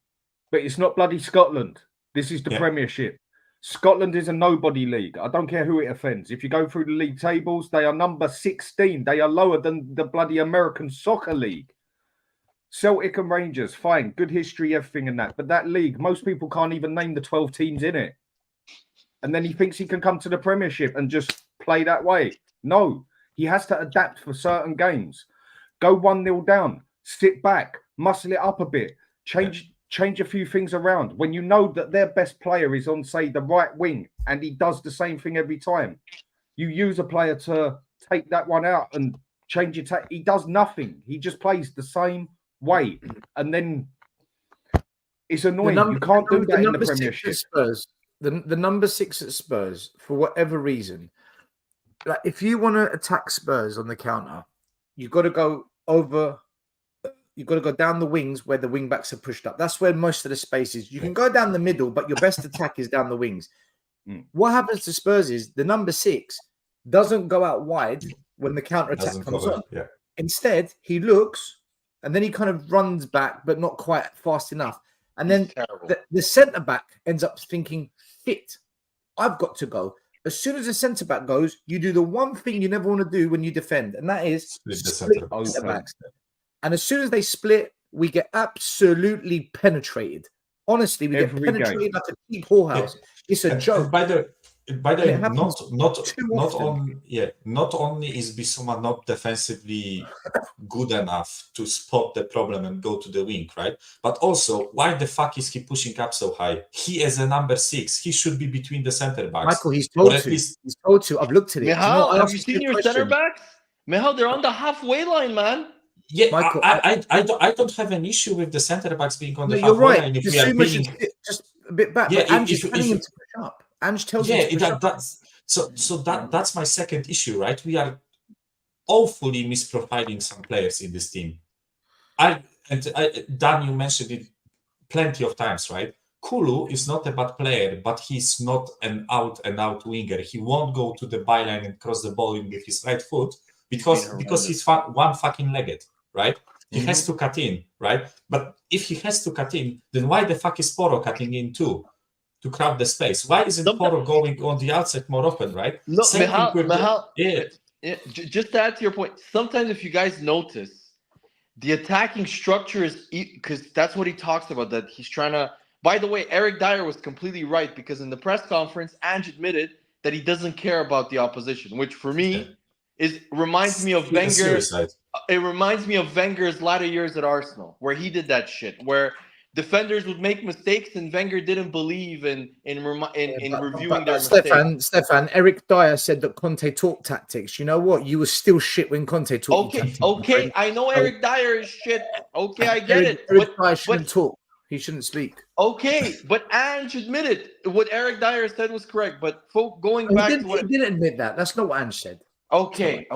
But it's not bloody Scotland. This is the Premiership. Scotland is a nobody league. I don't care who it offends. If you go through the league tables, they are number 16. They are lower than the bloody American Soccer League. Celtic and Rangers, fine, good history, everything and that. But that league, most people can't even name the 12 teams in it. And then he thinks he can come to the Premiership and just play that way. No, he has to adapt for certain games. Go 1-0 down, sit back, muscle it up a bit, change a few things around. When you know that their best player is on, say, the right wing, and he does the same thing every time, you use a player to take that one out and change it. He does nothing. He just plays the same way. And then it's annoying. You can't do that in the Premiership.
The number 6 at Spurs, for whatever reason, like if you want to attack Spurs on the counter, you've got to go over. You've got to go down the wings where the wing backs are pushed up. That's where most of the space is. You can go down the middle, but your best attack is down the wings. What happens to Spurs is the number 6 doesn't go out wide when the counter attack comes on. Instead, he looks and then he kind of runs back, but not quite fast enough. And then the centre back ends up thinking, "Shit, I've got to go." As soon as the centre back goes, you do the one thing you never want to do when you defend, and that is split the centre backs. And as soon as they split, we get absolutely penetrated. Honestly, we get penetrated like a cheap whorehouse. It's a joke.
By the way, not only is Bissouma not defensively good enough to spot the problem and go to the wing, right? But also, why the fuck is he pushing up so high? He is a number 6. He should be between the centre backs.
Michael, he's told to. He's told to. I've looked at it.
Mihal, have you seen your centre backs? Mihal, they're on the halfway line, man.
Yeah, Michael, I don't have an issue with the centre backs being on the halfway
you're right.
line. If
we are building... just a bit back.
Yeah,
Ange's telling him to push up. Ange tells him to push up.
That's my second issue, right? We are awfully misprofiling some players in this team. Dan, you mentioned it plenty of times, right? Kulu is not a bad player, but he's not an out-and-out winger. He won't go to the byline and cross the ball with his right foot because he's one fucking legged. Right? He has to cut in, right? But if he has to cut in, then why the fuck is Porro cutting in too? To crowd the space. Why isn't Porro going on the outside more often, right?
Look, Mihal, just to add to your point, sometimes if you guys notice, the attacking structure is, because that's what he talks about, that he's trying to, by the way, Eric Dyer was completely right, because in the press conference, Ange admitted that he doesn't care about the opposition, which for me reminds me of Wenger. It reminds me of Wenger's latter years at Arsenal, where he did that shit, where defenders would make mistakes and Wenger didn't believe in reviewing their mistakes.
Stefan, Eric Dyer said that Conte talked tactics. You know what? You were still shit when Conte talked tactics.
Okay, I know Eric Dyer is shit. Okay, I get it.
Eric Dyer shouldn't talk. He shouldn't speak.
Okay, but Ange admitted what Eric Dyer said was correct. But going back to what...
He didn't admit that. That's not what Ange said.
Okay,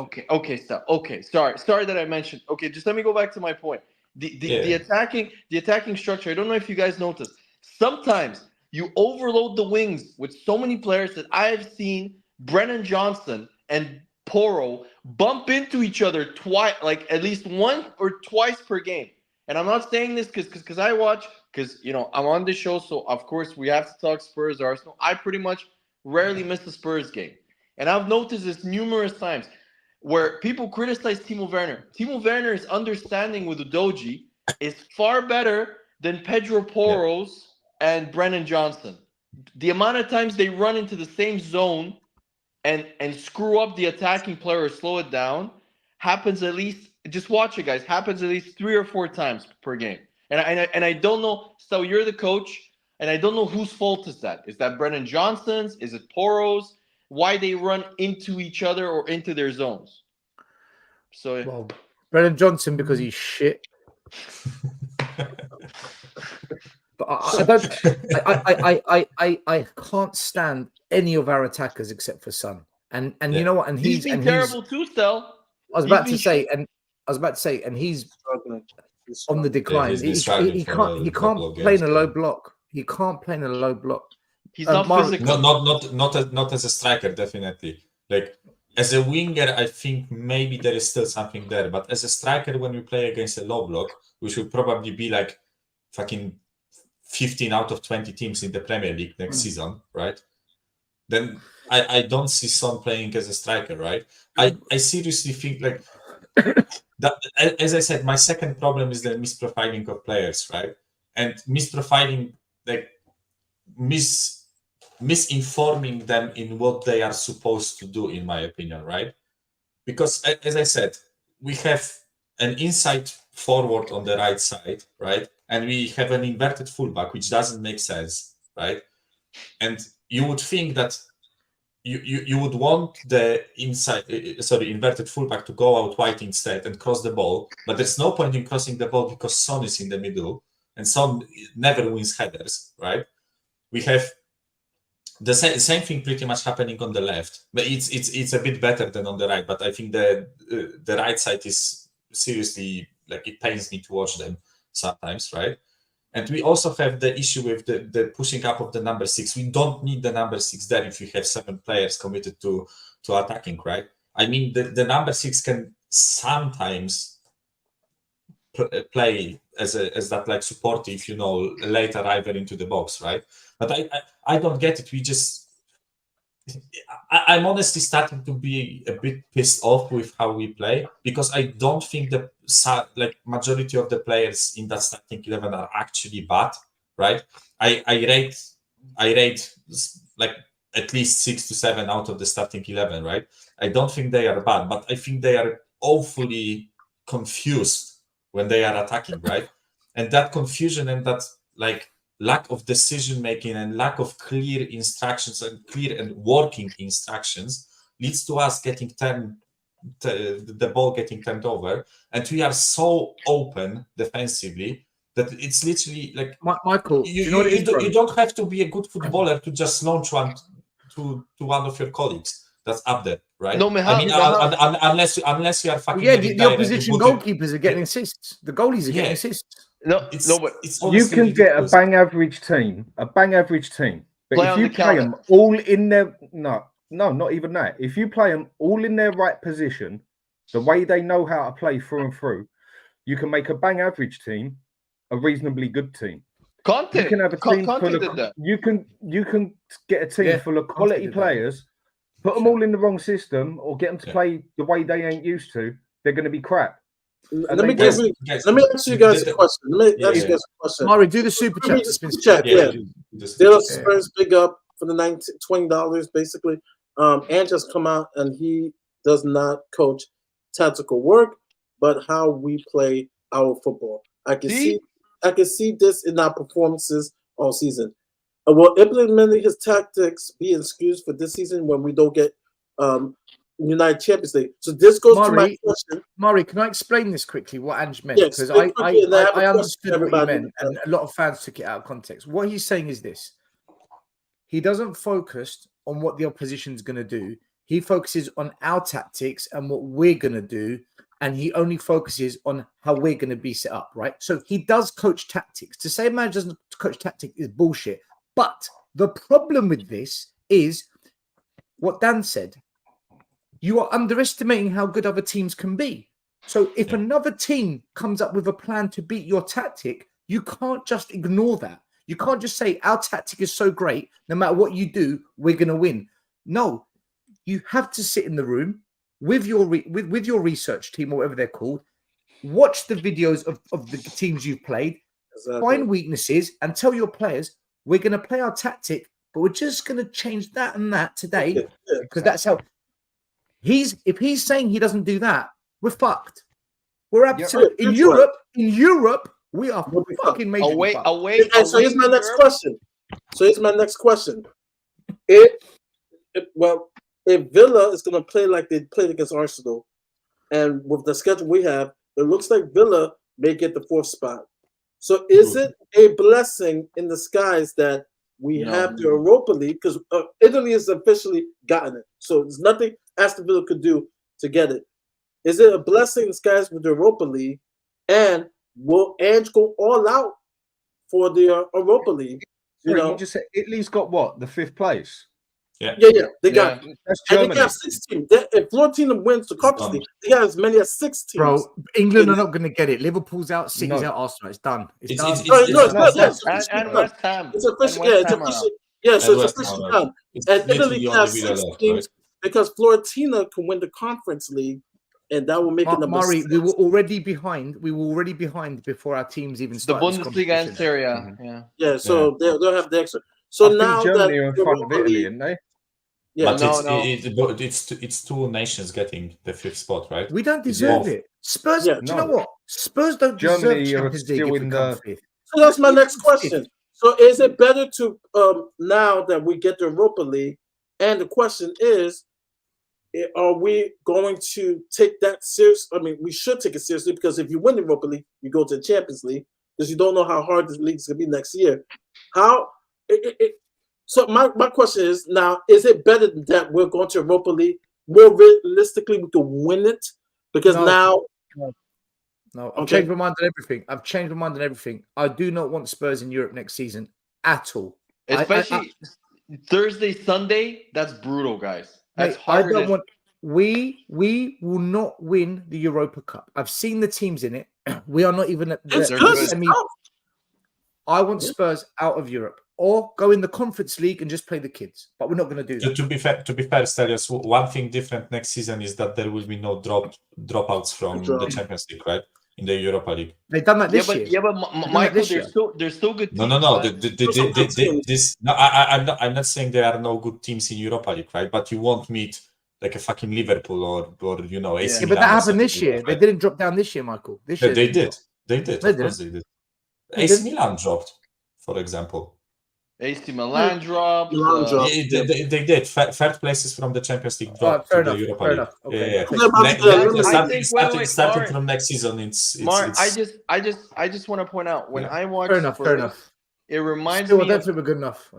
stop. Okay, sorry that I mentioned. Okay, just let me go back to my point. The attacking structure. I don't know if you guys noticed. Sometimes you overload the wings with so many players that I have seen Brennan Johnson and Porro bump into each other twice, like at least once or twice per game. And I'm not saying this because I watch, because I'm on this show, so of course we have to talk Spurs, Arsenal. I pretty much rarely miss a Spurs game. And I've noticed this numerous times where people criticize Timo Werner. Timo Werner's understanding with Udogie is far better than Pedro Porro's and Brennan Johnson. The amount of times they run into the same zone and screw up the attacking player or slow it down happens at least Just watch it, guys. Happens at least 3 or 4 times per game. And I don't know. So you're the coach, and I don't know whose fault is that. Is that Brennan Johnson's? Is it Poro's? Why they run into each other or into their zones? So
well, Brennan Johnson because he's shit. But I can't stand any of our attackers except for Son. And you know what? And
he's been terrible too, Stel.
I was about to say, and he's on the decline. He can't play in a low block. He can't play in a low block.
He's not physical.
Not as a striker, definitely. Like as a winger, I think maybe there is still something there. But as a striker, when we play against a low block, which will probably be like fucking 15 out of 20 teams in the Premier League next season, right? Then I don't see Son playing as a striker, right? I seriously think like that. As I said, my second problem is the misprofiling of players, right? And misprofiling, like misinforming them in what they are supposed to do, in my opinion, right? Because as I said, we have an inside forward on the right side, right? And we have an inverted fullback, which doesn't make sense, right? And you would think that you would want the inverted fullback to go out wide instead and cross the ball, but there's no point in crossing the ball because Son is in the middle, and Son never wins headers, right? We have the same thing pretty much happening on the left, but it's a bit better than on the right. But I think the right side is seriously, like, it pains me to watch them sometimes, right? And we also have the issue with the pushing up of the number 6. We don't need the number 6 there if you have 7 players committed to attacking, right? I mean, the number 6 can sometimes play as that like supportive, late arriver into the box, right? But I don't get it. I'm honestly starting to be a bit pissed off with how we play, because I don't think the majority of the players in that starting 11 are actually bad, right? I rate like at least 6 to 7 out of the starting 11, right? I don't think they are bad, but I think they are awfully confused when they are attacking, right? And that confusion and that like lack of decision making and lack of clear instructions and clear and working instructions leads to us getting the ball getting turned over, and we are so open defensively that it's literally like
Michael.
You don't have to be a good footballer to just launch one to one of your colleagues that's up there, right?
No,
unless you are fucking.
Yeah, the opposition goalkeepers are getting assists. The goalies are getting assists.
But
you can get a bang average team. But if you play them all in their no, not even that. If you play them all in their right position, the way they know how to play through and through, you can make a bang average team a reasonably good team.
Conte,
you can have a team
full of
you can get a team full of quality players, put them all in the wrong system, or get them to play the way they ain't used to. They're going to be crap.
Let me ask you guys a question.
Mari, do the super chat.
Still Spurs big up for the $20 basically. And just come out, and he does not coach tactical work, but how we play our football. I can see this in our performances all season. Will implementing his tactics be an excuse for this season when we don't get United Champions League? So this goes to my question.
Murray, can I explain this quickly? What Ange meant, because I understood what he meant, and a lot of fans took it out of context. What he's saying is this: he doesn't focus on what the opposition's going to do. He focuses on our tactics and what we're going to do, and he only focuses on how we're going to be set up, right? So he does coach tactics. To say a man doesn't coach tactics is bullshit. But the problem with this is what Dan said. You are underestimating how good other teams can be. So if another team comes up with a plan to beat your tactic, you can't just ignore that. You can't just say our tactic is so great, no matter what you do, we're going to win. No, you have to sit in the room with your with your research team or whatever they're called, watch the videos of the teams you've played, find weaknesses, and tell your players, we're going to play our tactic, but we're just going to change that and that today, because that's how... If he's saying he doesn't do that, we're fucked. We're absolutely in Europe. In Europe, we are fucking major.
Away.
So here's my next question. If Villa is going to play like they played against Arsenal, and with the schedule we have, it looks like Villa may get the 4th spot. So is it a blessing in disguise that we have the Europa League? Because Italy has officially gotten it. So there's nothing Aston Villa could do to get it. Is it a blessing in disguise with the Europa League? And will Ange go all out for the Europa League?
You just said Italy's got what? The 5th place?
Yeah. They got.
That's
And
Germany.
they got 16. If Florentino wins the Conference League, they got as many as 16.
Bro, England are not going to get it. Liverpool's out, City's out, Arsenal. It's done. It's done.
And West Ham.
It's official. It's official. Yeah, so it's officially done. And Italy has 6 teams because Florentino can win the Conference League, and that will make it number 6.
We were already behind. Before our teams even started.
The Bundesliga and Serie A.
Yeah, so they'll have the extra. So now
Germany
that
are in front of Italy, aren't they?
Yeah,
but it's 2 nations getting the 5th spot, right?
We don't deserve it. Spurs. Do you know what? Spurs don't
Germany
deserve
are
Champions League
still
if we
in
come
the
5th.
So that's my next question. So is it better to now that we get the Europa League? And the question is, are we going to take that serious? I mean, we should take it seriously because if you win the Europa League, you go to the Champions League because you don't know how hard this league is going to be next year. So my question is now: is it better that we're going to Europa League? More realistically, we can win it because
No, I've changed my mind on everything. I do not want Spurs in Europe next season at all.
Especially Thursday, Sunday. That's brutal, guys. That's
I
harder.
don't want. We will not win the Europa Cup. I've seen the teams in it. We are not even at the semi. I want Spurs out of Europe or go in the Conference League and just play the kids. But we're not going to do that.
To be fair, Stelios, one thing different next season is that there will be no dropouts from the Champions League, right? In the Europa League.
They've done that this year.
Yeah, but Michael, there's still good teams.
No. I'm not saying there are no good teams in Europa League, right? But you won't meet like a fucking Liverpool or AC Milan.
Yeah, but that happened this year. Right? They didn't drop down this year, Michael. This year
they did. Of course they did. AC Milan dropped, for example.
AC Milan dropped.
They did. Third places from the Champions League dropped to the Europa League.
Okay.
Starting from next season, it's
I just want to point out when I watch
fair enough.
It reminds
me.
I
don't think we're good enough.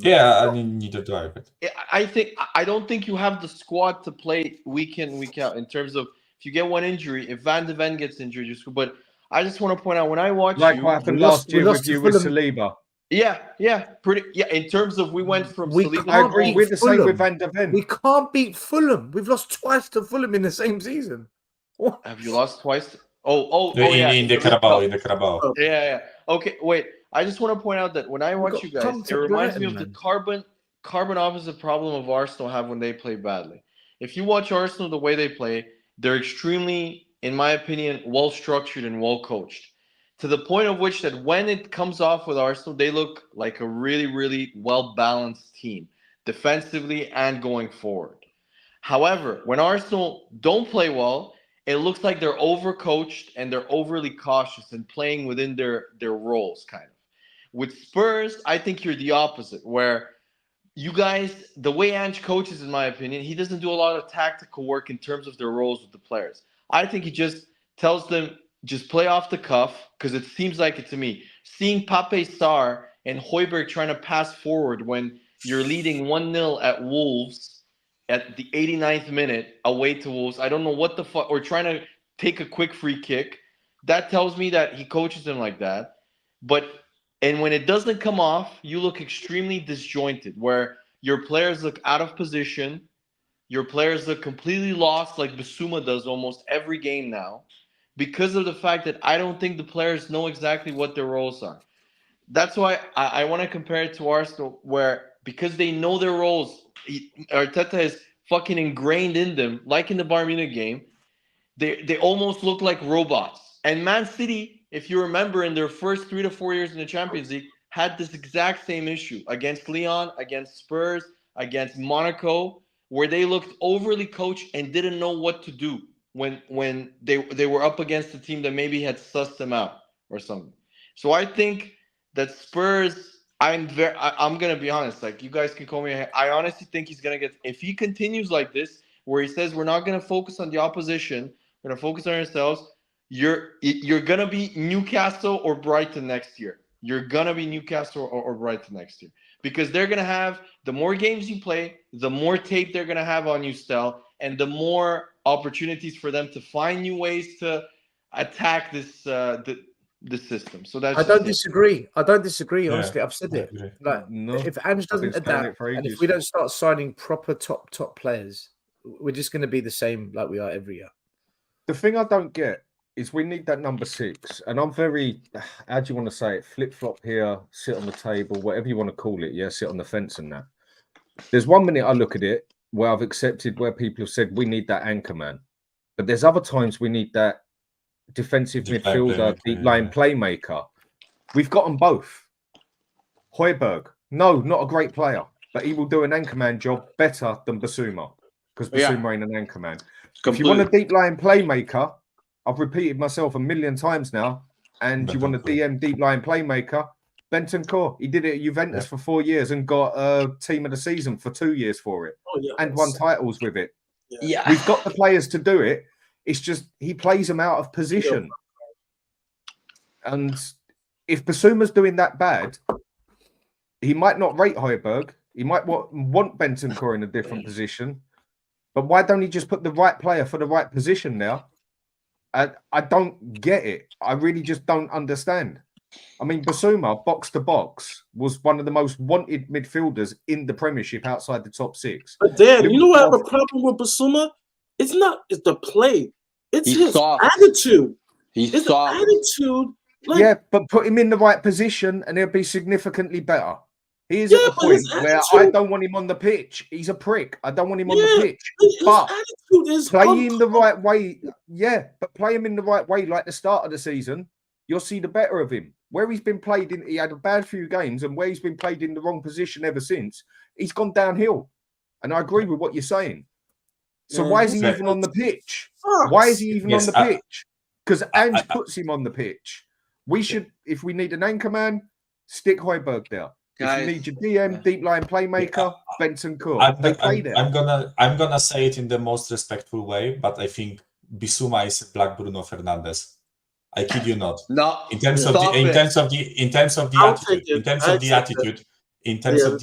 Yeah, I mean, neither do I. But
I don't think you have the squad to play week in, week out in terms of if you get one injury, if Van de Ven gets injured, but I just want to point out when I watch
what happened last year with you with Saliba.
Yeah. In terms of we went from Saliba.
I agree with the same with Van de Ven.
We can't beat Fulham. We've lost twice to Fulham in the same season.
What? Have you lost twice?
In the Carabao.
Yeah. Okay, wait. I just want to point out that when I watch you guys, it reminds me of the carbon opposite problem of Arsenal have when they play badly. If you watch Arsenal the way they play, they're extremely, in my opinion, well structured and well coached. To the point of which that when it comes off with Arsenal, they look like a really, really well-balanced team, defensively and going forward. However, when Arsenal don't play well, it looks like they're overcoached and they're overly cautious and playing within their roles, kind of. With Spurs, I think you're the opposite, where you guys, the way Ange coaches, in my opinion, he doesn't do a lot of tactical work in terms of their roles with the players. I think he just tells them, just play off the cuff, because it seems like it to me. Seeing Pape Sarr and Højbjerg trying to pass forward when you're leading 1-0 at Wolves at the 89th minute away to Wolves, I don't know what the fuck, or trying to take a quick free kick, that tells me that he coaches them like that. And when it doesn't come off, you look extremely disjointed, where your players look out of position, your players look completely lost, like Bissouma does almost every game now, because of the fact that I don't think the players know exactly what their roles are. That's why I want to compare it to Arsenal, where because they know their roles, Arteta is fucking ingrained in them, like in the Bayern Munich game, they almost look like robots. And Man City, if you remember, in their first 3 to 4 years in the Champions League, had this exact same issue against Lyon, against Spurs, against Monaco, where they looked overly coached and didn't know what to do. when they were up against a team that maybe had sussed them out or something. So I think that Spurs. I'm gonna be honest. Like, you guys can call me. I honestly think he's gonna get. If he continues like this, where he says we're not gonna focus on the opposition, we're gonna focus on ourselves. You're gonna be Newcastle or Brighton next year. You're gonna be Newcastle or Brighton next year, because they're gonna have the more games you play, the more tape they're gonna have on you, Stel, and the more opportunities for them to find new ways to attack this the system. So that's.
I don't disagree.
Yeah,
honestly, I've said it.
agree.
Like,
No,
if Ange doesn't
been saying it
adapt,
for
and
ages.
if we don't start signing proper top players, we're just going to be the same like we are every year.
The thing I don't get is we need that number 6, and I'm very, how do you want to say it? Flip flop here, sit on the table, whatever you want to call it. Yeah, sit on the fence and that. There's one minute I look at it where I've accepted where people have said we need that anchor man, but there's other times we need that defensive midfielder, deep line playmaker. We've got them both. Højbjerg, no, not a great player, but he will do an anchorman job better than Bissouma, because Bissouma ain't an anchorman. If you want a deep line playmaker, I've repeated myself a million times now, and you want a DM deep line playmaker, Bentancur. He did it at Juventus for 4 years and got a team of the season for 2 years for it, and won titles with it.
Yeah,
we've got the players to do it. It's just he plays them out of position. And if Bissouma's doing that bad, he might not rate Højbjerg. He might want Bentancur in a different position. But why don't he just put the right player for the right position now? I don't get it. I really just don't understand. I mean, Bissouma, box to box, was one of the most wanted midfielders in the Premiership outside the top 6.
But Dan, you know what I have a problem with Bissouma? It's the play. It's his attitude.
He's soft.
Attitude. Like,
yeah, but put him in the right position and he'll be significantly better. He is at the point where I don't want him on the pitch. He's a prick. I don't want him on the pitch. But play him the right way. Yeah, but play him in the right way like the start of the season. You'll see the better of him. Where he's been played in, he had a bad few games, and where he's been played in the wrong position ever since, he's gone downhill. And I agree with what you're saying. So why is he even on the pitch? Why is he even on the pitch? Because Ange puts him on the pitch. We should, if we need an anchor man, stick Højbjerg there. Guys, if you need your DM, deep line playmaker, Bentancur. They play there.
I'm gonna say it in the most respectful way, but I think Bissouma is Black Bruno Fernandes. I kid you not.
No,
in terms of the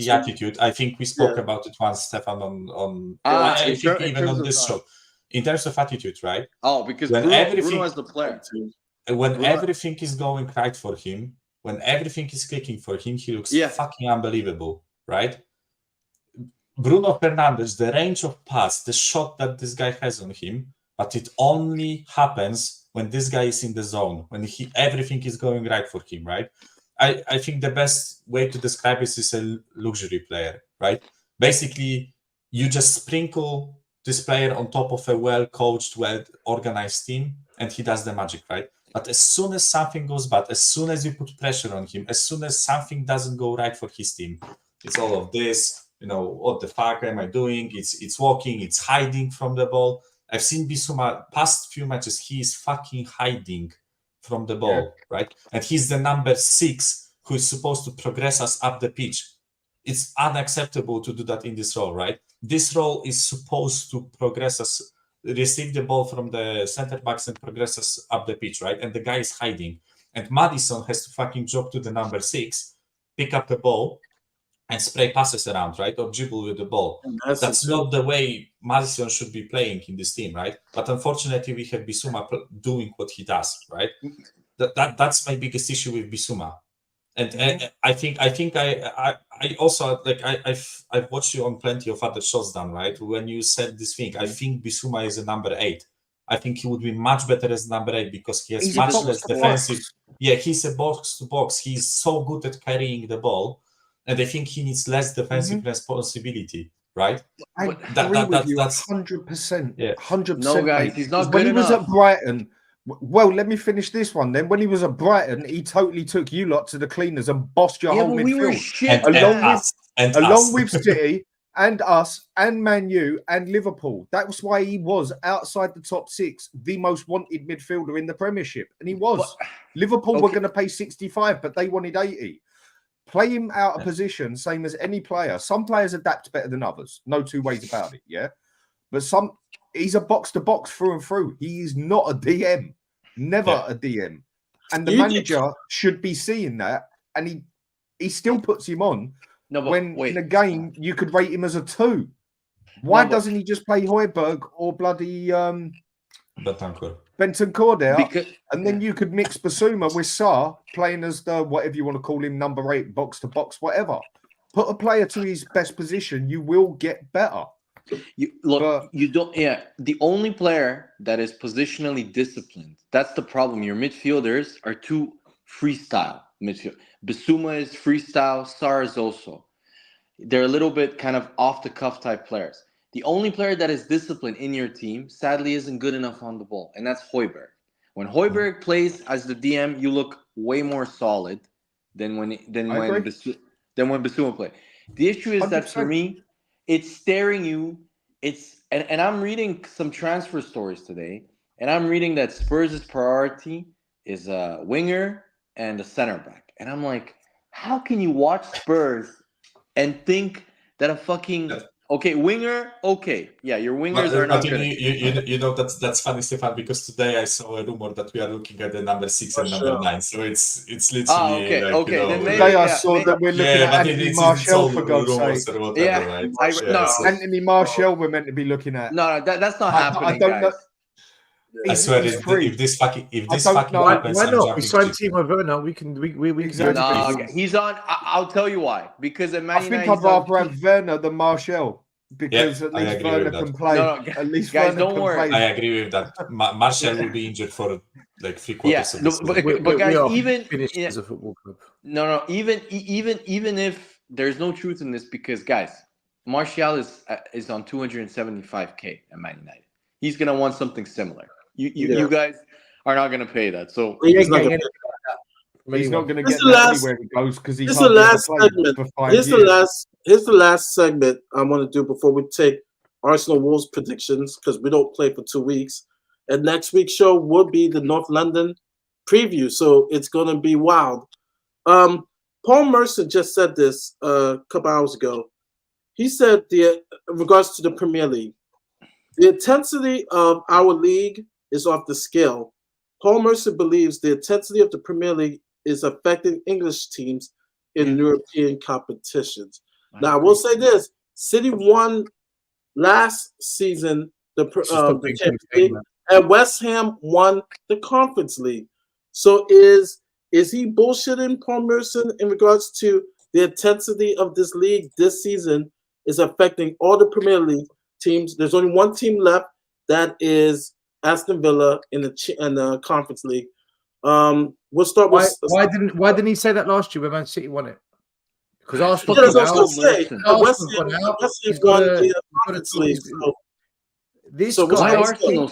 attitude, I think we spoke about it once, Stefan, on I think even on this show. In terms of attitude, right?
Oh, because Bruno is the player.
When everything is going right for him, when everything is clicking for him, he looks fucking unbelievable, right? Bruno Fernandes, the range of pass, the shot that this guy has on him, but it only happens when this guy is in the zone, when everything is going right for him, right? I think the best way to describe this is a luxury player, right? Basically, you just sprinkle this player on top of a well-coached, well-organized team, and he does the magic, right? But as soon as something goes bad, as soon as you put pressure on him, as soon as something doesn't go right for his team, it's all of this, what the fuck am I doing? It's walking, it's hiding from the ball. I've seen Bissouma past few matches, he is fucking hiding from the ball, right? And he's the number 6 who is supposed to progress us up the pitch. It's unacceptable to do that in this role, right? This role is supposed to progress us, receive the ball from the center backs and progress us up the pitch, right? And the guy is hiding. And Maddison has to fucking drop to the number 6, pick up the ball, and spray passes around, right? Or dribble with the ball. That's not the way Maddison should be playing in this team, right? But unfortunately, we have Bissouma doing what he does, right? That's my biggest issue with Bissouma. And I think I also, like, I've watched you on plenty of other shows, Dan, right? When you said this thing, I think Bissouma is a number 8. I think he would be much better as number 8 because he has much less defensive. Yeah, he's a box to box. He's so good at carrying the ball. And I think he needs less defensive responsibility, right?
I agree with you 100%.
Yeah.
100%.
No, guys, he's not
when
good
he was
enough.
at Brighton, well, let me finish this one then. When he was at Brighton, he totally took you lot to the cleaners and bossed your whole midfield.
We were shit.
Along with City and us and Man U and Liverpool. That was why he was outside the top 6, the most wanted midfielder in the Premiership. And he was. Liverpool were going to pay 65, but they wanted 80. Play him out of position, same as any player. Some players adapt better than others. No two ways about it, yeah? But he's a box-to-box through and through. He is not a DM. Never a DM. And the manager should be seeing that, and he still puts him on.
No, but
when in a game you could rate him as a 2. Why doesn't he just play Højbjerg or bloody Bentancur there? And then you could mix Basuma with Sarr playing as the whatever you want to call him, number 8, box to box, whatever. Put a player to his best position, you will get better.
You don't. Yeah, the only player that is positionally disciplined. That's the problem. Your midfielders are too freestyle midfield. Basuma is freestyle. Sarr is also. They're a little bit kind of off the cuff type players. The only player that is disciplined in your team, sadly, isn't good enough on the ball, and that's Højbjerg. When Højbjerg plays as the DM, you look way more solid than when Basuma play. The issue is 100%. That for me, it's staring you. And I'm reading some transfer stories today, and I'm reading that Spurs' priority is a winger and a center back. And I'm like, how can you watch Spurs and think that a fucking winger, your wingers are not good.
You know that's funny, Stefan, because today I saw a rumor that we are looking at the number 6 and number 9. So it's literally
Today I saw that we're looking at Anthony Martial, for God's sake. Anthony Martial we're meant to be looking at.
No, that's not happening.
I don't know.
I swear, if this fucking happens,
why not? We signed Timo Werner. We can.
He's on. I'll tell you why. Because at Man
I think I'd rather have Werner than Martial. Because at least Werner can play. At least
guys, don't worry.
I agree with that. Martial will be injured for like 3/4 of the season.
But guys, even
as a football club.
Even if there's no truth in this, because guys, Martial is on 275K at Man United. He's gonna want something similar. You guys are not going to pay that. So
he's not going to get that anywhere he goes because he's
the last segment. Here's the last segment I want to do before we take Arsenal Wolves predictions, because we don't play for 2 weeks. And next week's show will be the North London preview. So it's going to be wild. Paul Mercer just said this a couple hours ago. He said in regards to the Premier League, the intensity of our league is off the scale. Paul Mercer believes the intensity of the Premier League is affecting English teams in European competitions. Now, I will say this. City won last season the Champions League, and West Ham won the Conference League. So is he bullshitting Paul Mercer in regards to the intensity of this league this season is affecting all the Premier League teams? There's only one team left, that is Aston Villa in the Conference League. We'll start with
why didn't he say that last year when Man City won it? Because Arsenal
won the Conference League.
Why Arsenal?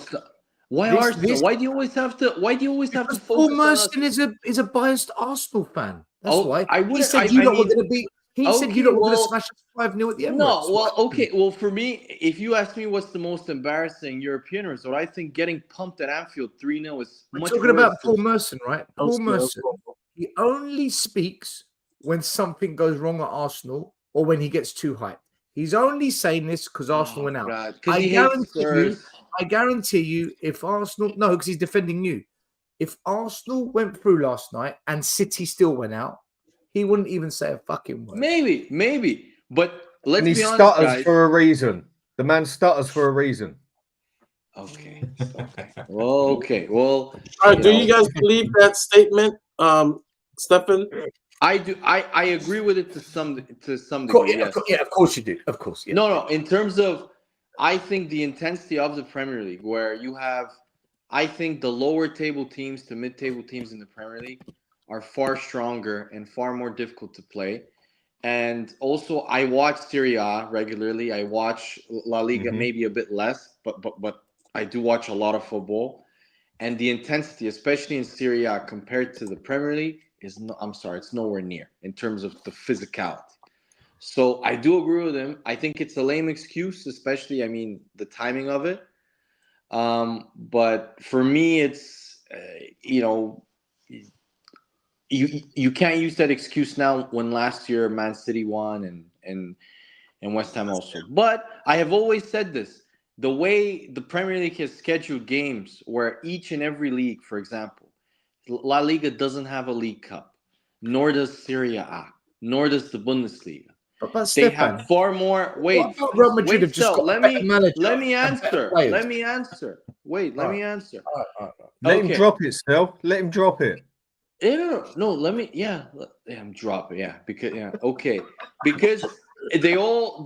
Why Arsenal? Why do you always have to? Why do you always have to focus?
Paul Merson is a biased Arsenal fan. That's why. He said you lot were going to be. He said you don't want to smash us 5-0 at the Emirates.
No, well, okay. Well, for me, if you ask me what's the most embarrassing European result, I think getting pumped at Anfield 3-0 is much
talking about Paul Merson, right? Paul Merson, he only speaks when something goes wrong at Arsenal or when he gets too hyped. He's only saying this because Arsenal went out. I guarantee you, if Arsenal... No, because he's defending you. If Arsenal went through last night and City still went out, he wouldn't even say a fucking word.
Maybe. But let's be honest,
he stutters for a reason. The man stutters for a reason.
Okay. Okay. Well,
all right, do you guys believe that statement, Stefan?
I do. I agree with it to some degree.
Yeah, of course you do. Of course. Yeah.
No. In terms of, I think the intensity of the Premier League, where you have, I think the lower table teams to mid-table teams in the Premier League are far stronger and far more difficult to play. And also, I watch Serie A regularly. I watch La Liga maybe a bit less, but I do watch a lot of football. And the intensity, especially in Serie A, compared to the Premier League, it's nowhere near in terms of the physicality. So I do agree with him. I think it's a lame excuse, especially, I mean, the timing of it. But for me, it's, you can't use that excuse now when last year Man City won and West Ham also. But I have always said this. The way the Premier League has scheduled games where each and every league, for example, La Liga doesn't have a League Cup, nor does Serie A, nor does the Bundesliga.
But
They
Stefan,
have far more. Wait,
Real Madrid have just
so
got a better manager
let me
and better
answer.
players.
Let me answer. Wait, let me answer.
Let him drop it, still. Let him drop it.
No. Let him drop it. Yeah, because okay, because they all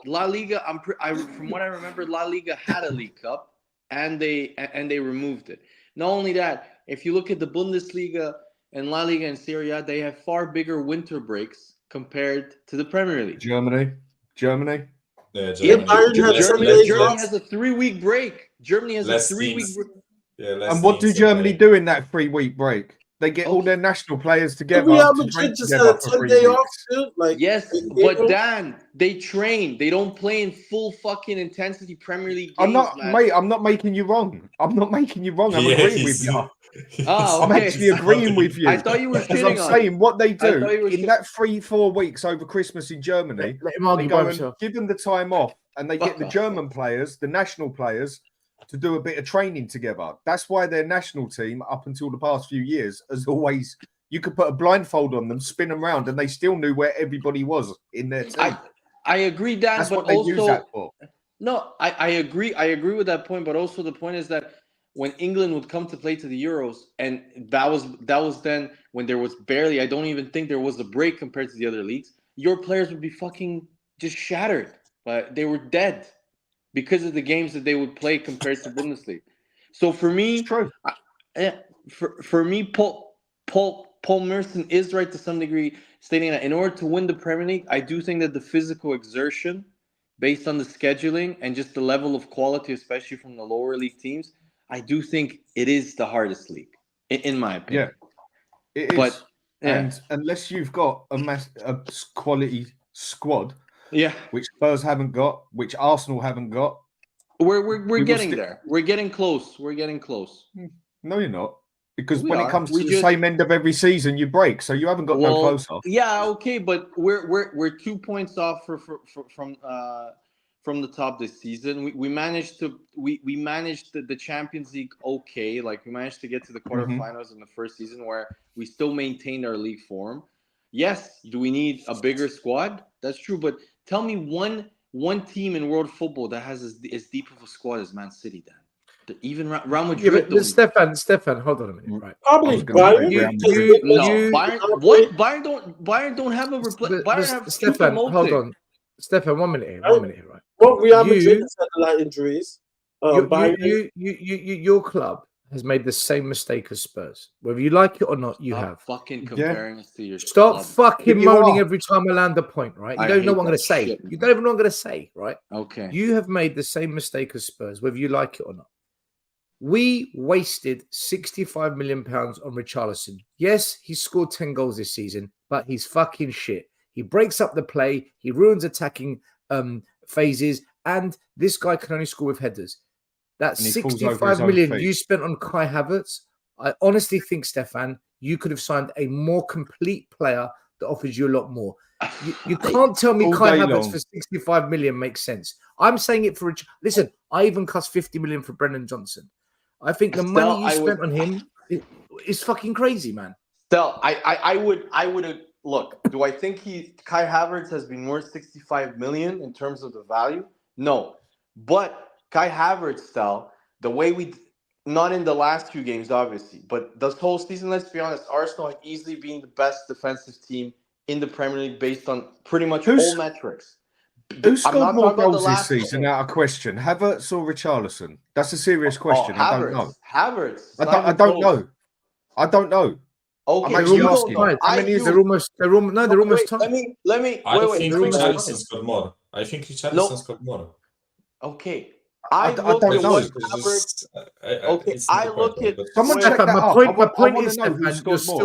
La Liga. From what I remember, La Liga had a League Cup and they removed it. Not only that, if you look at the Bundesliga and La Liga and Serie A, they have far bigger winter breaks compared to the Premier League.
Germany.
Germany
Germany has a 3-week break. Germany has a 3-week break.
And what do Germany do in that 3-week break? They get all their national players together.
Real Madrid just had a 10-day off, dude. Like,
yes, but Dan, they train. They don't play in full fucking intensity Premier League games.
I'm not making you wrong. I'm agreeing with you.
Oh,
I'm
okay.
actually agreeing with you.
I thought you were shitting
I'm saying what they do in that 3-4 weeks over Christmas in Germany,
let him argue
they go
by
and
himself.
give them the time off, and they get the German players, the national players, to do a bit of training together. That's why their national team, up until the past few years, has always, you could put a blindfold on them, spin them around, and they still knew where everybody was in their team.
I agree, Dan,
that's
but
what they
also,
use that for.
No, I agree. I agree with that point, but also the point is that when England would come to play to the Euros, and that was then when there was barely, I don't even think there was a break compared to the other leagues, your players would be fucking just shattered. But they were dead because of the games that they would play compared to Bundesliga. So for me,
it's true.
For me, Paul Merson is right to some degree, stating that in order to win the Premier League, I do think that the physical exertion, based on the scheduling and just the level of quality, especially from the lower league teams, I do think it is the hardest league, in my opinion.
Yeah, it is.
But,
and unless you've got a quality squad,
yeah,
which Spurs haven't got, which Arsenal haven't got,
we're getting there. We're getting close. We're getting close.
No, you're not. Because
We
when
are.
it comes to the same end of every season, you break. So you haven't got no closer.
Yeah, okay, but we're 2 points off from the top this season. We managed the Champions League okay. Like we managed to get to the quarterfinals in the first season where we still maintained our league form. Yes, do we need a bigger squad? That's true, but tell me one team in world football that has as deep of a squad as Man City, Dan. Even Real Madrid.
Yeah, Stefan, hold on a minute, right?
Probably Bayern.
Bayern don't have a replacement. Bayern have
Stefan, hold on. Stefan, 1 minute here, right?
Well, Real Madrid has had a lot of injuries.
Your club has made the same mistake as Spurs. Whether you like it or not, you have.
Fucking comparing us to your
Stop
club.
fucking moaning every time I land a point, right? You don't know what I'm going to say.
Shit.
You don't even know what I'm going to say, right?
Okay.
You have made the same mistake as Spurs, whether you like it or not. We wasted £65 million on Richarlison. Yes, he scored 10 goals this season, but he's fucking shit. He breaks up the play. He ruins attacking phases. And this guy can only score with headers. That's 65 million you spent on Kai Havertz. I honestly think, Stefan, you could have signed a more complete player that offers you a lot more. You can't tell me Kai Havertz for 65 million makes sense. I'm saying it for... Listen, I even cost 50 million for Brendan Johnson. I think the money you spent on him is fucking crazy, man.
Still, I would look. Do I think Kai Havertz has been worth 65 million in terms of the value? No, but Kai Havertz, still, the way not in the last few games, obviously, but this whole season, let's be honest, Arsenal have easily been the best defensive team in the Premier League based on pretty much all metrics.
Who scored more goals this season, out of question? Havertz or Richarlison? That's a serious question. I don't know.
Havertz.
I don't know. I don't know.
Okay,
I'm actually asking.
How many is they're almost tied.
Let me.
I think Richarlison scored more. I think Richarlison scored more.
Okay. I look
don't
at
know.
what Havertz. Okay, I look at.
Someone check
Stefan,
that
my
up.
point,
I
my
want
point
to
is,
know who
Stefan,
scored more.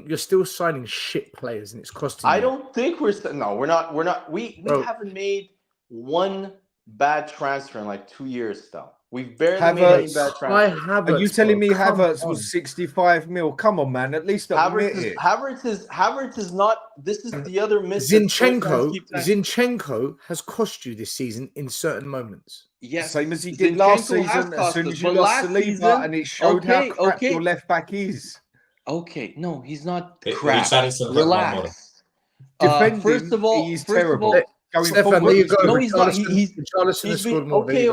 you're still signing shit players, and it's costing.
I
you.
don't think we're we're not. We
Bro.
haven't made one bad transfer in like 2 years still. We've barely made any bad transfers.
Are you telling me
Come
Havertz
on.
was 65 mil? Come on, man. At least admit it.
Havertz is not. This is the other miss. that Spurs fans keep saying.
Zinchenko has cost you this season in certain moments.
Yes,
Same as he did last season. As soon as you lost Saliba, and it showed how crap your left back is.
Okay, no, he's not crap.
Relax.
Defending,
first of all,
he's terrible.
Stefan, there you go.
No, he's not.
Richarlison has scored more.
Okay.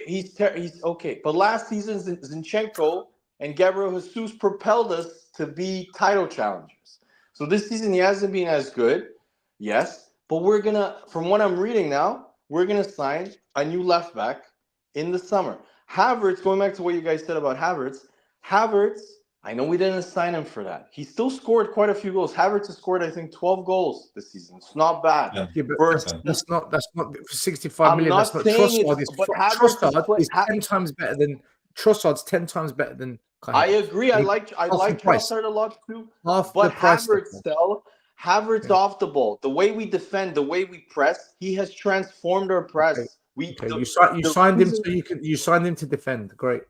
He's okay. But last season, Zinchenko and Gabriel Jesus propelled us to be title challengers. So this season, he hasn't been as good. Yes, but we're gonna, from what I'm reading now, we're gonna sign a new left back in the summer. Havertz, going back to what you guys said about Havertz, I know we didn't sign him for that. He still scored quite a few goals. Havertz has scored, I think, 12 goals this season. It's not bad.
Yeah, but that's not for 65 million. That's not Trossard is 10 times better than Trossard's 10 times better than.
I agree. I like Trossard a lot too. But Havertz off the ball, the way we defend, the way we press, he has transformed our press.
You signed him so you signed him to defend. Great.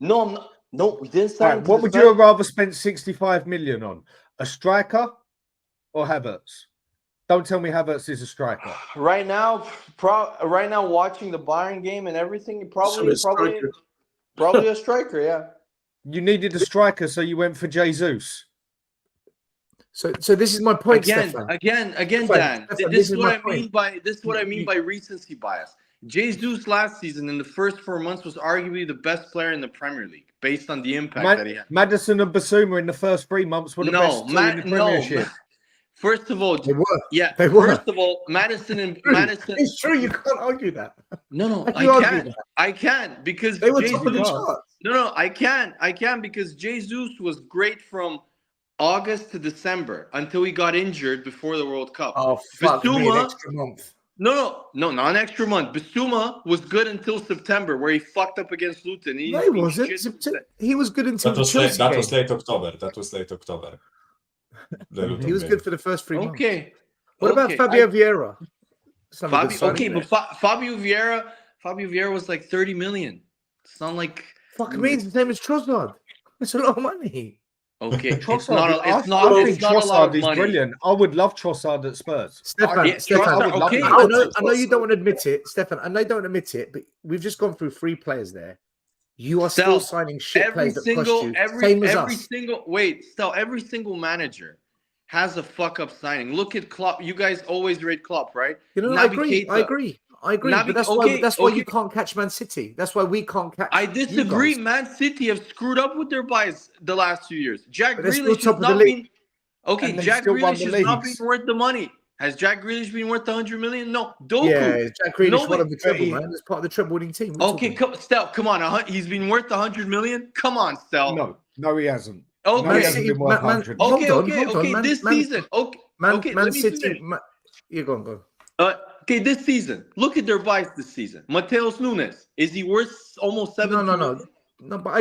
No, I'm not. No, we didn't sign.
What would you have rather spent 65 million on? A striker or Havertz? Don't tell me Havertz is a striker.
Right now, watching the Bayern game and everything, probably a striker. Yeah.
You needed a striker, so you went for Jesus.
So this is my point.
Again, Dan. This is what I mean by recency bias. Jesus last season in the first 4 months was arguably the best player in the Premier League based on the impact that he had.
Madison and Basuma in the first 3 months were the best two in the Premiership.
First of all,
they were.
Yeah.
They were.
First of all, Madison.
It's true. You can't argue that.
No, I can because
they were top of the charts.
No, I can because Jesus was great from August to December until he got injured before the World Cup.
Oh, fuck me, an extra month.
No, not an extra month. Bissouma was good until September, where he fucked up against Luton.
No, he wasn't. He was good until
that was late October.
He was good for the first 3 months.
Okay.
What about Fabio Vieira?
Fabio Vieira was like 30 million. It's not like
fuck me. It's the same as Trossard. It's a lot of money.
Okay,
Trossard,
it's not a lot of money.
Brilliant. I would love Trossard at Spurs.
Stefan, I know you don't want to admit it, Stefan. I know you don't admit it, but we've just gone through 3 players there. You are still signing shit players that cost you. Same as us.
Every single manager has a fuck up signing. Look at Klopp. You guys always rate Klopp, right?
I agree. But that's why you can't catch Man City. That's why we can't catch.
I disagree. Man City have screwed up with their buys the last few years. Jack Grealish has not been. Okay, Jack Grealish has not been worth the money. Has Jack Grealish been worth 100 million? No. Doku.
Yeah, Jack Grealish won the treble, man. It's part of the treble winning team.
Okay, Stel, come on. He's been worth 100 million? Come on, Stel.
No, he hasn't.
Okay.
No, he hasn't been worth 100.
Okay. This season.
Man City. You're going.
Okay, this season. Look at their buys this season. Mateus Nunes. Is he worth almost 70 million?
No, but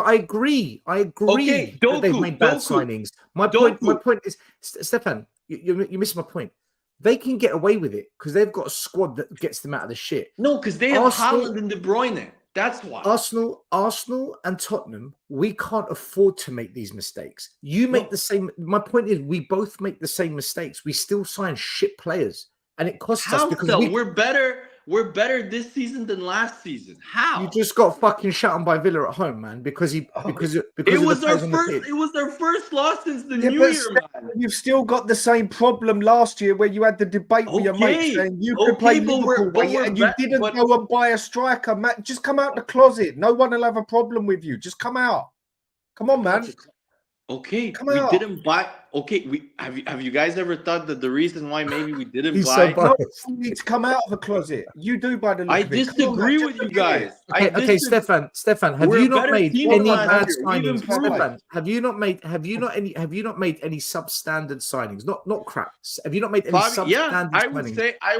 I agree.
Okay,
that they've made bad signings. My point is, Stefan, you missed my point. They can get away with it because they've got a squad that gets them out of the shit.
No, because they have Haaland and De Bruyne. That's why. Arsenal and Tottenham, we can't afford to make these mistakes. You make the same. My point is, we both make the same mistakes. We still sign shit players, and it costs us because we're better. We're better this season than last season. How?
You just got fucking shut on by Villa at home, man. It was
their first loss since the New Year, man.
You've still got the same problem last year where you had the debate with your mates saying you could play Liverpool and you didn't go and buy a striker. Matt, just come out the closet. No one will have a problem with you. Just come out. Come on, man.
Okay, we didn't buy. Okay, have you guys ever thought that the reason why maybe we didn't buy?
No, you need to come out of the closet. You do by the.
I disagree with you guys.
Okay, Stefan, have you not made any bad signings? Stefan, have you not made any substandard signings? Not crap. Have you not made any substandard signings?
I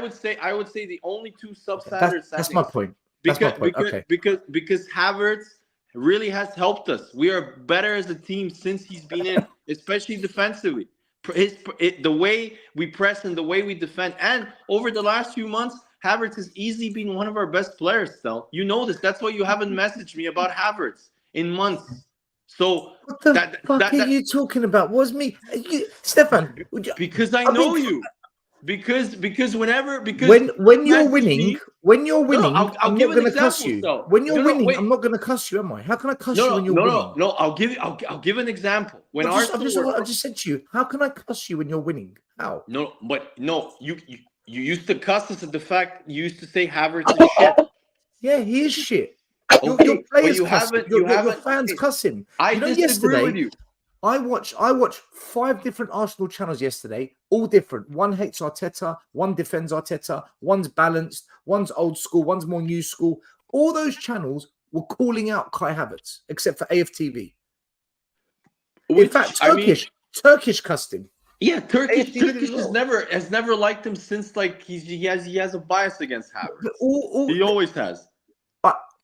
would say the only 2 substandard signings.
That's my point. That's my
because
point.
because
Okay.
because Havertz really has helped us. We are better as a team since he's been in, especially defensively. The way we press and the way we defend, and over the last few months, Havertz has easily been one of our best players. Still, you know this. That's why you haven't messaged me about Havertz in months. So
What the fuck are you talking about? Was me, Stefan?
Because I know you. Because whenever
when you're winning,
I'll
I'm
give
not
an
going to cuss
example.
you.
So
When you're winning,
wait.
I'm not going to cuss you, am I? How can I cuss you when you're winning?
No. I'll give an example. When
I
Arsenal,
just said to you, how can I cuss you when you're winning? How?
No, you used to cuss us at the fact you used to say Havertz is shit.
Yeah, he is shit.
Okay,
your players
but
cuss him. Your fans cuss him.
I disagree
yesterday,
with you.
I watched 5 different Arsenal channels yesterday, all different. One hates Arteta, one defends Arteta, one's balanced, one's old school, one's more new school. All those channels were calling out Kai Havertz, except for AFTV. In fact, Turkish cussed him.
Yeah, Turkish has never liked him since like he has a bias against Havertz. He always has.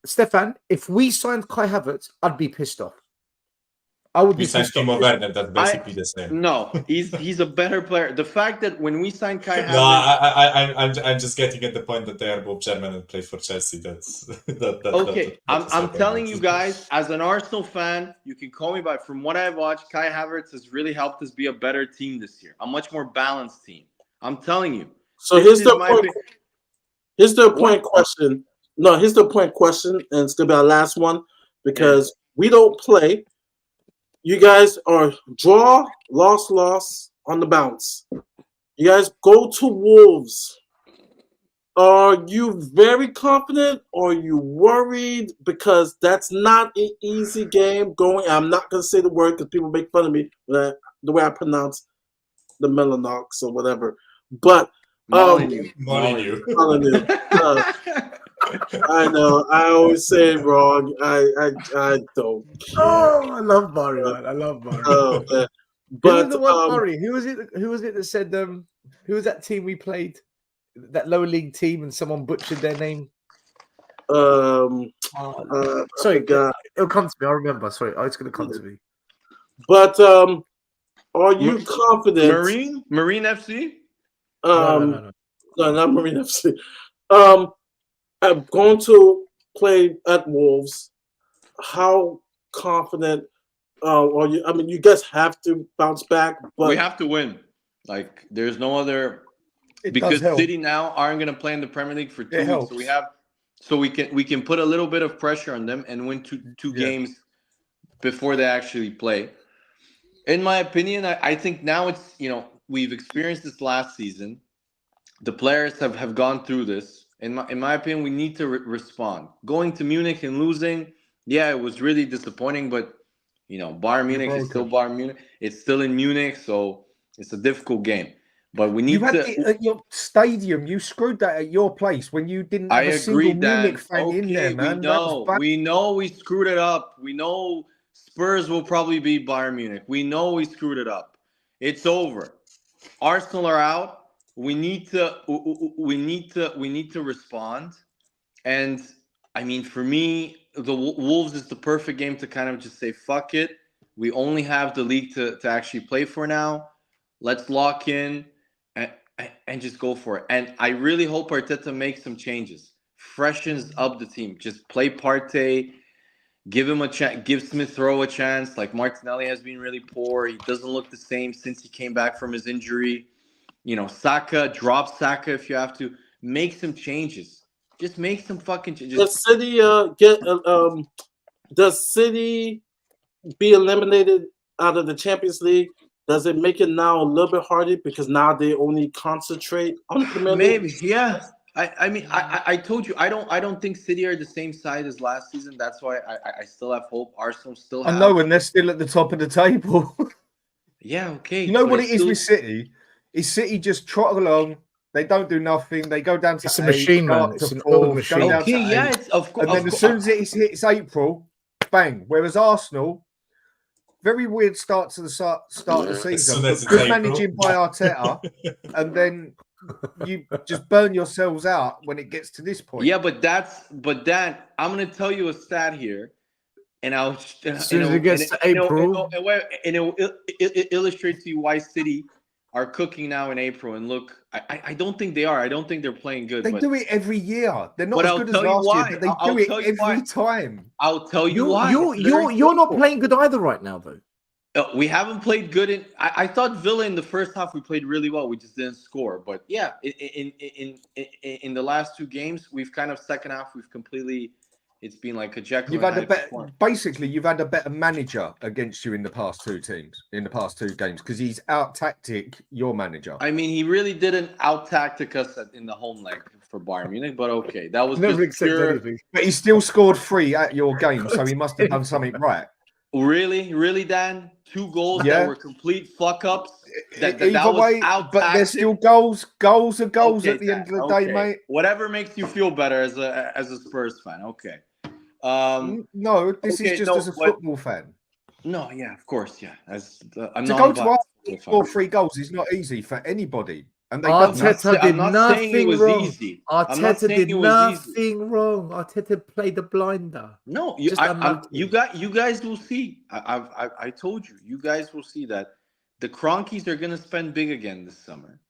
Stefan, if we signed Kai Havertz, I'd be pissed off. I would be
signed Timo Werner. That's basically the same.
No, he's a better player. The fact that when we signed Kai Havertz,
no, I'm just getting at the point that they are both German and play for Chelsea. That's
okay. I'm telling you guys, as an Arsenal fan, you can call me by. From what I've watched, Kai Havertz has really helped us be a better team this year, a much more balanced team. I'm telling you.
So here's the point. Here's the point question. No, here's the point question, and it's gonna be our last one because we don't play. You guys are draw, loss on the bounce. You guys go to Wolves. Are you very confident or are you worried? Because that's not an easy game going. I'm not going to say the word because people make fun of me the way I pronounce the Melanox or whatever. But
Molyneux.
I know. I always say it wrong. I don't care.
Oh, I love Murray, man. I love Murray.
Oh, man.
But who was the one, Murray? Who was it that said who was that team we played? That lower league team, and someone butchered their name. Sorry, God, it'll come to me. I'll remember. Sorry, it's going to come to me.
But are you confident?
Marine FC?
No, not Marine FC. I'm going to play at Wolves. How confident are you? I mean, you guys have to bounce back, but
we have to win. Like, there's no other. Because City now aren't going to play in the Premier League for 2 weeks, so we can put a little bit of pressure on them and win two games before they actually play. In my opinion, I think now it's we've experienced this last season. The players have gone through this. In my opinion, we need to respond. Going to Munich and losing, it was really disappointing. But Bayern Munich is still Bayern Munich. It's still in Munich, so it's a difficult game. But we need
at your stadium. You screwed that at your place when you didn't have a single Munich fan in there, man.
We know we screwed it up. We know Spurs will probably be Bayern Munich. We know we screwed it up. It's over. Arsenal are out. We need to respond. And I mean, for me, the Wolves is the perfect game to kind of just say fuck it. We only have the league to actually play for now. Let's lock in. And just go for it. And I really hope Arteta makes some changes, freshens up the team. Just play Partey, give him a chance, give Smith Rowe a chance. Like Martinelli has been really poor. He doesn't look the same since he came back from his injury. Saka, drop Saka if you have to. Make some changes. Just make some fucking changes.
Does City be eliminated out of the Champions League? Does it make it now a little bit harder because now they only concentrate on the Premier League?
Maybe, yeah. I mean, I told you I don't think City are the same size as last season. That's why I still have hope. Arsenal still have.
I know, and they're still at the top of the table.
Yeah, okay.
You know what it is with City? Is City just trot along? They don't do nothing. They go down to
it's a machine, man. It's an old machine.
Okay, yeah, it's of course.
And then as soon as it hits April, bang. Whereas Arsenal. Very weird start to the start of the season. Good managing by Arteta, and then you just burn yourselves out when it gets to this point.
Yeah, but Dan, I'm gonna tell you a stat here, and I'll
As soon as it gets to April,
it'll illustrate to you why City are cooking now in April. And look, I don't think they are. I don't think they're playing good.
They do it every year. They're not
But
as
I'll
good as
tell you
last
why.
year, but they
I'll
do
tell
it
you why.
every time.
I'll tell you why.
You're not playing good either right now, though.
We haven't played good in. I thought Villa in the first half we played really well. We just didn't score. But yeah, in the last 2 games, we've kind of second half we've completely. It's been like a Jekyll.
You've had you've had a better manager against you in the past 2 games because he's out tactic your manager.
I mean, he really didn't out tactic us in the home leg for Bayern Munich, but okay, that was
Never
just pure.
anything.
But he still scored 3 at your game, so he must have done something right.
Really, Dan? 2 goals that were complete fuck ups. That
Either
was
way,
out
but there's still goals. Goals are goals at the end of the day, mate.
Whatever makes you feel better as a Spurs fan. Okay.
No, this is just as a football fan.
No, yeah, of course, yeah. I'm
to
not
go to Arsenal
and
score 3 goals is not easy for anybody. And they
Arteta did nothing wrong.
Easy.
Arteta did nothing wrong. Arteta played the blinder.
No, you guys will see. I told you. You guys will see that the Cronkies are going to spend big again this summer.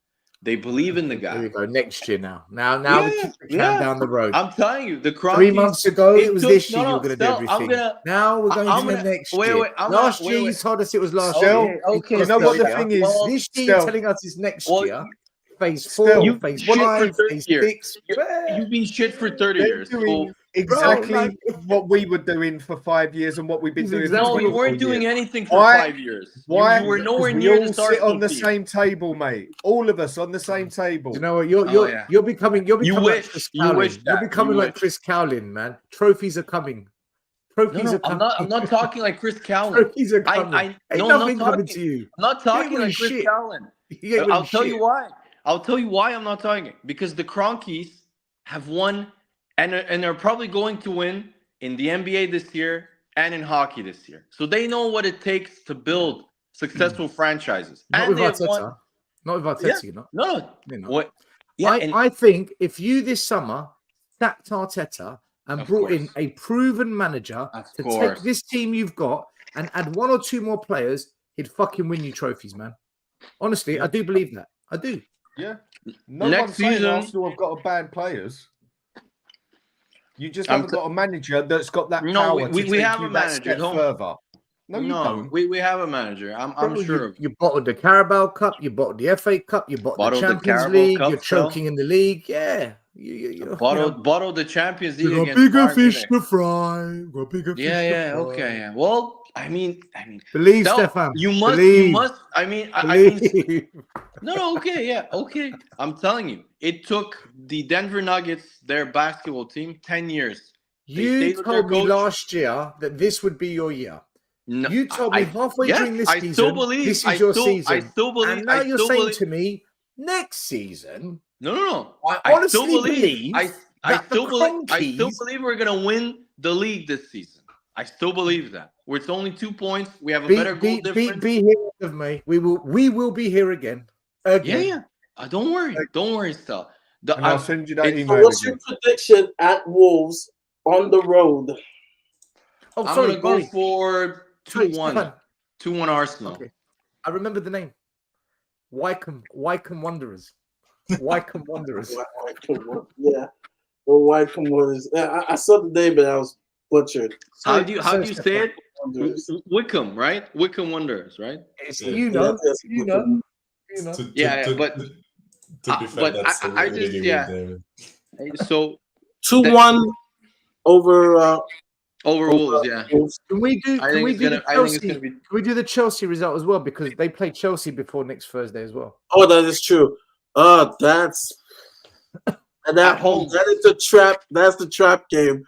They believe in the guy.
There we go. Next year now. Now we kick the can down the road.
I'm telling you, the Cronkies.
3 months ago, it was this year you were going to do everything.
Now
we're going to the next year. Last year, you told us it was last year.
Okay. You know what the thing is?
This year, you're telling us it's next year. Phase 4, phase 5, phase 6.
You've been shit for 30 years.
Exactly what we were doing for 5 years and what we've been doing.
No, we weren't doing anything for 5 years.
Why?
You were nowhere near the
sit on the same table, mate. All of us on the same table.
You know what? You're becoming like Chris Cowlin. You're becoming like Chris Cowlin, man. Trophies are coming. Trophies are coming.
I'm not talking like Chris Cowlin.
Trophies are coming. Ain't nothing coming to you.
I'm not talking like Chris Cowlin. I'll tell you why. I'll tell you why I'm not talking it. Because the Cronkies have won and they're probably going to win in the NBA this year and in hockey this year. So they know what it takes to build successful franchises.
Not
and
with Arteta. Not with Arteta,
yeah.
No.
What? Yeah,
I think if you this summer sacked Arteta and brought in a proven manager to take this team you've got and add 1 or 2 more players, he'd fucking win you trophies, man. Honestly, I do believe that. I do.
Yeah. Next season, Arsenal have got bad players. You just haven't got a manager that's got that power.
We have a manager.
Further. No, you don't.
We have a manager. I'm sure.
You bottled the Carabao Cup. You bottled the FA Cup. You bottled the Champions League. You're choking in the league. Yeah.
Bottled the Champions League.
You got bigger fish to fry. Got bigger fish to fry.
Okay. Yeah. Well, I mean,
believe, Stefan.
You must.
Believe.
You must. I mean, no. Okay. Yeah. Okay. I'm telling you, it took the Denver Nuggets, their basketball team, 10 years.
You told me last year that this would be your year. No, you told me halfway during this season,
still believe,
this is your season.
I still believe.
And now you're saying to me, next season.
No.
I honestly believe.
I still believe we're gonna win the league this season. I still believe that. It's only 2 points. We have a better goal difference.
Be here with me. We will be here again.
Yeah. Don't worry, Stel.
I'll send you that email.
What's your prediction at Wolves on the road?
Oh,
I'm gonna go for 2-1. 2-1 Arsenal.
Okay. I remember the name. Wycombe Wanderers. Wycombe Wanderers.
Yeah. Well, Wycombe Wanderers. I saw the name, but I was butchered.
How do you say it? Wickham, right? Wickham Wanderers, right?
You know.
But
to be fair, that's
I just So
2-1 over
Wolves, yeah.
Can we do the Chelsea result as well? Because they play Chelsea before next Thursday as well.
Oh, that is true. That's and that is the trap. That's the trap game.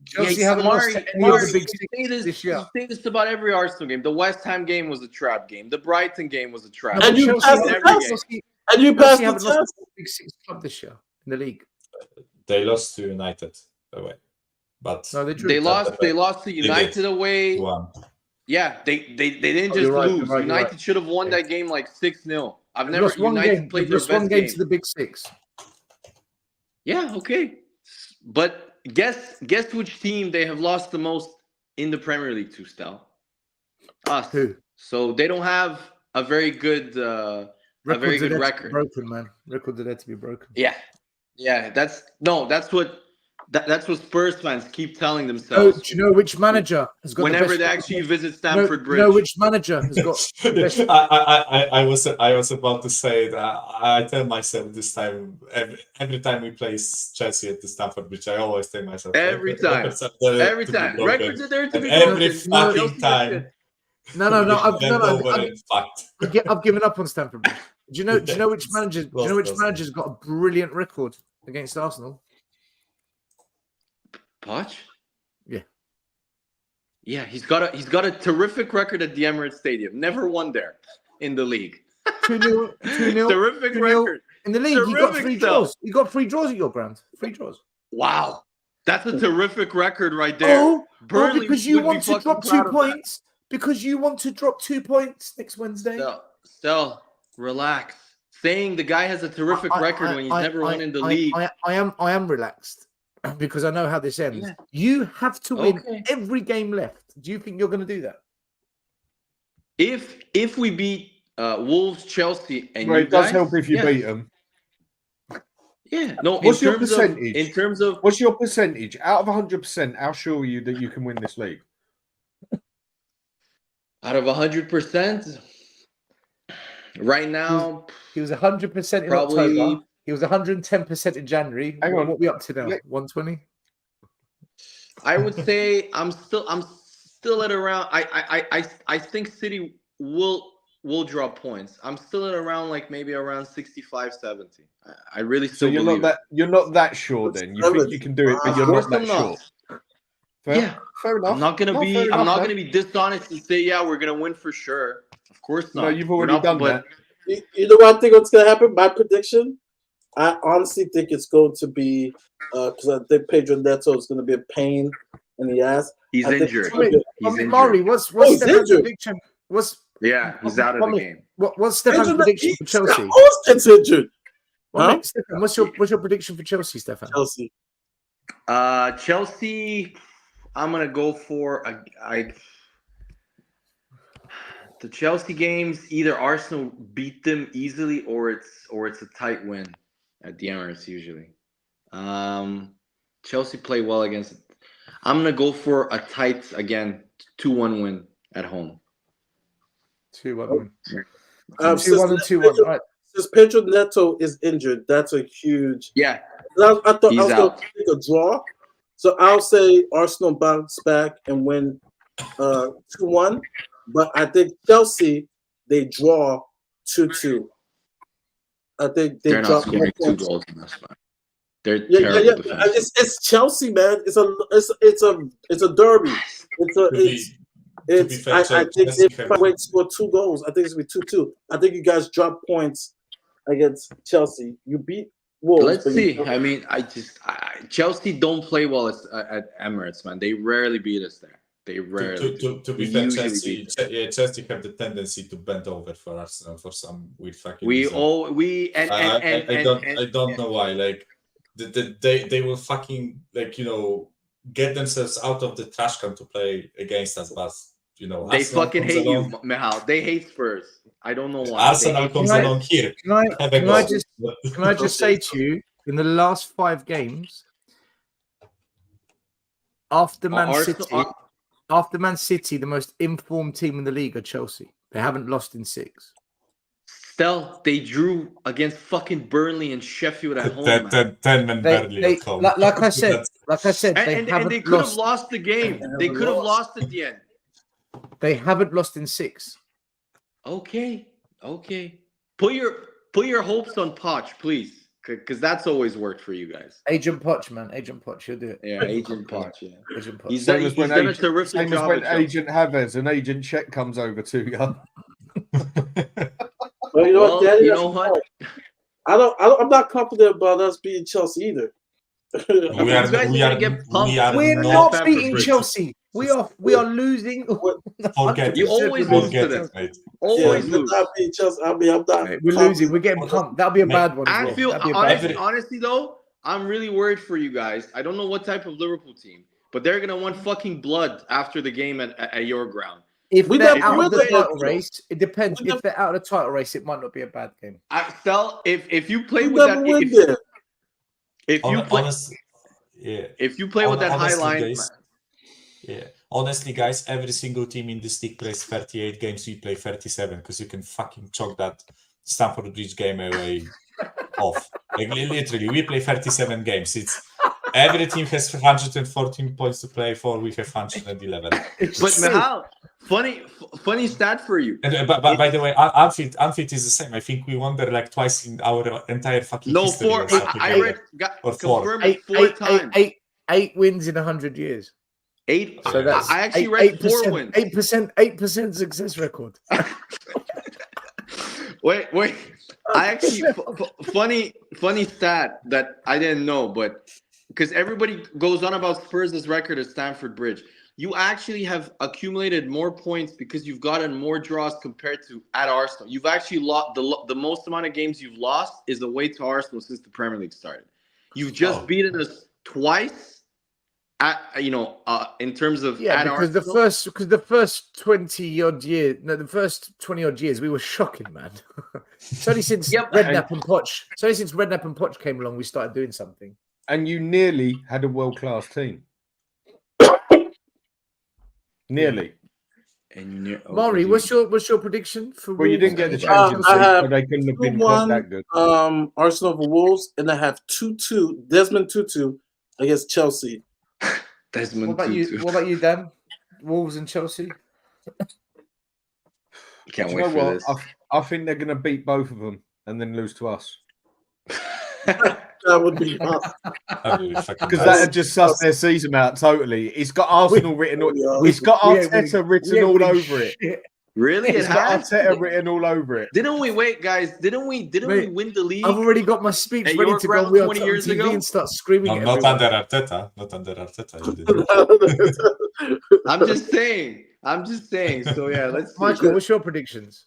Chelsea haven't lost any of the big six this year.
You say this about every Arsenal game. The West Ham game was a trap game. The Brighton game was a trap.
And you passed the test. And you passed the test.
Big six club this year in the league.
They lost to United away. But
no,
they lost to United away. Yeah, they didn't just lose. United should have won that game like 6-0. I've never.
Lost one
United
game.
played
They've
their
lost one
best
game
game.
to the Big Six.
Yeah, okay. But guess which team they have lost the most in the Premier League to, Stel? Us.
Who?
So they don't have a very good record.
Broken, man. Records are there to be broken.
Yeah. That's what Spurs fans keep telling
Oh,
themselves.
do you know which manager has got
whenever
the
they
best
actually visit Stamford Bridge?
You know which manager has got the best?
I was about to say that I tell myself this time every time we play Chelsea at the Stamford Bridge, I always tell myself
every time. Records are there to be
every fucking time.
No. I've given up on Stamford Bridge. Do you know which manager? Do you know which manager's got a brilliant record against Arsenal?
Poch?
Yeah.
Yeah, he's got a terrific record at the Emirates Stadium. Never won there in the league.
2-0.
Terrific record.
In the league, he got 3 draws. You got 3 draws at your ground. 3 draws.
Wow. That's a terrific record right there.
Burnley because you want to drop 2 points. Because you want to drop 2 points next Wednesday.
Stel, relax. Saying the guy has a terrific record when he's never won in the league.
I am relaxed because I know how this ends. Yeah. You have to win every game left. Do you think you're going to do that?
If we beat Wolves, Chelsea, and
it does help if you beat them.
Yeah. No.
What's your percentage?
In terms of
what's your percentage out of 100%? How sure are you that you can win this league?
Out of 100%, right now,
he was 100% in October. He was 110% in January. Hang on, what are we up to now? 120.
I would say I'm still at around. I think City will drop points. I'm still at around maybe around 65, 70. I really still.
So you're not that sure then. You think you can do it, but you're not that sure. Fair enough.
I'm not gonna be dishonest and say we're gonna win for sure. Of course not.
No, you've already done that.
You know what I think what's gonna happen? My prediction. I honestly think it's going to be because I think Pedro Neto is going to be a pain in the ass.
He's injured.
Maury, what's Stefan's prediction?
He's out of the game.
What's Stefan's prediction for Chelsea?
Of course, gets injured.
Stefan, what's your prediction for Chelsea, Stefan?
Chelsea. I'm gonna go for the Chelsea games. Either Arsenal beat them easily, or it's a tight win at the Emirates usually. Chelsea play well against it. I'm gonna go for a tight 2-1 win at home.
2-1 win.
2-1 and 2-1. Right. Since Pedro Neto is injured, that's a huge.
Yeah.
I thought I was going to take a draw. So I'll say Arsenal bounce back and win 2-1. But I think Chelsea, they draw 2-2. I think they're not scoring 2 goals in this match. They're terrible defense. It's Chelsea, man. It's a derby. I think if I wait to score 2 goals, I think it's gonna be 2-2. I think you guys drop points against Chelsea. You beat Wolves.
Let's see. I mean, Chelsea don't play well at Emirates, man. They rarely beat us there. They rarely.
To be fair, Chelsea have the tendency to bend over for Arsenal for some weird fucking reason. I don't know why. They will fucking get themselves out of the trash can to play against us, but
they fucking hate you, Mihal. They hate Spurs. I don't know why.
Arsenal comes along here.
Can I just say to you, in the last 5 games, after Man City, the most informed team in the league are Chelsea. They haven't lost in 6.
Stel, they drew against fucking Burnley and Sheffield at home.
10 men barely at home.
Like I said,
and they could have lost the game. They could have lost at the end.
They haven't lost in 6.
Okay. Put your hopes on Poch, please, because that's always worked for you guys.
Agent Poch, man. Agent Poch, he'll do it.
Yeah, Agent Poch. Yeah.
Agent Poch.
He's done a terrific job.
Same as when Agent Havers and Agent Czech comes over to you.
Well, you know what? I'm not confident about us beating Chelsea either.
We're not beating Chelsea. We are losing.
Forget
You
it.
always lose
Forget
to
it,
them.
mate.
Always
Yeah,
lose.
not be just. I mean, I'm not.
We're losing. We're getting pumped. That'll be a bad one. As well.
Anfield,
That'll be a bad one.
honestly though, I'm really worried for you guys. I don't know what type of Liverpool team, but they're gonna want fucking blood after the game at your ground.
If
We
they're
never
out
win
of the
the
title
Anfield.
race, it depends.
We never-
If they're out of the title race, it might not be a bad game.
Stel, if you play
We
with
never
that,
win there.
if you play,
Honestly, yeah.
if you play with that high
Honestly,
line,
guys, yeah. Honestly, guys, every single team in this league plays 38 games. We play 37 because you can fucking chalk that Stamford Bridge game away off. Like literally, we play 37 games. It's every team has 114 points to play for. We have 111.
but Mihal, funny stat for you.
And by the way, Anfield is the same. I think we won there like twice in our entire fucking
No,
history.
four.
or something
I
like
read,
that.
got
Or four.
confirmed it four times.
Eight wins in 100 years.
Eight.
So that's
I actually read 4 wins.
8% success record.
Wait. I actually funny stat that I didn't know, but because everybody goes on about Spurs' record at Stamford Bridge, you actually have accumulated more points because you've gotten more draws compared to at Arsenal. You've actually lost the most amount of games you've lost is away to Arsenal since the Premier League started. You've just beaten us twice. In terms of
because the first 20 odd years we were shocking, man. It's only since Redknapp and Poch came along, we started doing something.
And you nearly had a world-class team. Nearly.
Maury, what's your prediction for?
Well, you
Wolves
didn't get the
and-
Champions
I
League,
have
but they couldn't have been
2-1,
that good.
Arsenal for Wolves, and I have 2-2. Desmond Tutu against Chelsea.
Desmond
What about you, Dan? Wolves and Chelsea.
Can't
Do
wait
you know
for
what?
this.
I think they're going to beat both of them and then lose to us.
That would be awesome.
Because that would just suss their season out totally. It's got Arsenal written all. It's got Arteta written all over it.
Really?
It's got Arteta written all over it.
Didn't we wait, guys? Didn't we win the league?
I've already got my speech
at
ready
your
to go.
ground
We are
20
on
years
TV
ago?
and start screaming.
No,
at
not
everyone.
under Arteta. Not under Arteta. You didn't.
I'm just saying. So yeah, let's see.
Michael, what's your predictions?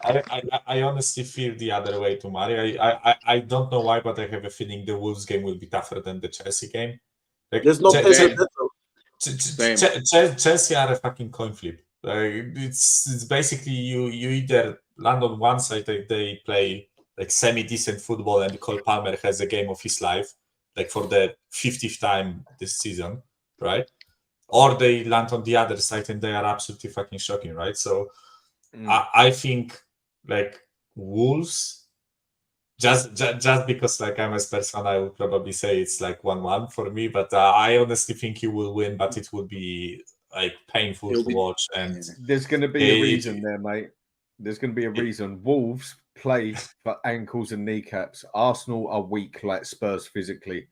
I honestly feel the other way to Mari. I don't know why, but I have a feeling the Wolves game will be tougher than the Chelsea game. Like,
There's no
Chelsea are a fucking coin flip. It's basically you either land on one side, they play like semi-decent football, and Cole Palmer has a game of his life, like for the 50th time this season, right? Or they land on the other side and they are absolutely fucking shocking, right? So I think like Wolves, just because like I'm a Spurs fan, I would probably say it's like 1-1 for me, but I honestly think he will win, but it will be like painful to watch. And
there's going to be a reason there, mate. There's going to be a reason. Wolves play for ankles and kneecaps. Arsenal are weak like Spurs physically,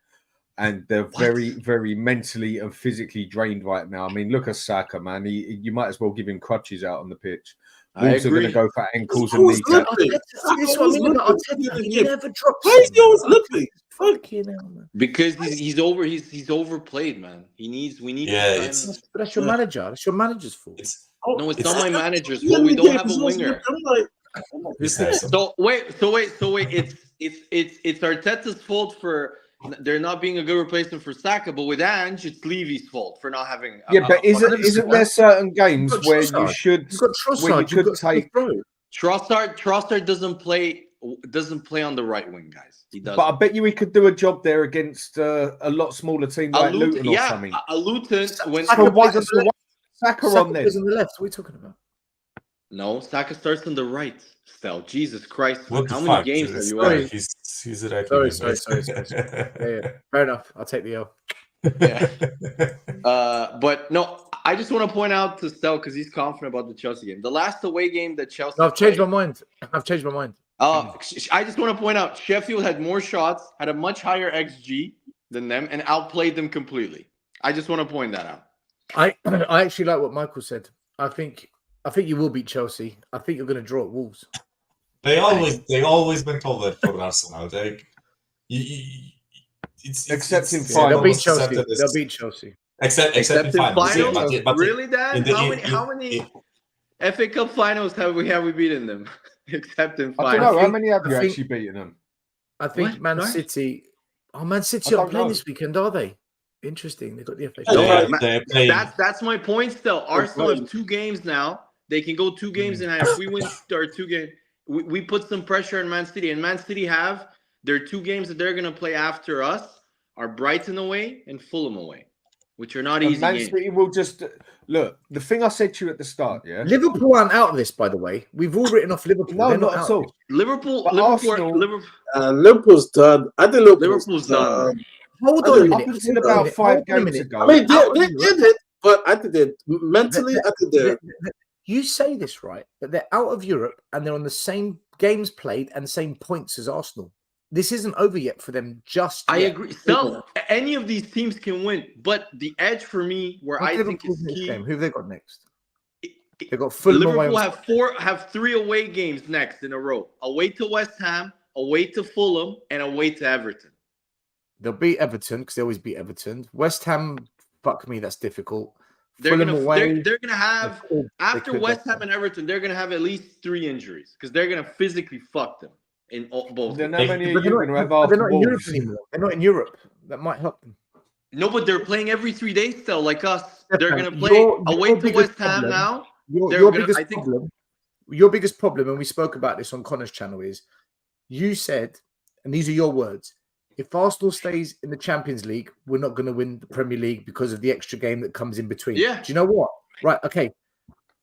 and they're very, very mentally and physically drained right now. I mean, look at Saka, man. You might as well give him crutches out on the pitch. Wolves are going to go for ankles and kneecaps.
This one, he never drops.
Why is he always limping?
Fucking hell, man.
Because he's overplayed, man. We need.
Yeah,
That's your manager. That's your manager's fault.
No, it's not my manager's fault. We don't have a winger. So wait. It's Arteta's fault for there not being a good replacement for Saka, but with Ange, it's Levy's fault for not having.
But isn't there certain games where you should where you could take?
Trossard doesn't play on the right wing, guys. He doesn't.
But I bet you he could do a job there against a lot smaller team like Luton or something.
Luton when
Saka on there.
On the left. What are we talking about?
No, Saka starts on the right. Still, Jesus Christ!
What
How
the
many
fuck?
games have you
Sorry.
won?
He's right.
Sorry. Yeah. Fair enough. I'll take the L.
Yeah. But no, I just want to point out to Stel because he's confident about the Chelsea game. The last away game that Chelsea.
No, I've changed my mind. I
just want to point out Sheffield had more shots, had a much higher XG than them, and outplayed them completely. I just want to point that out.
I actually like what Michael said. I think you will beat Chelsea. I think you're going to draw at Wolves.
They always went over for Arsenal. Like
Except in
Yeah,
finals.
they'll beat Chelsea. They'll beat Chelsea.
Except in finals. Yeah, but
Really, Dan? How many
in-
FA Cup finals have we beaten them? Except in
I don't
finals.
know. How many have
I
you
think-
actually beaten them?
I think
What?
Man
Sorry?
City. Oh, Man City
I
aren't
don't
playing
know.
this weekend, are they? Interesting. They got the FA
Yeah,
Cup.
they're playing.
That's my point. Still, Arsenal have 2 games now. They can go 2 games in hand. If we win our 2 games, we put some pressure on Man City. And Man City have their 2 games that they're going to play after us are Brighton away and Fulham away, which are not
And
easy
Man
games.
City will just look. The thing I said to you at the start, yeah.
Liverpool aren't out of this, by the way. We've all written off Liverpool.
No,
They're
not
out
at
of
all.
this.
Liverpool,
But
Liverpool,
Arsenal-
Liverpool's done. I think
Liverpool's done.
Hold
I
on a
think
minute.
Up until about 5
Hold on a
games
minute.
ago.
I mean,
Out
they
of Europe.
did it, but I think they mentally, I think they're.
You say this right, but they're out of Europe and they're on the same games played and same points as Arsenal. This isn't over yet for them. Just
I
yet.
agree. So any of these teams can win, but the edge for me, where
What's
I think
Liverpool's
is
next
key,
game? Who have they got next? They got Fulham away.
Liverpool have 3 away games next in a row: away to West Ham, away to Fulham, and away to Everton.
They'll beat Everton because they always beat Everton. West Ham, fuck me, that's difficult.
They're
Fulham away.
gonna have
They
after
could,
West
that's
Ham and Everton, they're gonna have at least 3 injuries because they're gonna physically fuck them in both.
Then
games.
how many
But
are you going to have after
they're not in Europe
Wolves?
anymore. They're not in Europe. That might help them.
No, but they're playing every 3 days still, like us. They're
Stefan,
gonna play away to
biggest
West Ham
problem-
now.
Your
They're gonna-
biggest
I think-
problem, your biggest problem, and we spoke about this on Connor's channel, is you said, and these are your words, if Arsenal stays in the Champions League, we're not going to win the Premier League because of the extra game that comes in between.
Yeah.
Do you know what? Right. Okay.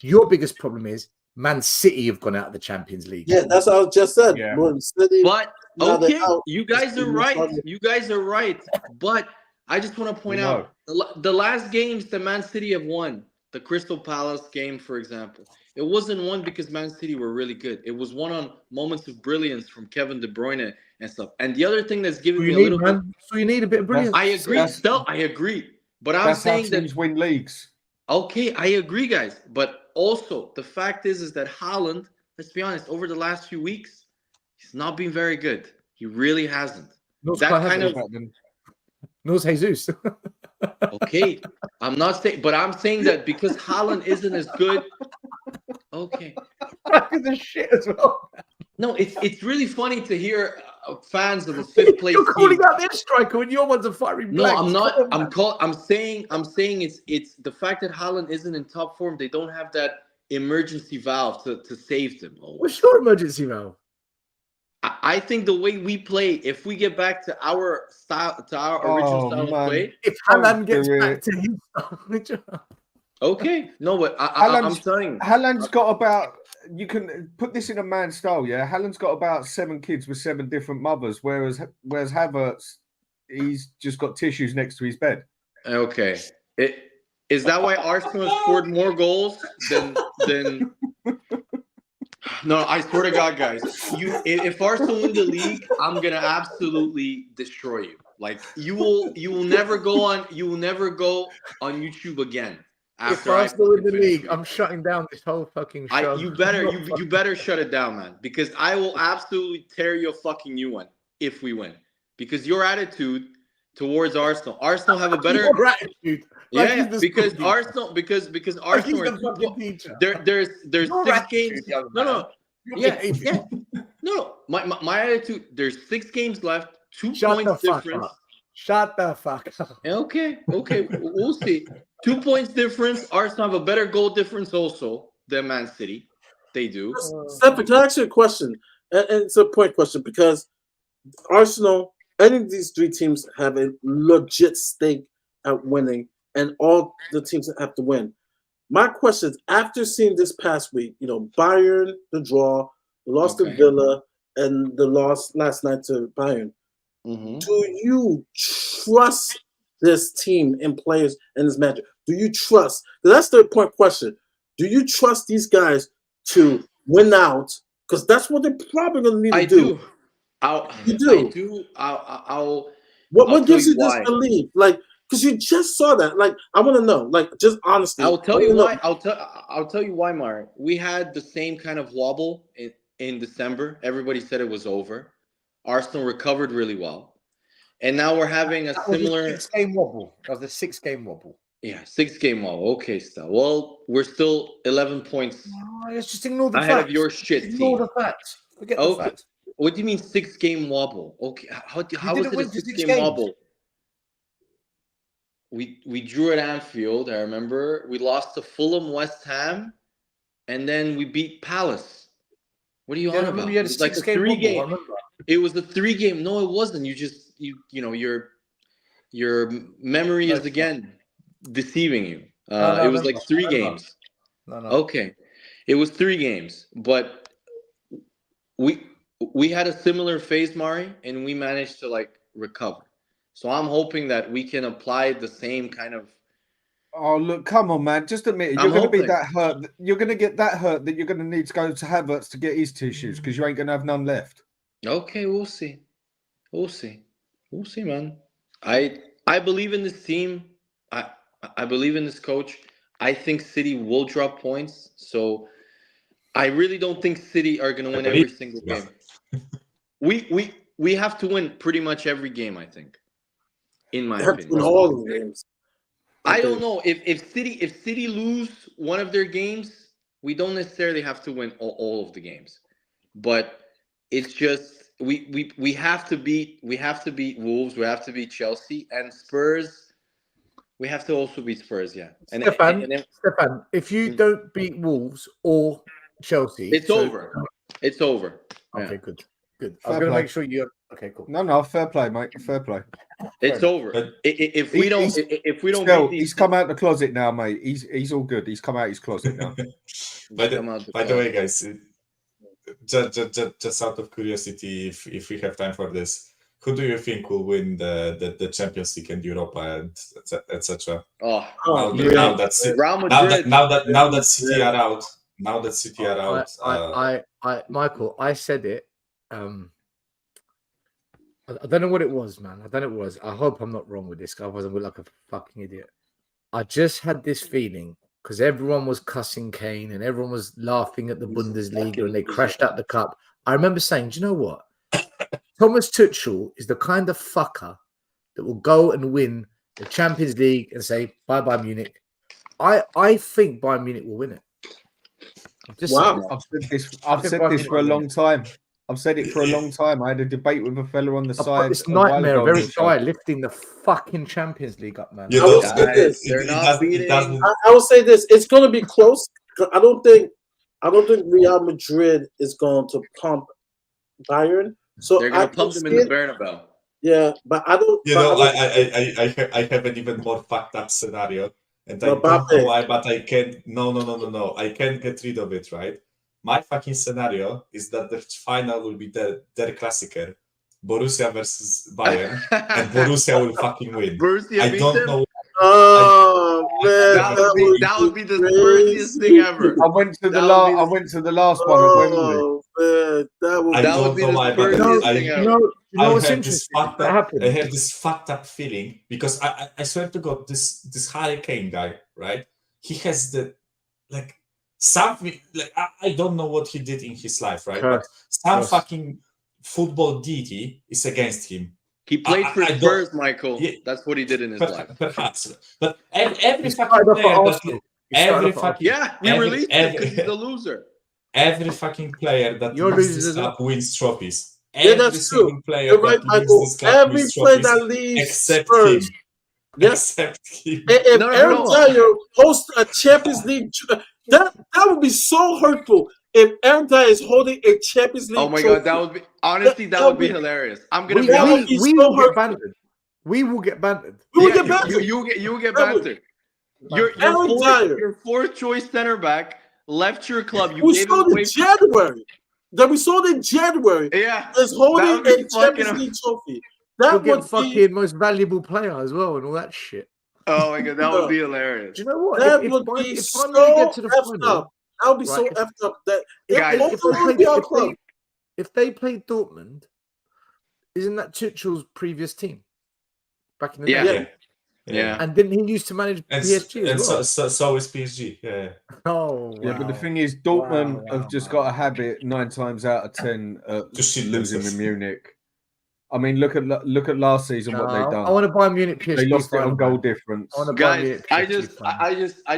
Your biggest problem is Man City have gone out of the Champions League.
Yeah, that's what I just said.
Yeah.
Man City,
But
now they're
okay,
out.
you guys are right. You guys are right. But I just want to point out the last games that Man City have won, the Crystal Palace game, for example, it wasn't won because Man City were really good. It was won on moments of brilliance from Kevin De Bruyne and stuff. And the other thing that's giving me a little bit,
So you need a bit of brilliance.
I agree. Still, I agree. But I'm
That's how
saying that
teams win leagues.
okay, I agree, guys. But also the fact is that Haaland, let's be honest, over the last few weeks, he's not been very good. He really hasn't.
Knows
That
quite
kind
happy
of
about them. Knows Jesus.
okay. I'm not saying, but I'm saying that because Haaland isn't as good. Okay.
the shit as well.
No, it's really funny to hear fans of the 5th place
You're calling
team.
out their striker when your one's a firing
No,
blank.
I'm not. I'm saying it's the fact that Haaland isn't in top form. They don't have that emergency valve to save them.
What's your emergency valve?
I think the way we play, if we get back to our style, to our original style of play,
if Haaland gets back to his style.
Okay, no, but I'm saying
Haaland's got about. You can put this in a man's style, yeah. Haaland's got about 7 kids with 7 different mothers, whereas Havertz, he's just got tissues next to his bed.
Okay, is that why Arsenal has scored more goals than? No, I swear to God, guys, if Arsenal win the league, I'm gonna absolutely destroy you. Like you will never go on YouTube again.
If Arsenal win the league, I'm shutting down this whole fucking show.
You better shut it down, man, because I will absolutely tear your fucking new one if we win. Because your attitude towards Arsenal have a better
attitude.
Yeah, because Arsenal there's 6 games. No. Yeah. No. My attitude. There's 6 games left. 2 points difference.
Shut the fuck up.
Okay. We'll see. 2 points difference. Arsenal have a better goal difference also than Man City. They do.
Stefan, can I ask you a question? And it's a point question because Arsenal, any of these 3 teams have a legit stake at winning, and all the teams have to win. My question is, after seeing this past week, Bayern, the draw, the loss to Villa, and the loss last night to Bayern, do you trust this team and players and this manager? Do you trust? That's the point question. Do you trust these guys to win out? Because that's what they're probably going to need to do. What gives you this belief? Like, because you just saw that. Like, I want to know. Like, just honestly.
I'll tell you why. I'll tell you why, Mark. We had the same kind of wobble in December. Everybody said it was over. Arsenal recovered really well.
and now we're having a
That was
similar.
a 6-game wobble. That was a 6-game wobble.
Yeah, 6-game wobble. Okay, Stel. Well, we're still 11 points
No, let's just ignore the
ahead
facts.
of your shit
Ignore
team.
the facts. Forget the
Okay.
facts.
What do you mean 6-game wobble? Okay, how was
didn't
it a
win for 6
6-game
games.
wobble? We drew at Anfield. I remember we lost to Fulham, West Ham, and then we beat Palace. What are you
Yeah,
on
I remember
about?
you had
It
a
was like a
6-game wobble. I
3-game.
remember.
It was a 3-game. No, it wasn't. Your memory is again deceiving you.
No,
It was like 3 games.
No.
Okay, it was 3 games, but we had a similar phase, Mari, and we managed to like recover. So I'm hoping that we can apply the same kind of.
Oh look, come on, man! Just admit it. You're going to be that hurt. You're going to get that hurt that you're going to need to go to Havertz to get his tissues because you ain't going to have none left.
Okay, we'll see. We'll see, man. I believe in this team. I believe in this coach. I think City will drop points. So I really don't think City are going to win every single game. We have to win pretty much every game, I think. In my opinion.
All the games.
I don't know if City lose one of their games, we don't necessarily have to win all of the games. But it's just we have to beat Wolves, we have to beat Chelsea and Spurs. We have to also beat Spurs, yeah. And
Stefan, if you don't beat Wolves or Chelsea,
it's over. It's over.
Okay,
Yeah.
good. I was
Fair
going to
play.
make sure you. Okay, cool.
No, fair play, mate. Fair play.
It's over. If we don't
Still,
beat these,
he's come out the closet now, mate. He's all good. He's come out his closet now.
By the way, guys, just out of curiosity, if we have time for this, who do you think will win the Champions League and Europa and etc.? Now that City are out. Now that City are out.
Michael, I said it. I don't know what it was, man. I don't know what it was. I hope I'm not wrong with this. Otherwise, I'm like a fucking idiot. I just had this feeling because everyone was cussing Kane and everyone was laughing at the Bundesliga and they crashed out the cup. I remember saying, do you know what? Thomas Tuchel is the kind of fucker that will go and win the Champions League and say, bye-bye, Munich. I think Bayern Munich will win it.
Wow.
I've said this for a long time. I've said it for a long time. I had a debate with a fella on the side.
This nightmare of every guy lifting the fucking Champions League up, man.
I will say this. I will say this. It's going to be close. I don't think Real Madrid is going to pump Bayern. So
they're going to pump them in the Bernabeu.
Yeah, but I don't.
I have an even more fucked up scenario, and I don't know why, but I can't. No. I can't get rid of it, right? My fucking scenario is that the final will be der Klassiker, Borussia versus Bayern, and Borussia will fucking win. I don't know.
Oh man,
that would be the Spursiest thing ever.
I went to the last one at Wembley.
Man,
that would be the Spursiest thing ever.
You know what's interesting?
I have this fucked up feeling because I swear to God, this Harry Kane guy, right? He has the something like I don't know what he did in his life, right? But some fucking football deity is against him.
He played for Spurs, Michael. Yeah, that's what he did in his life.
Perhaps, but every fucking player
we released him because he's a loser.
Every fucking player that leaves this club wins trophies.
Yeah, that's true. You're right, Michael. Every player that leaves
except
Spurs.
him.
Yes.
Except him.
If Aaron Dyer hosts a Champions League, that would be so hurtful. If Aaron Dyer is holding a Champions League,
oh my God, that would be honestly that would be hilarious. I'm gonna be
honest. We will get bantered. We will get bantered.
You will get bantered.
You will get bantered. Your fourth choice center back left your club.
We saw it in January. That we saw it in January.
Yeah,
is holding a Champions League trophy. That
would fucking most valuable player as well, and all that shit.
Oh my God, that would be hilarious.
Do you know what?
That would be so effed up. That would be so effed up that
if they played Dortmund, isn't that Tuchel's previous team back in the day?
Yeah.
And didn't he used to manage PSG as well?
So is PSG. Yeah.
Oh,
yeah. But the thing is, Dortmund have just got a habit 9 times out of 10 just losing with Munich. I mean, look at last season what they've done.
I want to buy Munich PSG.
They lost it
final,
on goal
man.
difference.
I want to buy
Guys,
Munich
I
PSG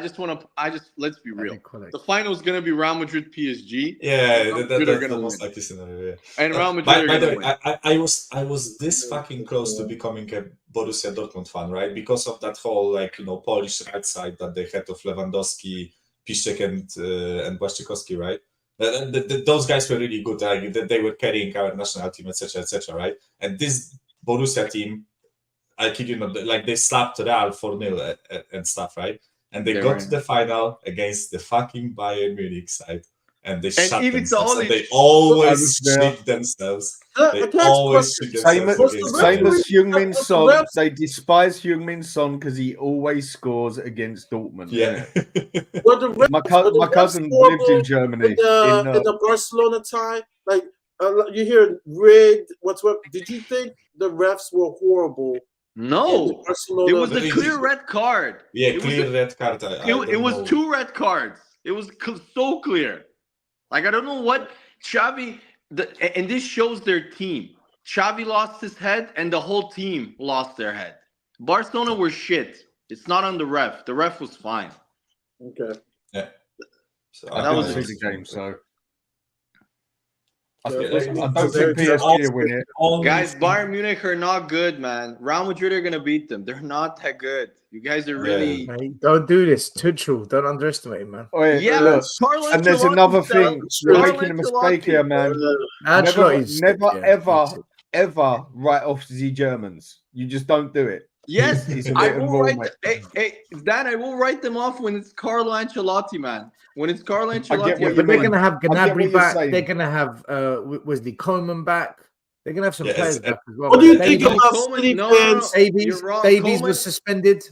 just
final.
want to. Let's be real.
Correct.
The final is gonna be Real Madrid PSG.
Yeah,
Madrid
that's
are
the
gonna
most
win.
likely scenario. Yeah.
And Real Madrid
By
are
the
gonna
way,
win.
I was this fucking close to becoming a Borussia Dortmund fan, right? Because of that whole Polish right side that they had of Lewandowski, Piszczek, and Błaszczykowski, right? Those guys were really good. They were carrying our national team, etc., right? And this Borussia team, I kid you not, they slapped Real 4-0 and stuff, right? And they got to the final against the fucking Bayern Munich side, and they shut themselves. And they always shit themselves. They always shit themselves.
Same as Heung-min Son. They despise Heung-min Son because he always scores against Dortmund.
Yeah.
My cousin lived in Germany.
In the Barcelona tie, you hear rigged. What? Did you think the refs were horrible?
No, it was a clear red card.
Yeah, clear red card.
It was 2 red cards. It was so clear. I don't know what Xavi. And this shows their team. Xavi lost his head, and the whole team lost their head. Barcelona were shit. It's not on the ref. The ref was fine.
Okay.
Yeah. So
that was a busy game. So. I don't think PSG win it.
Guys, Bayern Munich are not good, man. Real Madrid are going to beat them. They're not that good. You guys are really...
Hey, don't do this. Tuchel, don't underestimate him, man.
Yeah,
look, and there's another thing. You're making a mistake here, man. Never, ever write off the Germans. You just don't do it.
Yes, I will write. Dan, I will write them off when it's Carlo Ancelotti, man. When it's Carlo Ancelotti,
but they're going to have Gnabry back. They're going to have Wesley Coleman back. They're going to have some players back as well.
What do you think about City fans?
Davies was suspended.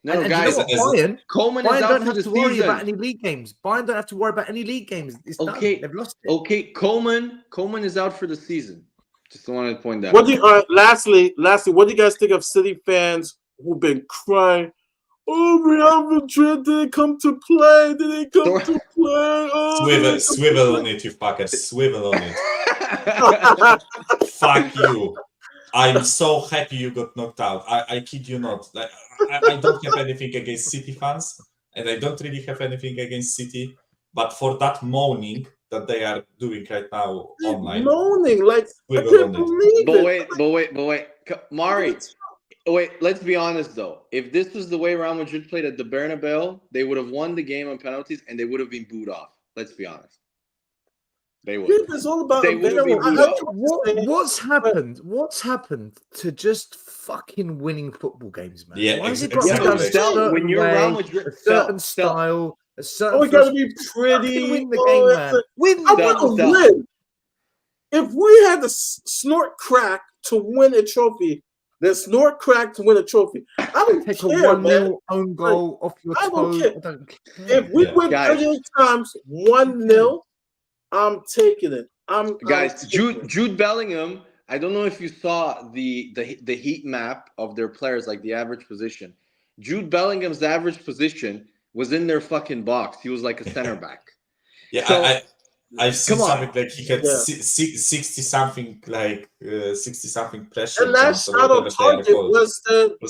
No,
and
guys,
Bayern
Coleman
don't
out
have
for
to
the
worry
season.
about any league games. Bayern don't have to worry about any league games. It's done. They've lost it.
Okay, Coleman is out for the season. Just wanted to point that.
What do you, lastly, what do you guys think of City fans who've been crying? Oh, Real Madrid didn't come to play. Didn't come to play. Oh,
swivel on it, you fuckers. Swivel on it. Fuck you. I'm so happy you got knocked out. I kid you not. I don't have anything against City fans, and I don't really have anything against City. But for that moaning that they are doing right now online,
moaning I can't believe it.
But wait, Mari. Wait, let's be honest though. If this was the way Real Madrid played at the Bernabeu, they would have won the game on penalties and they would have been booed off. Let's be honest. They would.
It's all about
what's happened? What's happened to just fucking winning football games, man?
Yeah,
why has it
exactly.
got to
when you're Real Madrid,
a certain style, a certain?
We gotta be pretty.
Win the game, man. Win
I want to win. If we had to snort crack to win a trophy. Then snort crack to win a trophy. I don't
take
care,
a 1-0 own goal off your toe.
I don't care. If we win 38 times 1-0, I'm taking it.
Jude Bellingham. I don't know if you saw the heat map of their players, like the average position. Jude Bellingham's average position was in their fucking box. He was like a center back.
Yeah, so, I've seen something like he had 60 something pressure.
The last shot on target was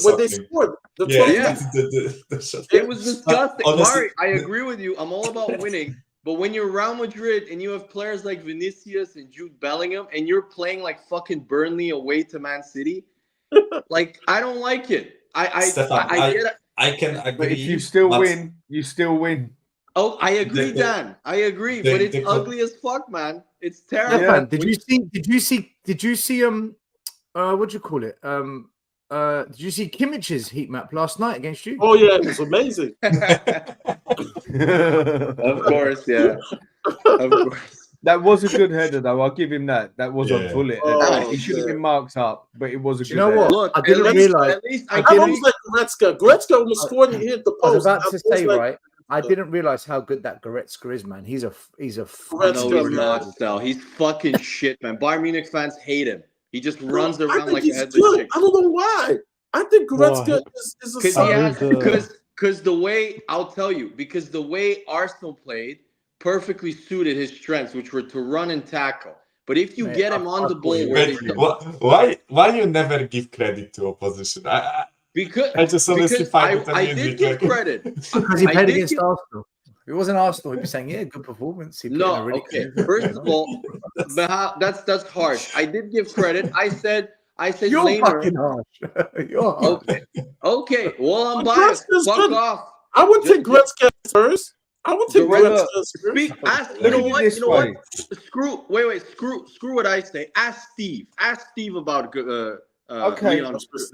when they scored.
It was disgusting. Mari, I agree with you. I'm all about winning. But when you're Real Madrid and you have players like Vinicius and Jude Bellingham and you're playing like fucking Burnley away to Man City, I don't like it. I get it.
I can agree.
But if you still win, you still win.
Oh, I agree, Dan. I agree, but it's ugly as fuck, man. It's terrible.
Yeah, man. Did you see what do you call it? Did you see Kimmich's heat map last night against you?
Oh yeah, it was amazing.
Of course, yeah. Of course.
That was a good header, though. I'll give him that. That was a bullet. It should have been marked up, but it was a good header.
You know what?
Look,
I didn't realize.
I almost like Goretzka. Goretzka almost scored and hit the post.
I was about to say, right? I didn't realize how good that Goretzka is, man. He's a.
No, he's not, Sal. He's fucking shit, man. Bayern Munich fans hate him. He just runs around like a headless chick.
I don't know why. I think Goretzka is a
because the way I'll tell you, because the way Arsenal played perfectly suited his strengths, which were to run and tackle. But if you get him on the ball,
why you never give credit to opposition?
Because
I just honestly find it
I did give credit
because he played against Arsenal. If it wasn't Arsenal, he'd be saying, "Yeah, good performance." He
okay. First of all, but that's harsh. I did give credit. I said
you're
Lamer.
fucking harsh. You're harsh.
Okay. Well, I'm biased. Fuck off.
I would take Gretzka first. I would take Gretzka first.
You know what? Screw what I say. Ask Steve about
okay.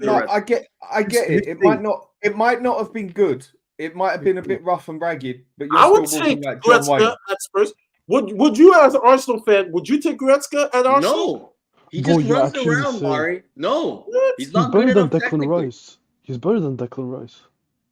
No, I get it. It might not have been good. It might have been a bit rough and ragged, but
I would take Gretzka at first. Would you, as an Arsenal fan, would you take Gretzka at Arsenal?
No, he just runs around, Mari. No, he's not
better
good
than
enough
Declan
technically.
Rice. He's better than Declan Rice.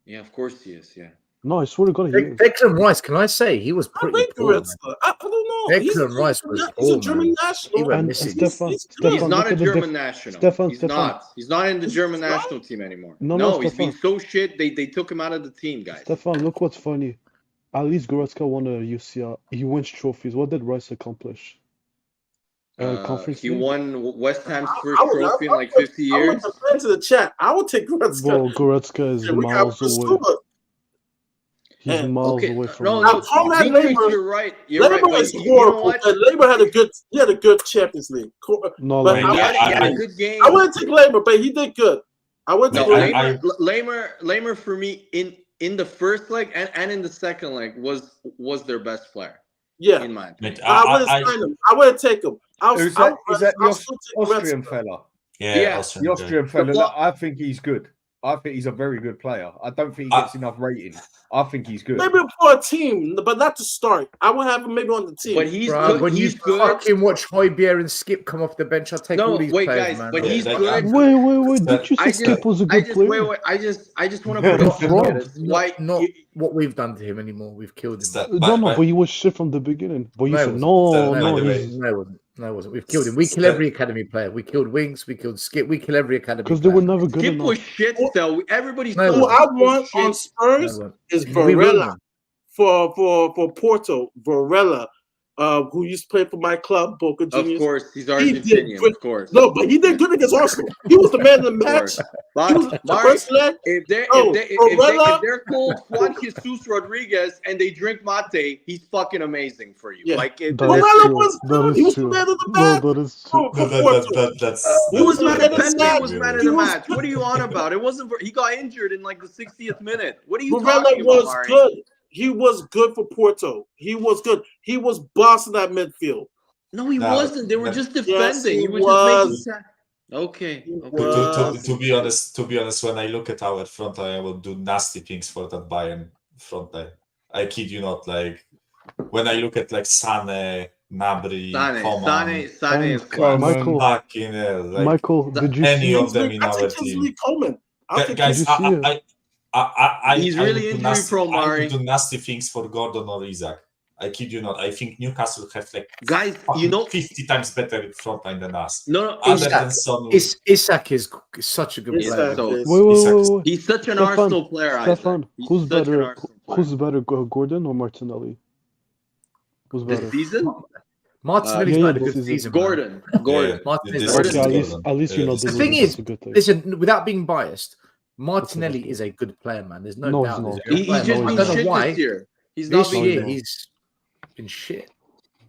Yeah, of course he is. Yeah.
No, I swear to God, he is.
Declan Rice, can I say he was pretty poor?
I don't know.
Declan Rice was
he's
poor,
a German national.
And Stefan,
He's not a German national. He's not. He's not in the German
not?
national team anymore.
No,
he's been so shit. They took him out of the team, guys.
Stefan, look what's funny. At least Goretzka won a UCL. He wins trophies. What did Rice accomplish? Conference
he
League?
won West Ham's first trophy in like 50 years.
I would to the chat. I would take Goretzka.
Well, Goretzka is miles away. He's miles away from
You're right. You're
Labour
right.
is horrible. Labour had a good Champions League.
No,
but
he had a good game.
I wouldn't take Labour, but he did good. I would take
Lamer for me in the first leg and in the second leg was their best player.
Yeah,
in my opinion.
I wouldn't sign him. I wouldn't take him.
Is that the Austrian fella?
Yeah,
the Austrian fella. I think he's good. I think he's a very good player. I don't think he gets enough rating. I think he's good.
Maybe for a team, but not to start. I would have him maybe on the team.
But he's good.
When you fucking watch Højbjerg and Skip come off the bench, I'll take all these players,
guys,
man.
but he's good.
Wait. Did you say Skip was a good player?
I just want to put it why
not what we've done to him anymore. We've killed him.
But he was shit from the beginning. But you said no,
it wasn't. We've killed him. We kill every academy player. We killed Winks. We killed Skip. We kill every academy
because they were never good
Skip
enough.
was shit though. Everybody's
who I want on Spurs is Varela for Porto. Varela, who used to play for my club, Boca Juniors.
Of course, he's Argentinian. Of course.
No, but he did good against Arsenal. He was the man of the match.
If they're called Juan Jesus Rodriguez and they drink mate, he's fucking amazing for you.
Yeah.
Like
Varela was good. He was the man of the match.
No, that is true.
He was man of the match. What are you on about? It wasn't. He got injured in like the 60th minute. What are you talking about, Mari?
Good. He was good for Porto. He was good. He was bossing that midfield.
No, he wasn't. They were just defending.
Yes,
he was just making. Okay.
To be honest, when I look at our front line, I will do nasty things for that Bayern front line. I kid you not. Like when I look at like Sane, Gnabry,
Sane is class.
Michael, did you
any
see
of them in our team? Guys,
he's really injury prone, Mari.
I do nasty things for Gordon or Isaac. I kid you not. I think Newcastle have like
guys,
50 times better front line than us.
No,
Isak is such a good player.
Wait.
He's such an Arsenal player.
Stefan, who's better? Who's better, Gordon or Martinelli? Who's better?
This season?
Martinelli's had a good season.
Gordon.
At least you know
the thing is, listen, without being biased, Martinelli is a good player, man. There's no doubt.
He's just been shit this year. He's not been good.
He's been shit.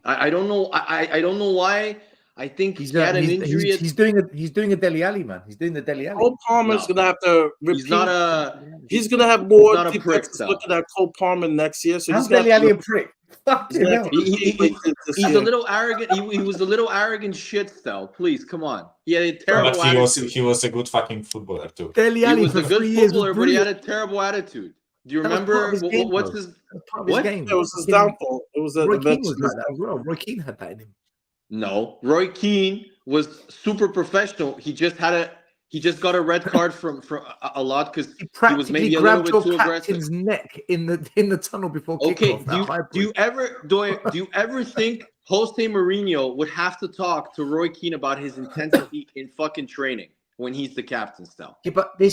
I don't know. I don't know why. I think he had an injury.
He's doing a Dele Alli, man. He's doing the Dele Alli.
Cole Palmer's gonna have to repeat.
He's
gonna have more defenses looking at Cole Palmer next year. So
how's Dele Alli a prick?
He's a little arrogant. He was a little arrogant shit style. Please, come on. He had a terrible attitude.
He was a good fucking footballer too.
Dele Alli
he was a good footballer, but he had a terrible attitude. Do you remember what's his
game? It was his downfall. It was
Roy Keane was like that as well. Roy Keane had that in him.
No, Roy Keane was super professional. He just got a red card from a lot because he was maybe a little bit too aggressive.
His neck in the tunnel before kickoff.
Okay, do you ever think Jose Mourinho would have to talk to Roy Keane about his intensity in fucking training when he's the captain still?
Yeah, but but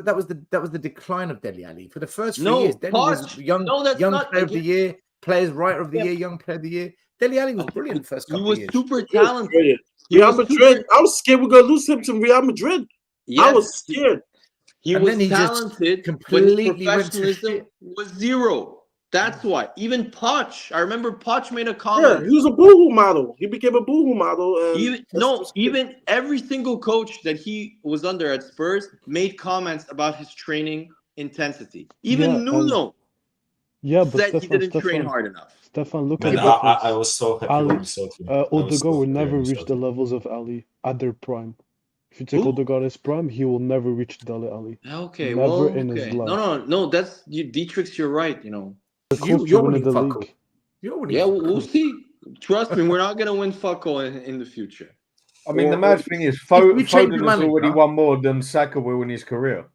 that was the decline of Dele Alli for the first few years. Dele was young player of the year, players writer of the year, young player of the year. Dele Alli was brilliant first
He
couple
was
of years.
super
He was
talented.
brilliant.
He
Real
was
Madrid.
super-
I was scared we're gonna lose him to Real Madrid. I was
Yes,
scared.
he
And
was
then he just
talented, but his
completely went to
professionalism
shit.
was zero. That's why. Even Poch, I remember Poch made a
Yeah,
comment.
he was a boohoo model. He became a boohoo model. And
Even every single coach that he was under at Spurs made comments about his training intensity. Even
Yeah,
Nuno
but
said he
Stefan,
didn't train hard enough.
Stefan, look
Man,
at
I
the
was so happy
Ali,
when we saw him. I was
Odegaard
so
will
happy
never
when we
reach
saw
the
him.
levels of Ali at their prime. If you take
Who?
Odegaard's prime, he will never reach Dele Alli.
Okay,
Never
well,
in his
okay.
life.
No, that's you, Dietrich. You're right. You know.
They're close to
You're
winning
winning
the
fuck all.
league.
You're winning
Yeah,
fuck
we'll
all.
see. Trust me, we're not gonna win fuck all in the future.
I mean, the
Or-
mad thing is,
If you change the
Foden has already
manager-
won more than Saka will in his career.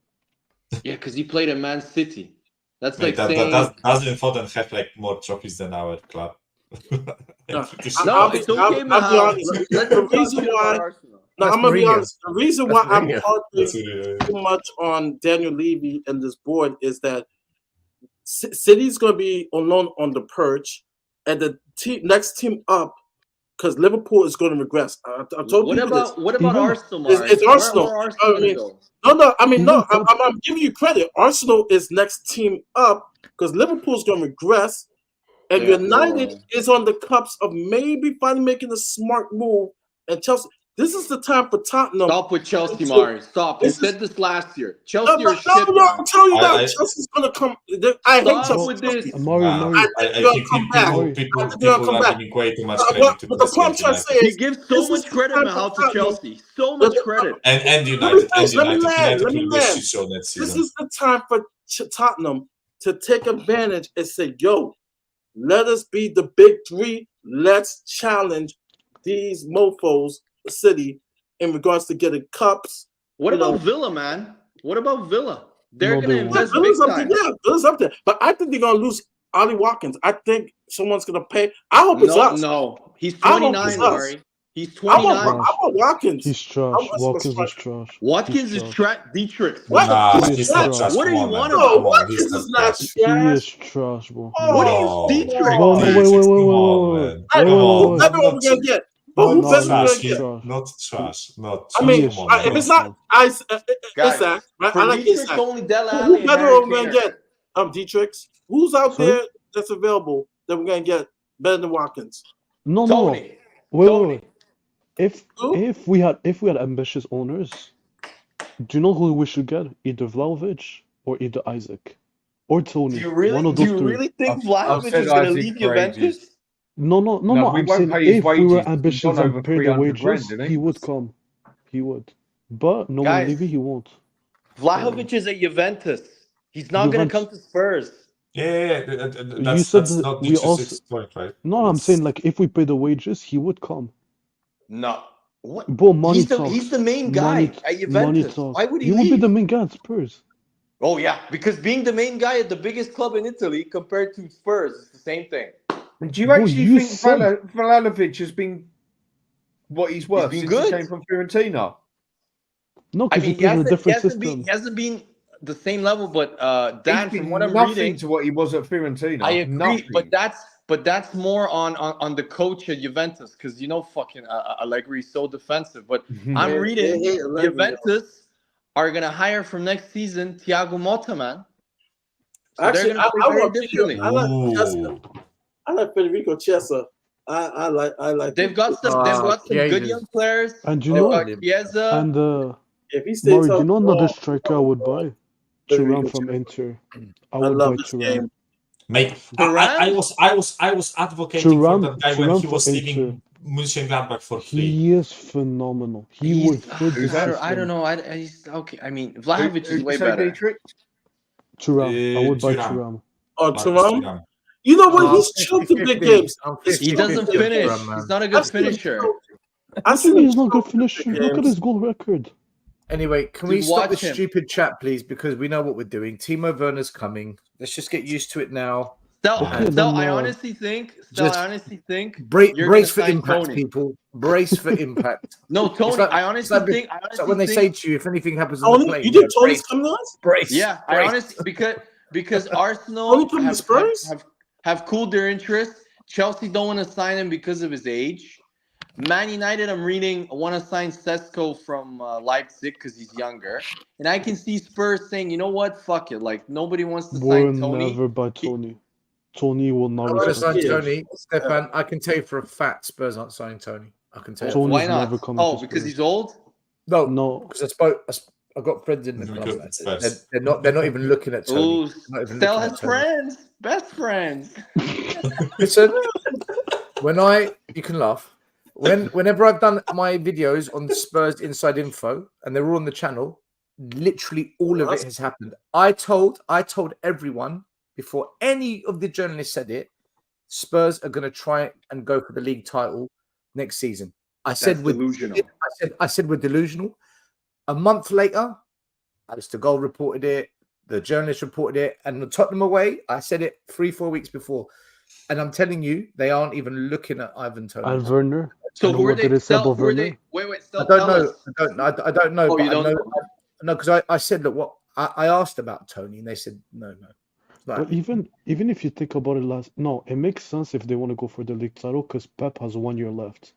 Yeah, because he played at Man City. That's
Mate,
like saying
doesn't Foden have like more trophies than our club?
No,
no. It's okay,
I'll be
Mahal.
honest.
Let's
The
talk
reason
shit
why-
about Arsenal.
No,
That's
I'm gonna be
Mourinho.
honest. The reason
That's
why I'm
Mourinho.
harping too much on Daniel Levy and this board is that City's gonna be alone on the perch, and the next team up, because Liverpool is going to regress. I told
What
you
about
this.
what about
Mhm.
Arsenal?
It's
Mars?
Arsenal.
Where Arsenal
I mean,
gonna go?
No. I mean, no.
Mhm.
I'm giving you credit. Arsenal is next team up because Liverpool's going to regress, and
Yeah,
United
well.
is on the cups of maybe finally making a smart move. And Chelsea, this is the time for Tottenham.
Stop with Chelsea, Mari. Stop. You
This is-
said this last year.
No,
Chelsea are shit.
I'm
man.
telling you now.
I-
Chelsea's going to come. I hate
Stop
Chelsea.
with this.
Mari,
Nah,
Mari.
I
I
think
think
come back.
people
I think they'll
people
come
are
back.
giving way too much
But
credit to
the point I'm
PSG
trying to
United.
say
He
is,
gives
this
so
is
much
the
credit,
time
Mahal,
for
to
Tottenham.
Chelsea. So much credit.
And
Let
United,
me land.
United
Let me
will be a
land.
shit show next
This
season.
is the time for Tottenham to take advantage and say, yo, let us be the big three. Let's challenge these mofos, the City, in regards to getting cups.
What
You know-
about Villa, man? What about Villa? They're
No,
gonna
they won't.
invest
Villa's
big
up there.
time.
Yeah, Villa's up there. But I think they're going to lose Ollie Watkins. I think someone's going to pay. I hope it's us.
No. He's
I hope
29,
it's us.
Mari. He's
I
29.
want Watkins.
He's trash.
I want
Watkins is
Watkins.
trash.
Watkins
He's
is
trash.
Dietrich.
What?
Nah,
He is
he's not
trash.
trash.
What do
Come
you
on,
want
man.
about
No,
Come on,
Watkins
he's
is
not
not
trash.
He
trash.
is trash, bro.
What
No.
is Dietrich?
Bro, no,
Dietrich,
wait.
come on,
Wait.
man.
I
Come
know
on.
who better what we're going to get. But who
No,
better
no,
we're
Trash.
going to
He's
get?
not trash. Not
I
trash.
mean,
Come on,
if
man.
it's not
Guys,
Isak, right?
For
I like
Dietrich,
Isak.
only Dele
Who
Alli and
better
Harry
we're going
Kane
to
are
get? Dietrich. Who's out
Sorry?
there that's available that we're going to get better than Watkins?
No.
Tony.
Wait.
Who?
If we had ambitious owners, do you know who we should get? Either Vlahovic or either Isaac or Tony.
Do you really,
One of
do
those
you
three.
really think
I've
Vlahovic
said
is going to
Isaac
leave
for ages.
Juventus?
No.
No, we
I'm
won't
saying
pay his
if we
wages.
were
He's
ambitious
on over
and paid the
300 grand,
wages,
didn't he?
he would come. He would. But no,
Guys,
Levy, he won't.
Vlahovic is at Juventus. He's not going to come to Spurs.
Yeah.
You
That's
said that
not
we
Dietrich's
also.
point, right?
No, I'm saying like if we pay the wages, he would come.
No. What?
Bro, money
He's
talks.
the main guy
Money
at
money
Juventus.
talks.
Why would he
He would be
leave?
the main guy at Spurs.
Oh, yeah. Because being the main guy at the biggest club in Italy compared to Spurs is the same thing.
Do you
Bro,
actually
you
think
said-
Vlahovic has been what he's worth
been
since
good.
he came from Fiorentina?
No,
I
because he
mean,
plays in a different
hasn't
system.
he hasn't been the same level, but Dan,
He's
from
been
what I'm
nothing
reading,
to what he was at Fiorentina.
I agree.
Nothing.
But that's more on the coach at Juventus, because fucking Allegri is so defensive. But I'm
Yeah,
reading
yeah, Allegri,
Juventus are gonna hire from next season Thiago Motta, man. So
Actually,
they're gonna play
I
very
want
differently.
I like Chiesa.
Ooh.
I like Federico Chiesa. I like.
They've got some good
Chiesa.
young players.
And you
They've
know,
got Chiesa.
and
If he stays
Mari, do
up,
you know another striker I would buy?
Federico
Thuram from
Chiesa.
Inter. I
I
would
love
buy
this
Thuram.
game.
Mate,
Thuram?
I was advocating for that guy when
Thuram
he was
for
leaving
Inter.
Mönchengladbach for free.
He is phenomenal. He would fit the system.
I don't know. He's okay. I mean, Vlahovic is way
say
better.
Dietrich?
Thuram. I would buy
Thuram.
Thuram.
Oh,
Marcus
Thuram.
Thuram.
You know what?
Oh,
He's choked in big
50-50.
games.
I'm
He doesn't
50-50
finish.
Thuram, man.
He's not a good
I've seen him
finisher.
choke. I've
What do
seen
you mean
him
he's not a good
choke in big
finisher? Look at
games.
his goal record.
Anyway, can we
Dude,
stop
watch
this
him.
stupid chat, please? Because we know what we're doing. Timo Werner's coming. Let's just get used to it now.
Okay, then,
I honestly think
Brace
you're
for
gonna sign
impact,
Tony.
people. Brace for impact.
No, Tony.
It's like-
I honestly
it's like-
think.
It's like when they say to you, if anything happens on
Tony,
the plane,
you think
go,
Tony's
brace,
coming to us?
brace.
Yeah, I
brace.
honestly because Arsenal
Tony coming to Spurs?
have cooled their interest, Chelsea don't want to sign him because of his age. Man United, I'm reading, want to sign Sesko from Leipzig because he's younger. And I can see Spurs saying, you know what, fuck it. Like, nobody wants to
We'll
sign Tony.
never buy Tony. Tony will not
I'm going to
respect
sign
Spurs.
Tony. Stefan, I can tell you for a fact Spurs aren't signing Tony. I can tell you.
Tony's
Why
never
not?
coming
Oh,
to
because
Spurs.
he's old?
No,
No.
because I got friends in the club.
Because
Man.
it's Spurs.
They're not even looking at Tony.
Ooh,
They're not even
Stell
looking
has
at Tony.
friends. Best friends.
Listen, you can laugh. Whenever I've done my videos on Spurs Inside Info, and they're all on the channel, literally all of it has happened. I told everyone before any of the journalists said it, Spurs are going to try and go for the league title next season. I said
delusional.
I said we're delusional. A month later, Alistair Gold reported it. The journalist reported it, and the Tottenham away, I said it 3-4 weeks before. And I'm telling you, they aren't even looking at Ivan Toney.
And Werner.
So
and
who are
what
they?
did it say about
Who are
Werner?
they? Wait.
I don't know. I don't know.
Oh,
but
you don't
I
know?
No, because I said, look, what I asked about Tony, and they said no.
But even if you think about it, it makes sense if they want to go for the league title because Pep has 1 year left.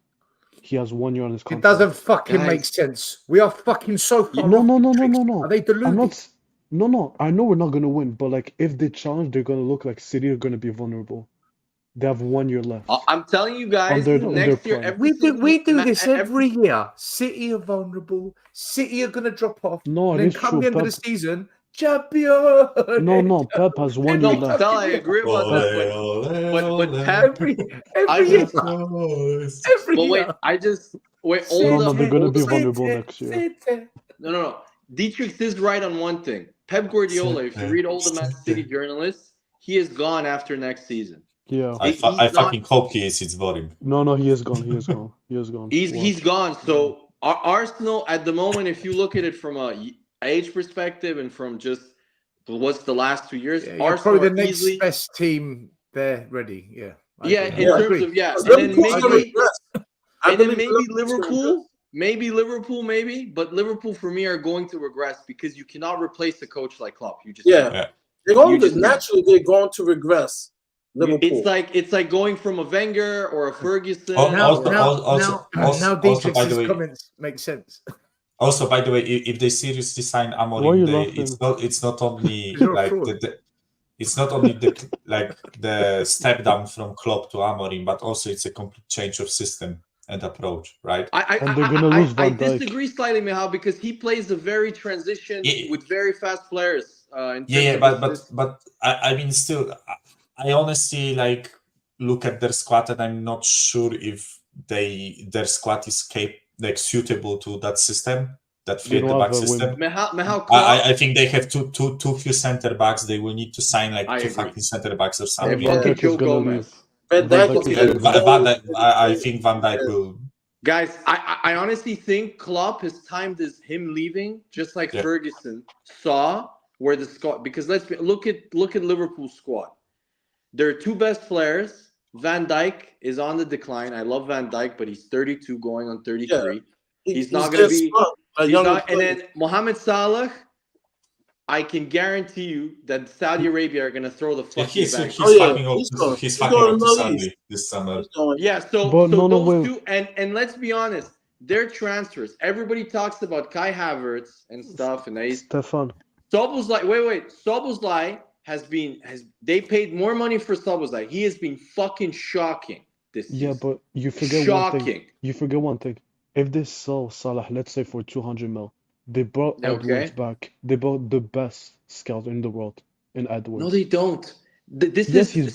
He has 1 year on his
It
contract.
doesn't fucking make sense. We are fucking so far.
No.
Are they deluded?
No. I know we're not gonna win, but like if they challenge, they're gonna look like City are gonna be vulnerable. They have 1 year left.
I'm telling you guys,
on
next
their
year,
prime.
We do this every year. City are vulnerable. City are gonna drop off.
No,
and
it
then
is
come
true.
the end of
Pep,
the season, champion.
no. Pep has 1 year
No,
left.
Stella, I agree about that. But Pep,
every
I
year.
just,
Every
but
year.
No, they're gonna be vulnerable next year.
No. Dietrich is right on one thing. Pep Guardiola, if you read all the Man City journalists, he is gone after next season.
Yeah.
I fucking hope he is. It's boring.
No, he is gone. He is gone.
He's gone. So Arsenal at the moment, if you look at it from a age perspective and from just what's the last 2 years,
You're
Arsenal
probably the
are
next
easily
best team there ready. Yeah.
in terms of and then maybe Liverpool. Maybe Liverpool, but Liverpool for me are going to regress because you cannot replace a coach like Klopp. You just
They're going to they're going to regress. Liverpool.
It's like going from a Wenger or a Ferguson.
Now
By the way,
comments make sense.
Also, by the way, if they seriously sign Amorim, it's not only like it's not only the step down from Klopp to Amorim, but also it's a complete change of system and approach, right?
And they're gonna lose Van Dijk.
I disagree slightly, Mihal, because he plays a very transition with very fast players.
But I mean, still, I honestly look at their squad, and I'm not sure if their squad is suitable to that system, that three at the back system. I think they have too few center backs. They will need to sign two fucking center backs or something.
I
think Van Dijk will.
Guys, I honestly think Klopp has timed him leaving just like Ferguson saw where the squad, because look at Liverpool's squad. Their two best players, Van Dijk is on the decline. I love Van Dijk, but he's 32 going on 33. Yeah. He's not going to be and then Mohamed Salah, I can guarantee you that Saudi Arabia are going to throw the fucking back.
He's fucking up to Saudi this summer.
Yeah, so those two, and let's be honest, their transfers. Everybody talks about Kai Havertz and stuff, and
Stefan.
Szoboszlai they paid more money for Szoboszlai. He has been fucking shocking this season.
Yeah, but you forget one thing. You forget one thing. If they sell Salah, let's say for 200 mil, they brought Edwards back. They brought the best scout in the world in Edwards.
No, they don't. This is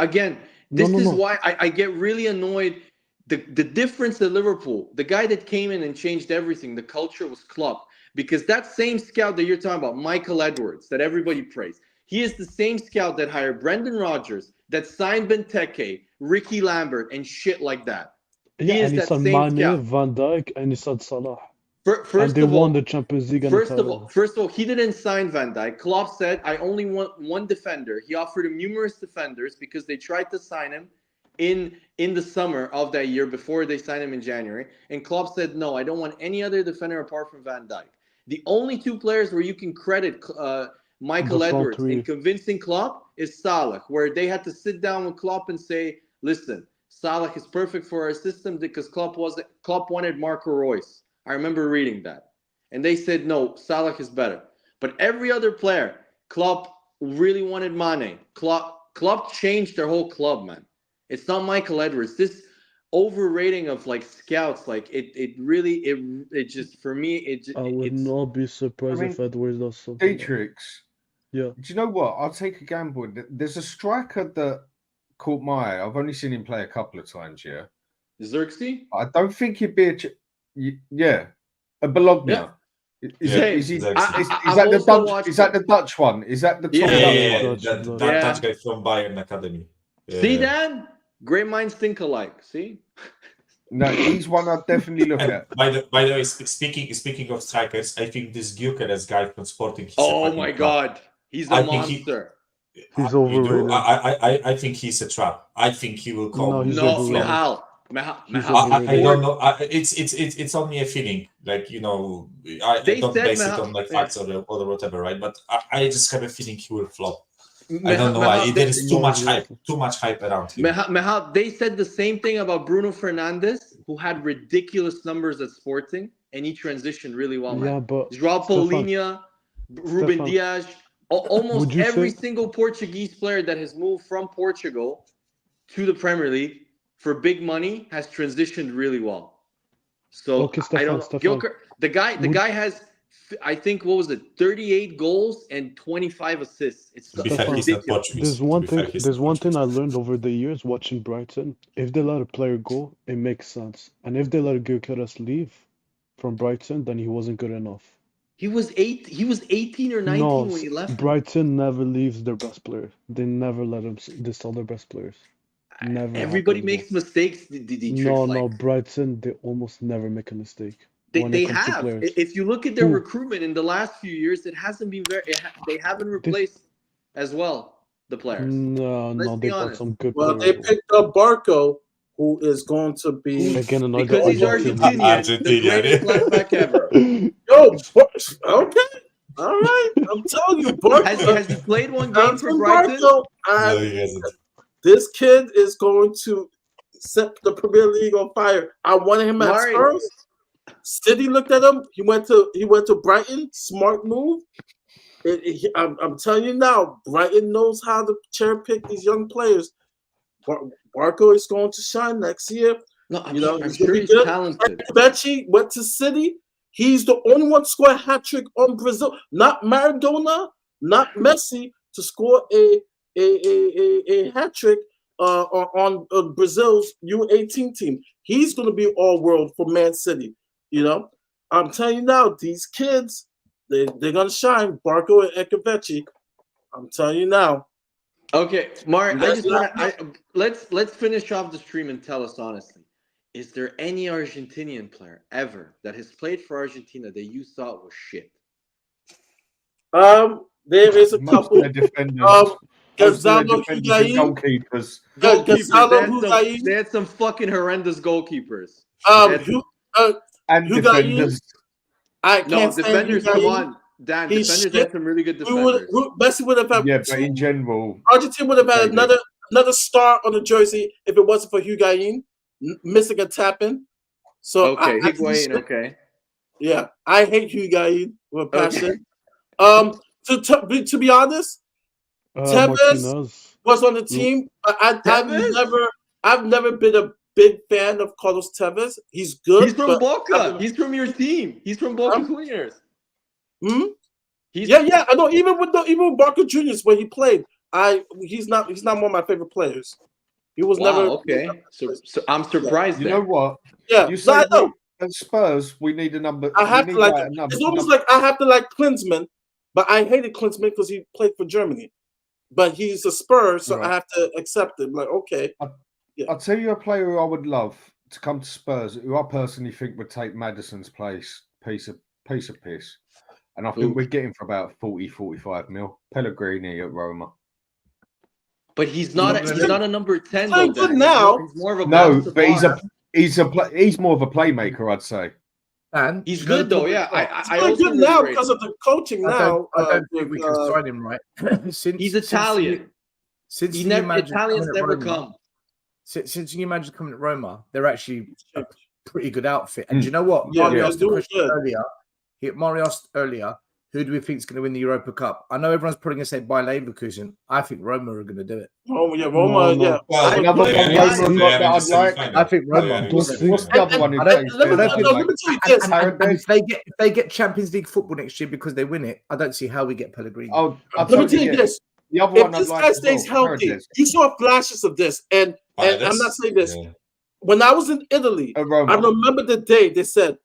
why I get really annoyed. The difference at Liverpool, the guy that came in and changed everything, the culture was Klopp. Because that same scout that you're talking about, Michael Edwards, that everybody praised, he is the same scout that hired Brendan Rodgers, that signed Benteke, Ricky Lambert, and shit like that.
Yeah, and he said Mane, Van Dijk, and he said Salah. First of all, won the Champions League.
First of all, he didn't sign Van Dijk. Klopp said, I only want one defender. He offered him numerous defenders because they tried to sign him in the summer of that year before they signed him in January. And Klopp said, no, I don't want any other defender apart from Van Dijk. The only two players where you can credit Michael Edwards in convincing Klopp is Salah, where they had to sit down with Klopp and say,
listen, Salah is perfect for our system because Klopp wanted Marco Reus. I remember reading that. And they said, no, Salah is better. But every other player, Klopp really wanted Mane. Klopp changed their whole club, man. It's not Michael Edwards. This overrating of like scouts, like it just, for me,
I would not be surprised if Edwards does something.
Dietrich.
Yeah.
Do you know what? I'll take a gamble. There's a striker that caught my eye. I've only seen him play a couple of times, yeah.
Xerxes?
I don't think he'd be a Bologna.
Yeah.
Is that the Dutch one? Is that the top
Dutch one? Dutch guy from Bayern Academy. Yeah.
See, Dan? Great minds think alike. See?
No, he's one I'd definitely look at.
By the way, speaking of strikers, I think this Gyökeres guy from Sporting.
Oh my God, he's a monster.
He's overrated.
I think he's a trap. I think he will come. I don't know. It's only a feeling. Like, you know, I don't base it on like facts or whatever, right? But I just have a feeling he will flop. I don't know why. There is too much hype around him.
They said the same thing about Bruno Fernandes, who had ridiculous numbers at Sporting, and he transitioned really well.
Yeah, but
João Paulinho, Ruben Dias, almost every single Portuguese player that has moved from Portugal to the Premier League for big money has transitioned really well. So I don't know. The guy has, I think, what was it, 38 goals and 25 assists. It's ridiculous.
There's one thing I learned over the years watching Brighton. If they let a player go, it makes sense. And if they let Gyökeres leave from Brighton, then he wasn't good enough.
He was 18 or 19 when he left.
Brighton never leaves their best player. They never let them. They sell their best players. Never.
Everybody makes mistakes.
No, Brighton, they almost never make a mistake.
They have. If you look at their recruitment in the last few years, it hasn't been they haven't replaced as well the players.
No, they got some good players.
Well, they picked up Barco, who is going to be
because he's Argentinian, the greatest left back ever.
Yo, okay, all right. I'm telling you, Barco
has he played one game for Brighton?
No, he hasn't. This kid is going to set the Premier League on fire. I wanted him at Spurs. City looked at him. He went to Brighton. Smart move. I'm telling you now, Brighton knows how to cherry pick these young players. Barco is going to shine next year.
No, I'm sure he's talented.
Becci went to City. He's the only one to score a hat trick on Brazil. Not Maradona, not Messi, to score a hat trick on Brazil's U18 team. He's going to be all world for Man City. You know, I'm telling you now, these kids, they're going to shine. Barco and Ekavechi. I'm telling you now.
Okay, Mark, let's finish off the stream and tell us honestly. Is there any Argentinian player ever that has played for Argentina that you thought was shit?
There is a couple. Gonzalo Higuain.
Goalkeepers.
Gonzalo Higuain.
They had some fucking horrendous goalkeepers.
And defenders.
Defenders, come on. Dan, defenders had some really good defenders.
Messi would have had
but in general,
Argentina would have had another star on the jersey if it wasn't for Higuain missing a tap-in. So
Higuain,
yeah, I hate Higuain with passion. To be honest, Tevez was on the team. I've never been a big fan of Carlos Tevez. He's good.
He's from Boca. He's from your team. He's from Boca Juniors.
Yeah. I know. Even with Boca Juniors when he played, he's not one of my favorite players. He was never
okay. So I'm surprised.
You know what?
Yeah,
you say at Spurs we need a number.
I have to like. It's almost like I have to like Klinsmann, but I hated Klinsmann because he played for Germany. But he's a Spurs, so I have to accept it. Like, okay.
I'll tell you a player who I would love to come to Spurs, who I personally think would take Maddison's place, piece of piss. And I think we're getting for about 40-45 mil. Pellegrini at Roma.
But he's not a number 10
though. Good now.
He's more of a
he's more of a playmaker, I'd say.
And
he's good though, yeah.
He's good now because of the coaching now.
I don't think we can sign him right.
He's Italian. Italians never come.
since you imagine coming to Roma, they're actually a pretty good outfit. And do you know what?
Yeah,
Mario
they're
asked the
doing
question
good.
earlier. Mario asked earlier, who do we think is going to win the Europa Cup? I know everyone's probably going to say Bayer Leverkusen. I think Roma are going to do it.
Oh yeah, Roma.
No.
Yeah.
Well,
Another
they are in
one
the- they are in the
like.
semi-final.
I think
They
Roma.
are in the
What's
semi-final.
the other one who plays?
Let me tell you this.
And if they get Champions League football next year because they win it, I don't see how we get Pellegrini.
Oh,
Let me tell you this.
The other
If
one I'd
this
like
guy
as well,
stays healthy,
Paredes.
you saw flashes of this, and I'm not saying this.
Yeah.
When I was in Italy, I
Roma.
remember the day they said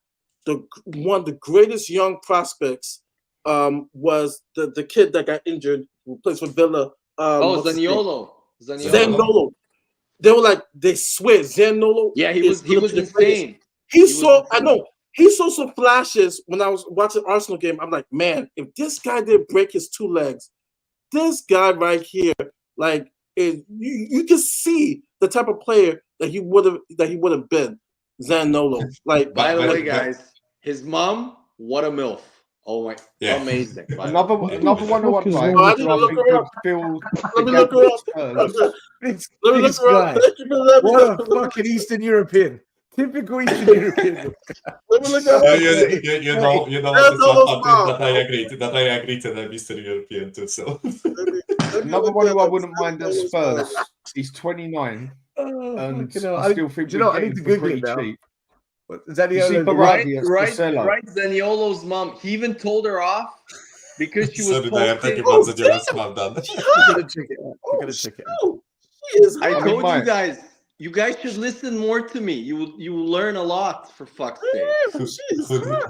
one of the greatest young prospects was the kid that got injured who plays for Villa.
Zaniolo.
Zaniolo. They were like, they swear Zaniolo.
Yeah, he was insane.
He saw some flashes when I was watching Arsenal game. I'm like, man, if this guy didn't break his 2 legs, this guy right here, like, you can see the type of player that he would have been. Zaniolo. Like,
by the way, guys, his mom, what a MILF. Oh my, amazing.
Another one who I'd like.
I need to look her up. Let me look her up.
This guy. What a fucking Eastern European. Typical Eastern European.
Let me look up.
You know what? That I agree to the Eastern European too. So
another one who I wouldn't mind at Spurs. He's 29, and I still think
I need to Google
pretty
it now.
cheap.
Right, Zaniolo's mom. He even told her off because she was posting.
I'm gonna check it out.
I told you guys. You guys should listen more to me. You will learn a lot, for fuck's sake.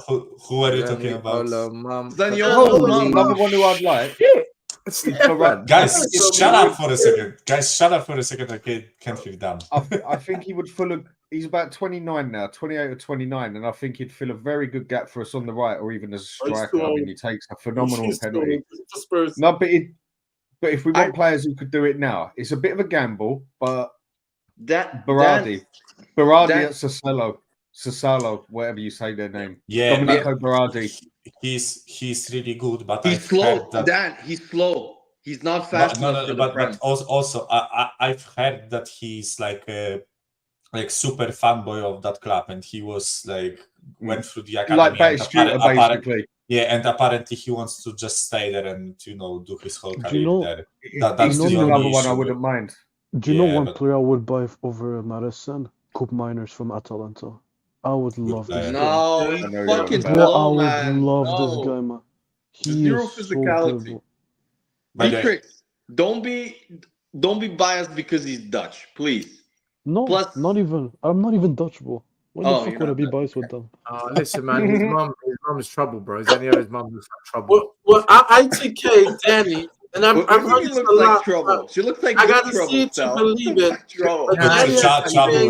Who are you talking about?
Zaniolo's mom.
Another one who I'd like.
Guys, shut up for a second. I can't hear them.
I think he would fill he's about 29 now, 28 or 29, and I think he'd fill a very good gap for us on the right or even as a striker. I mean, he takes a phenomenal penalty. No, but if we want players who could do it now, it's a bit of a gamble, but Berardi at Sassuolo, whatever you say their name.
Yeah,
Domenico Berardi.
He's really good, but
he's slow. Dan, he's slow. He's not fast enough for the
but also I've heard that he's like super fanboy of that club, and he was like went through the academy.
Like basically.
Yeah, and apparently he wants to just stay there and do his whole career there.
That's the other one I wouldn't mind.
Do you know one player I would buy over Madison? Cup Miners from Atalanta. I would love this guy.
No, he's fucking slow, man.
I would love this guy, man.
Zero physicality. Matrix, don't be biased because he's Dutch, please.
No, not even. I'm not even Dutch, bro. Why the fuck would I be biased with them?
Listen, man, his mom is trouble, bro. His mom looks like trouble.
Well, ITK Danny. And I'm
she looks like trouble. She looks like
I gotta see it to believe it.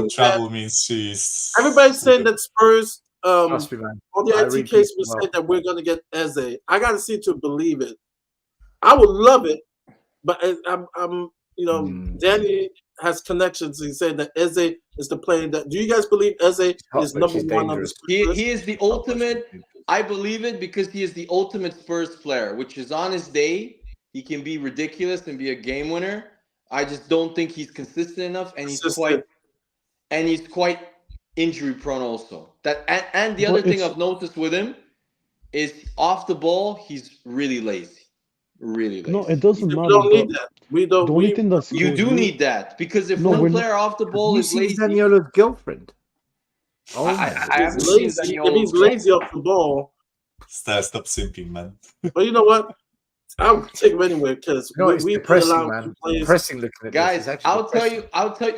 Trouble means she's.
Everybody's saying that Spurs,
Trust me, man.
all the ITKs were saying that we're gonna get Eze. I gotta see it to believe it. I would love it, but I'm Danny has connections. He's saying that Eze is the player that. Do you guys believe Eze is number one on the Spurs?
He is the ultimate. I believe it because he is the ultimate Spurs player, which is on his day. He can be ridiculous and be a game winner. I just don't think he's consistent enough, and he's quite injury prone also. And the other thing I've noticed with him is off the ball, he's really lazy. Really lazy.
No, it doesn't matter.
We don't need that. We don't.
The only thing that's
you do need that because if one player off the ball is lazy,
Zaniolo's girlfriend.
Oh, if he's lazy off the ball,
stop simping, man.
But you know what? I would take him anywhere because we put a lot of players.
Depressing looking at
guys.
This.
I'll tell you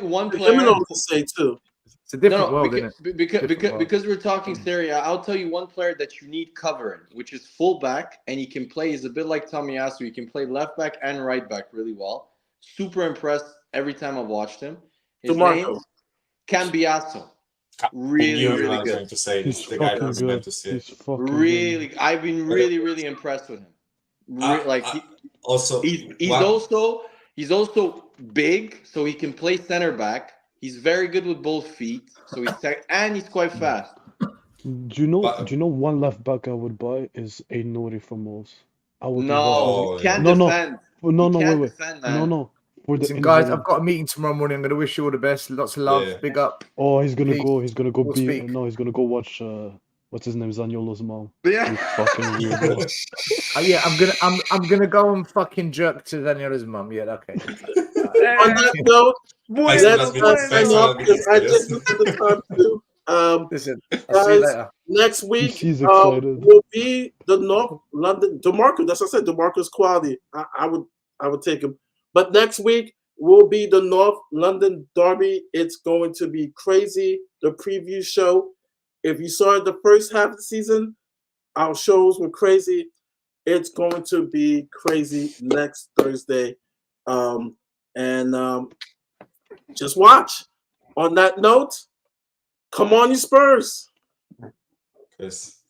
one player.
Let me know what to say too.
It's a different world, isn't it?
Because we're talking Serie A, I'll tell you one player that you need covering, which is fullback, and he can play. He's a bit like Tomiyasu. He can play left back and right back really well. Super impressed every time I've watched him. His name Cambiasso. Really good.
To say the guy that's meant to say.
Really, I've been really impressed with him. He's also big, so he can play center back. He's very good with both feet, so he's quite fast.
Do you know one left back I would buy is Nori from Wolves. I would.
No, he can't defend.
No, wait. No. For the
Listen, guys,
injury.
I've got a meeting tomorrow morning. I'm going to wish you all the best. Lots of love.
Yeah.
Big up.
Oh, he's gonna
Peace.
go. He's gonna go
We'll
be.
speak.
No, he's gonna go watch. What's his name? Zaniolo's mom.
Yeah.
You fucking weirdo.
Yeah, I'm gonna go and fucking jerk to Daniela's mum. Yeah, okay.
On that note, let's sign off because I just looked at the time too.
Listen, I'll see you
Guys,
later.
next week
He's excited.
will be the North London DeMarco. That's what I said. DeMarco's quality. I would take him. But next week will be the North London Derby. It's going to be crazy. The preview show. If you saw it the first half of the season, our shows were crazy. It's going to be crazy next Thursday. Just watch. On that note, come on, you Spurs.
Yes.